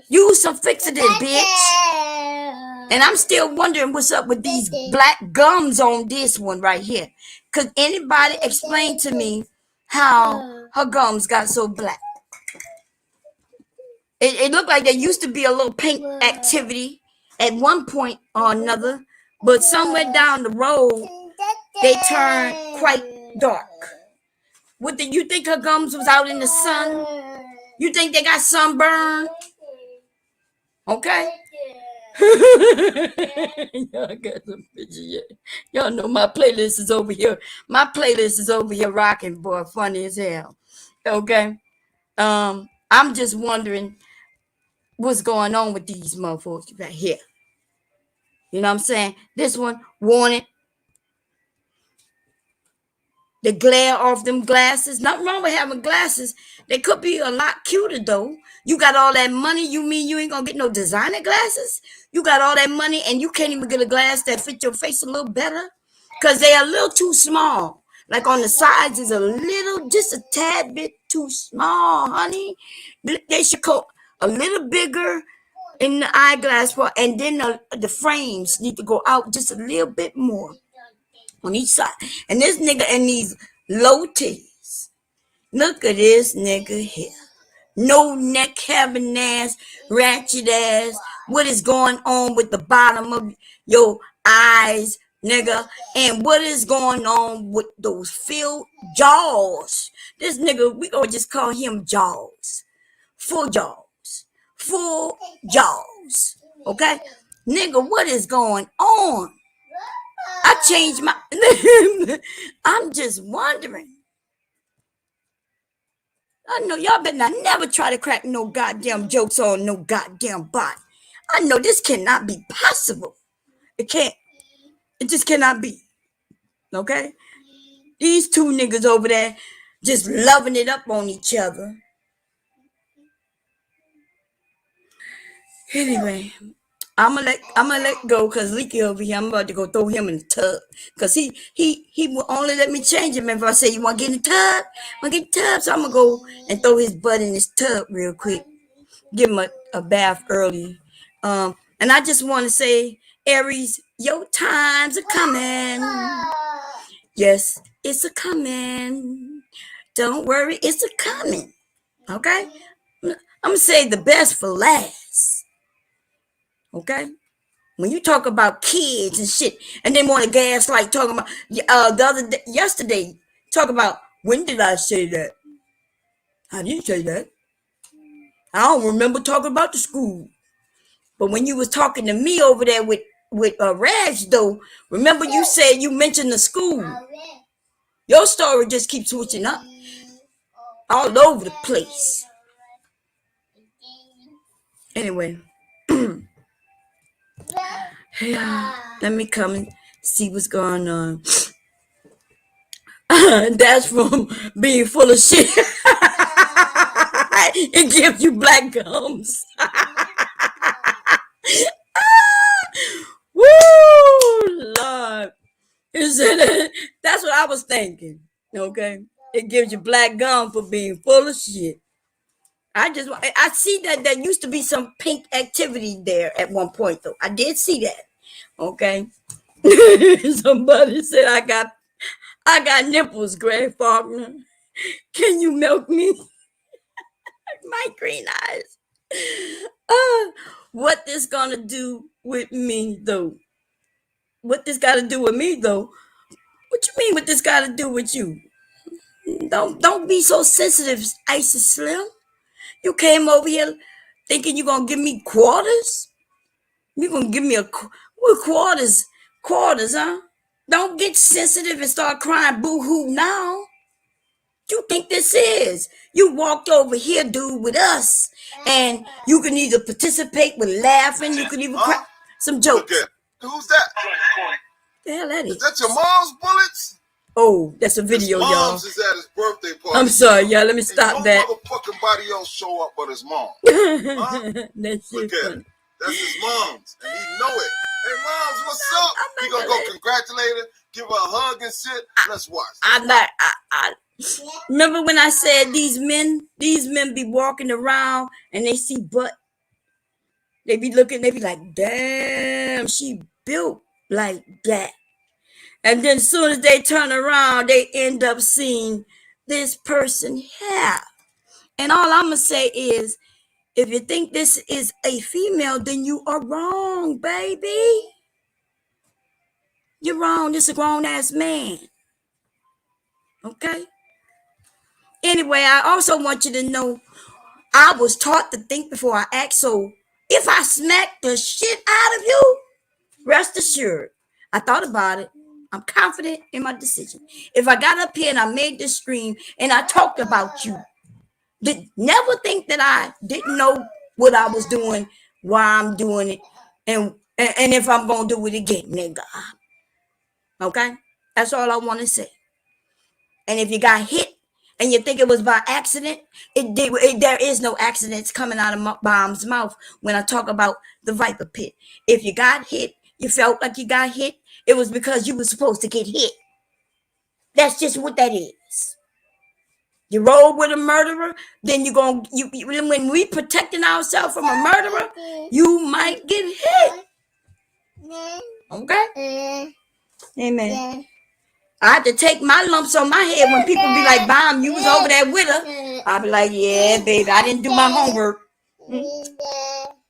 Speaker 1: Use some fixing it, bitch. And I'm still wondering what's up with these black gums on this one right here. Could anybody explain to me how her gums got so black? It looked like there used to be a little pink activity at one point or another, but somewhere down the road, they turned quite dark. What do you think her gums was out in the sun? You think they got sunburned? Okay. Y'all got some pictures. Y'all know my playlist is over here. My playlist is over here rocking, boy, funny as hell. Okay. I'm just wondering what's going on with these motherfuckers right here. You know what I'm saying? This one wanted the glare off them glasses. Nothing wrong with having glasses. They could be a lot cuter though. You got all that money. You mean you ain't gonna get no designer glasses? You got all that money and you can't even get a glass that fit your face a little better? Because they are a little too small. Like on the sides is a little, just a tad bit too small, honey. They should go a little bigger in the eyeglass part, and then the frames need to go out just a little bit more on each side. And this nigga in these low titties. Look at this nigga here. No neck having ass, ratchet ass. What is going on with the bottom of your eyes, nigga? And what is going on with those filled jaws? This nigga, we gonna just call him Jaws. Full jaws. Full jaws. Okay? Nigga, what is going on? I changed my I'm just wondering. I know y'all better not never try to crack no goddamn jokes on no goddamn bot. I know this cannot be possible. It can't. It just cannot be. Okay? These two niggas over there just loving it up on each other. Anyway, I'm gonna let go because Leaky over here. I'm about to go throw him in the tub because he will only let me change him if I say you want to get in the tub. Want to get in the tub, so I'm gonna go and throw his butt in his tub real quick. Give him a bath early. And I just want to say, Aries, your times are coming. Yes, it's a coming. Don't worry, it's a coming. Okay, I'm gonna say the best for last. Okay. When you talk about kids and shit, and then want to gaslight talking about yesterday, talk about when did I say that? I didn't say that. I don't remember talking about the school. But when you was talking to me over there with Raj though, remember you said you mentioned the school. Your story just keeps switching up all over the place. Anyway. Yeah, let me come and see what's going on. That's from being full of shit. It gives you black gums. Woo, Lord. That's what I was thinking. Okay. It gives you black gum for being full of shit. I see that there used to be some pink activity there at one point though. I did see that. Okay. Somebody said I got nipples, Greg Faulkner. Can you milk me? My green eyes. What this gonna do with me though? What this gotta do with me though? What you mean what this gotta do with you? Don't be so sensitive, Icy Slim. You came over here thinking you gonna give me quarters? You gonna give me what quarters? Quarters, huh? Don't get sensitive and start crying boo-hoo now. You think this is? You walked over here, dude, with us, and you can either participate with laughing, you can even crack some jokes.
Speaker 6: Look at who's that?
Speaker 1: The hell that
Speaker 6: Is
Speaker 1: is?
Speaker 6: that your mom's bullets?
Speaker 1: Oh, that's a video,
Speaker 6: his
Speaker 1: y'all.
Speaker 6: mom's is at his birthday party.
Speaker 1: I'm sorry, y'all. Let me
Speaker 6: Ain't
Speaker 1: stop
Speaker 6: no
Speaker 1: that.
Speaker 6: motherfucking body else show up but his mom.
Speaker 1: That's
Speaker 6: Look
Speaker 1: shit
Speaker 6: at
Speaker 1: funny.
Speaker 6: it. That's his mom's, and he know it. Hey, moms, what's up?
Speaker 1: I'm
Speaker 6: He
Speaker 1: not
Speaker 6: gonna go
Speaker 1: gonna-
Speaker 6: congratulate her, give her a hug and shit. Let's watch.
Speaker 1: I'm not. I remember when I said these men be walking around and they see butt. They be looking. They be like, damn, she built like that. And then as soon as they turn around, they end up seeing this person here. And all I'm gonna say is, if you think this is a female, then you are wrong, baby. You're wrong. This is a grown ass man. Okay. Anyway, I also want you to know I was taught to think before I act. So if I smack the shit out of you, rest assured, I thought about it. I'm confident in my decision. If I got up here and I made this stream and I talked about you, never think that I didn't know what I was doing, why I'm doing it, and if I'm gonna do it again, nigga. Okay, that's all I want to say. And if you got hit and you think it was by accident, there is no accidents coming out of Bomb's mouth when I talk about the Viper Pit. If you got hit, you felt like you got hit, it was because you were supposed to get hit. That's just what that is. You roll with a murderer, then when we protecting ourselves from a murderer, you might get hit. Okay? Amen. I had to take my lumps on my head when people be like, Bomb, you was over there with her. I'll be like, yeah, baby, I didn't do my homework.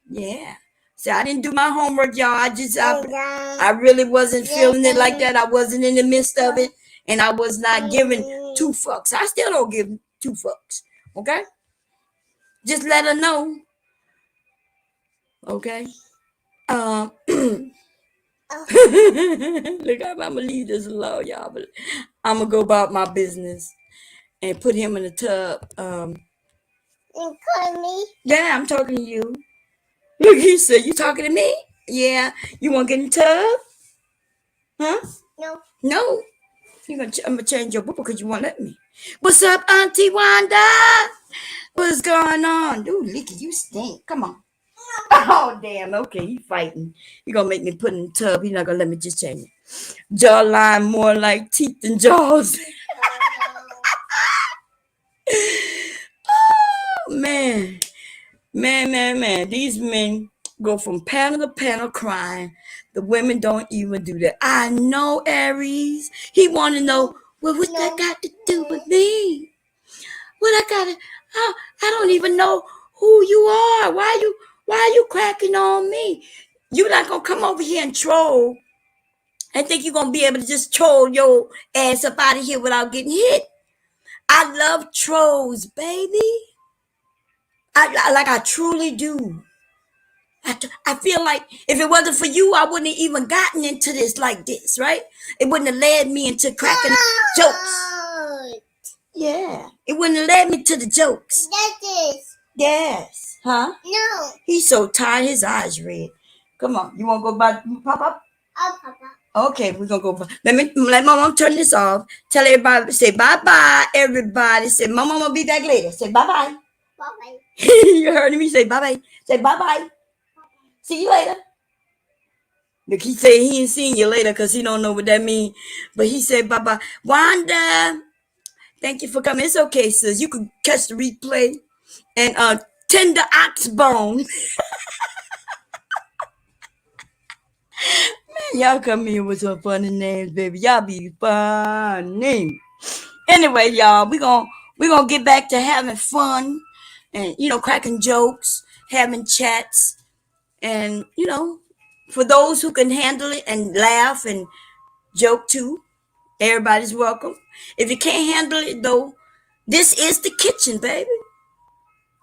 Speaker 1: Yeah. See, I didn't do my homework, y'all. I really wasn't feeling it like that. I wasn't in the midst of it. And I was not giving 2 fucks. I still don't give 2 fucks. Okay? Just let her know. Okay? Look, I'm gonna leave this alone, y'all. But I'm gonna go about my business and put him in the tub.
Speaker 2: You call me?
Speaker 1: Yeah, I'm talking to you. Look, he said, you talking to me? Yeah. You want to get in the tub? Huh?
Speaker 2: No.
Speaker 1: No. I'm gonna change your book because you won't let me. What's up, Auntie Wanda? What's going on? Dude, Licky, you stink. Come on. Oh, damn. Okay, he fighting. He gonna make me put in the tub. He's not gonna let me just change it. Jawline more like teeth than jaws. Oh, man. Man. These men go from panel to panel crying. The women don't even do that. I know, Aries. He want to know, well, what that got to do with me? What I got to, I don't even know who you are. Why you cracking on me? You're not going to come over here and troll and think you're going to be able to just troll your ass up out of here without getting hit. I love trolls, baby. I truly do. I feel like if it wasn't for you, I wouldn't have even gotten into this like this, right? It wouldn't have led me into cracking jokes. Yeah. It wouldn't have led me to the jokes.
Speaker 2: That is.
Speaker 1: Yes. Huh?
Speaker 2: No.
Speaker 1: He's so tired, his eyes red. Come on. You want to go by Papa?
Speaker 2: Oh, Papa.
Speaker 1: Okay, we're gonna go. Let my mom turn this off. Tell everybody, say bye bye, everybody. Say my mom will be back later. Say bye bye.
Speaker 2: Bye.
Speaker 1: You heard me say bye bye. Say bye bye. See you later. Look, he said he ain't seeing you later because he don't know what that means. But he said bye bye. Wanda, thank you for coming. It's okay, sis. You can catch the replay. And tender ox bone. Man, y'all come here with some funny names, baby. Y'all be funny. Anyway, y'all, we gonna get back to having fun and cracking jokes, having chats, and for those who can handle it and laugh and joke too, everybody's welcome. If you can't handle it though, this is the kitchen, baby.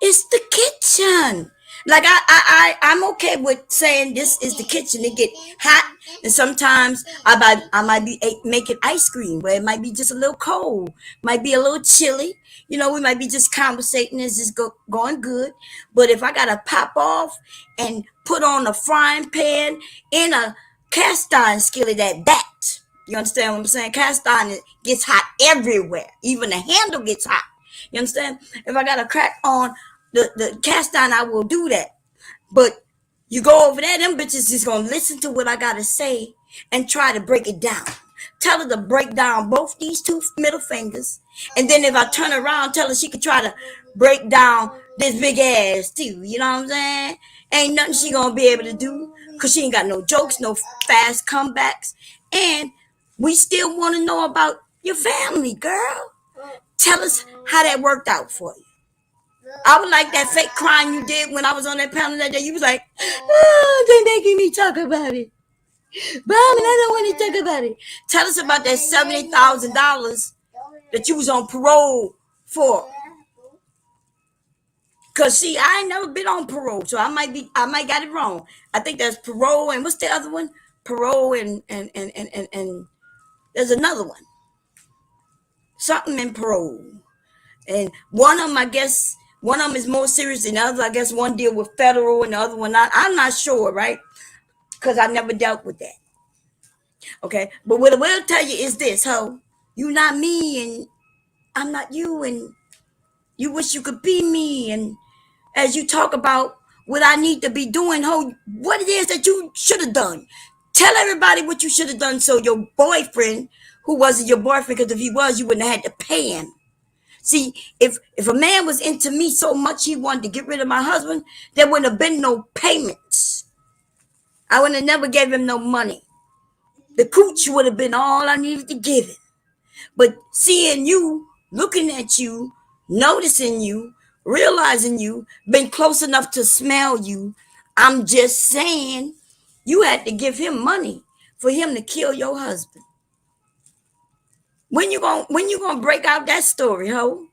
Speaker 1: It's the kitchen. Like I'm okay with saying this is the kitchen. It get hot, and sometimes I might be making ice cream where it might be just a little cold, might be a little chilly. We might be just conversating as it's going good. But if I gotta pop off and put on a frying pan in a cast iron skillet at that, you understand what I'm saying? Cast iron, it gets hot everywhere. Even the handle gets hot. You understand? If I gotta crack on the cast iron, I will do that. But you go over there, them bitches just gonna listen to what I gotta say and try to break it down. Tell her to break down both these two middle fingers. And then if I turn around, tell her she could try to break down this big ass too. You know what I'm saying? Ain't nothing she gonna be able to do because she ain't got no jokes, no fast comebacks. And we still want to know about your family, girl. Tell us how that worked out for you. I would like that fake crying you did when I was on that panel that day. You was like, oh, they making me talk about it. Mom, and I don't want to talk about it. Tell us about that $70,000 that you was on parole for. Cause see, I ain't never been on parole, so I might got it wrong. I think that's parole and what's the other one? Parole and there's another one. Something in parole. And one of them, I guess, one of them is more serious than the other. I guess one deal with federal and the other one not. I'm not sure, right? Because I never dealt with that. Okay, but what I will tell you is this, ho. You not me, and I'm not you, and you wish you could be me. And as you talk about what I need to be doing, ho, what it is that you should have done. Tell everybody what you should have done so your boyfriend, who wasn't your boyfriend, because if he was, you wouldn't have had to pay him. See, if a man was into me so much he wanted to get rid of my husband, there wouldn't have been no payments. I would have never gave him no money. The cooch would have been all I needed to give him. But seeing you, looking at you, noticing you, realizing you, been close enough to smell you, I'm just saying you had to give him money for him to kill your husband. When you gonna break out that story, ho?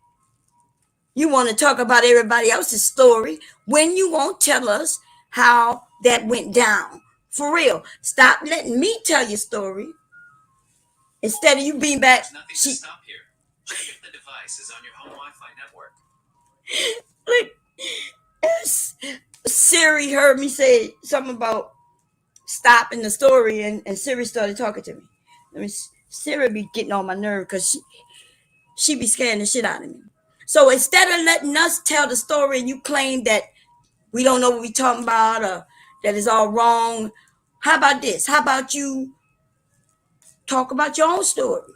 Speaker 1: You want to talk about everybody else's story when you won't tell us how that went down. For real. Stop letting me tell your story. Instead of you being back.
Speaker 5: There's nothing to stop here. Check if the device is on your home Wi-Fi network.
Speaker 1: Like, Siri heard me say something about stopping the story, and Siri started talking to me. I mean, Siri be getting on my nerve because she be scaring the shit out of me. So instead of letting us tell the story and you claim that we don't know what we're talking about or that it's all wrong, how about this? How about you talk about your own story?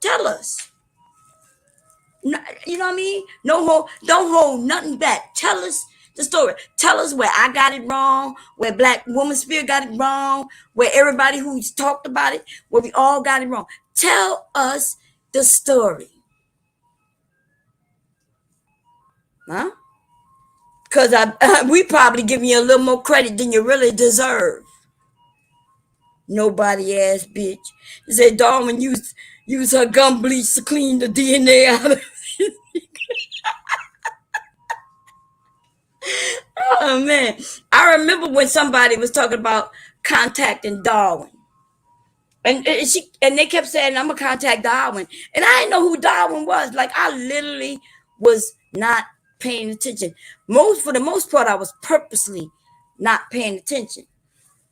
Speaker 1: Tell us. You know what I mean? Don't hold nothing back. Tell us the story. Tell us where I got it wrong, where Black Woman Spirit got it wrong, where everybody who's talked about it, where we all got it wrong. Tell us the story. Huh? Because we probably give you a little more credit than you really deserve. Nobody ass bitch. He said Darwin used her gum bleach to clean the DNA out of it. Oh man. I remember when somebody was talking about contacting Darwin. And they kept saying, I'm gonna contact Darwin. And I didn't know who Darwin was. Like I literally was not paying attention. For the most part, I was purposely not paying attention,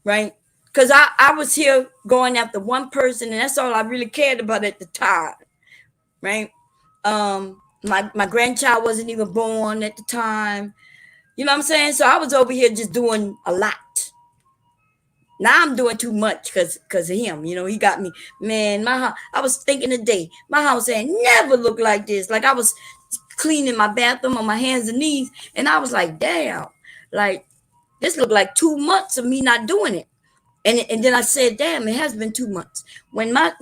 Speaker 1: right? because I was here going after one person, and that's all I really cared about at the time, right? My grandchild wasn't even born at the time. You know what I'm saying? So I was over here just doing a lot. Now I'm doing too much because of him. You know, he got me. Man, I was thinking today, my house ain't never looked like this. Like I was cleaning my bathroom on my hands and knees, and I was like, damn, like this looked like 2 months of me not doing it. And then I said, damn, it has been 2 months.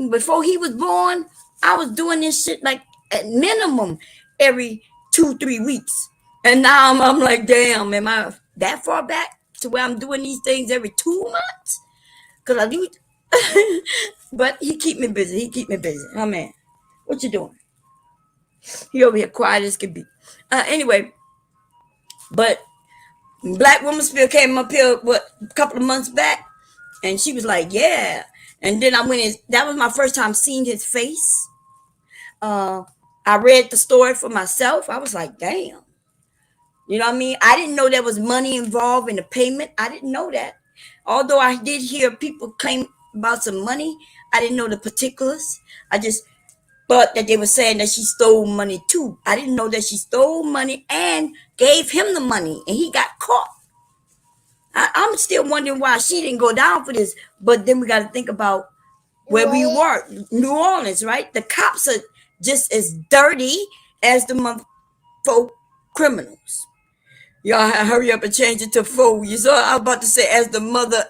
Speaker 1: Before he was born, I was doing this shit like at minimum every 2-3 weeks. And now I'm like, damn, am I that far back to where I'm doing these things every 2 months? Cause I do but he keep me busy. He keep me busy. Oh man. What you doing? He over here quiet as could be. Anyway, but Black Woman Spill came up here a couple of months back, and she was like, yeah. And then I went in, that was my first time seeing his face. I read the story for myself. I was like, damn. You know what I mean? I didn't know there was money involved in the payment. I didn't know that. Although I did hear people claim about some money, I didn't know the particulars. I just thought that they were saying that she stole money too. I didn't know that she stole money and gave him the money, and he got caught. I'm still wondering why she didn't go down for this. But then we got to think about where we were, New Orleans, right? The cops are just as dirty as the motherfucking criminals. Y'all hurry up and change it to foe. You saw I was about to say as the mother.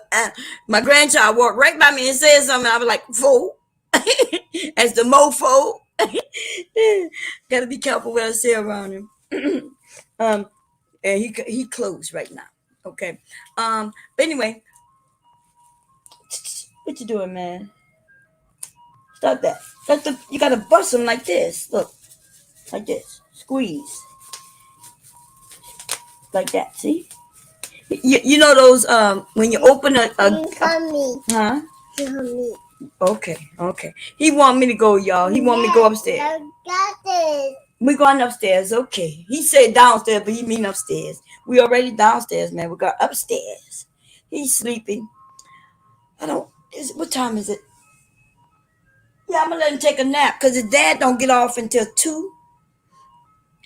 Speaker 1: My grandchild walked right by me and said something. I was like, foe. As the mofo. Gotta be careful what I say around him. And he closed right now. Okay. But anyway, what you doing, man? Stop that. You gotta bust them like this. Look, like this. Squeeze. Like that. See? You know those when you open a huh? Okay. He want me to go, y'all. He want me to go upstairs. We going upstairs, okay. He said downstairs, but he mean upstairs. We already downstairs, man. We got upstairs. He's sleeping. What time is it? Yeah, I'm gonna let him take a nap because his dad don't get off until 2.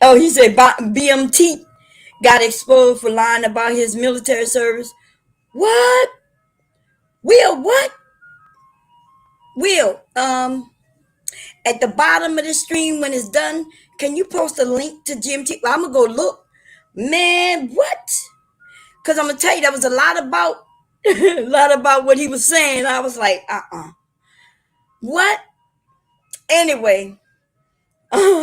Speaker 1: Oh, he said BMT got exposed for lying about his military service. What? Will, what? Will, at the bottom of the stream when it's done, can you post a link to GMT? I'm gonna go look. Man, what? Because I'm gonna tell you, there was a lot about what he was saying. I was like, what? Anyway, because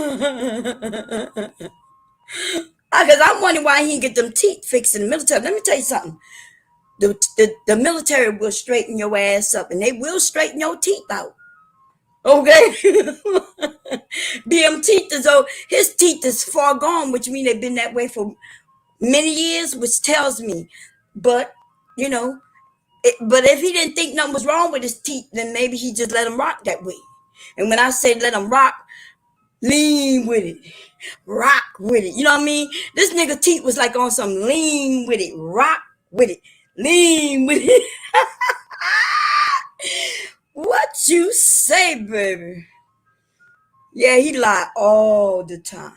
Speaker 1: I'm wondering why he didn't get them teeth fixed in the military. Let me tell you something. The military will straighten your ass up, and they will straighten your teeth out. Okay. His teeth is far gone, which means they've been that way for many years, which tells me, but but if he didn't think nothing was wrong with his teeth, then maybe he just let them rock that way. And when I say let them rock, lean with it, rock with it. You know what I mean? This nigga teeth was like on some lean with it, rock with it, lean with it. What you say, baby? Yeah, he lied all the time.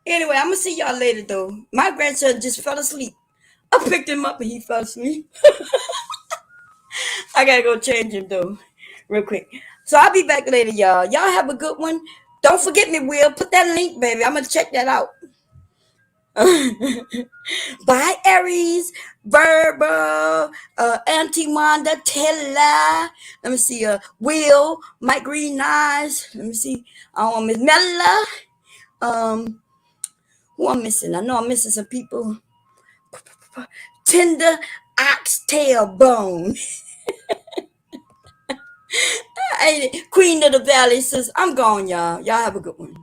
Speaker 1: Anyway, I'm gonna see y'all later though. My grandson just fell asleep. I picked him up and he fell asleep. I gotta go change him though, real quick. So I'll be back later, y'all. Y'all have a good one. Don't forget me, Will. Put that link, baby. I'm gonna check that out. Bye, Aries, Verba, Auntie Wanda, Tella. Let me see, Will, Mike Green Eyes. Let me see, Miss Mella. Who I'm missing? I know I'm missing some people. Tender oxtail bone. Queen of the Valley says, I'm gone, y'all. Y'all have a good one.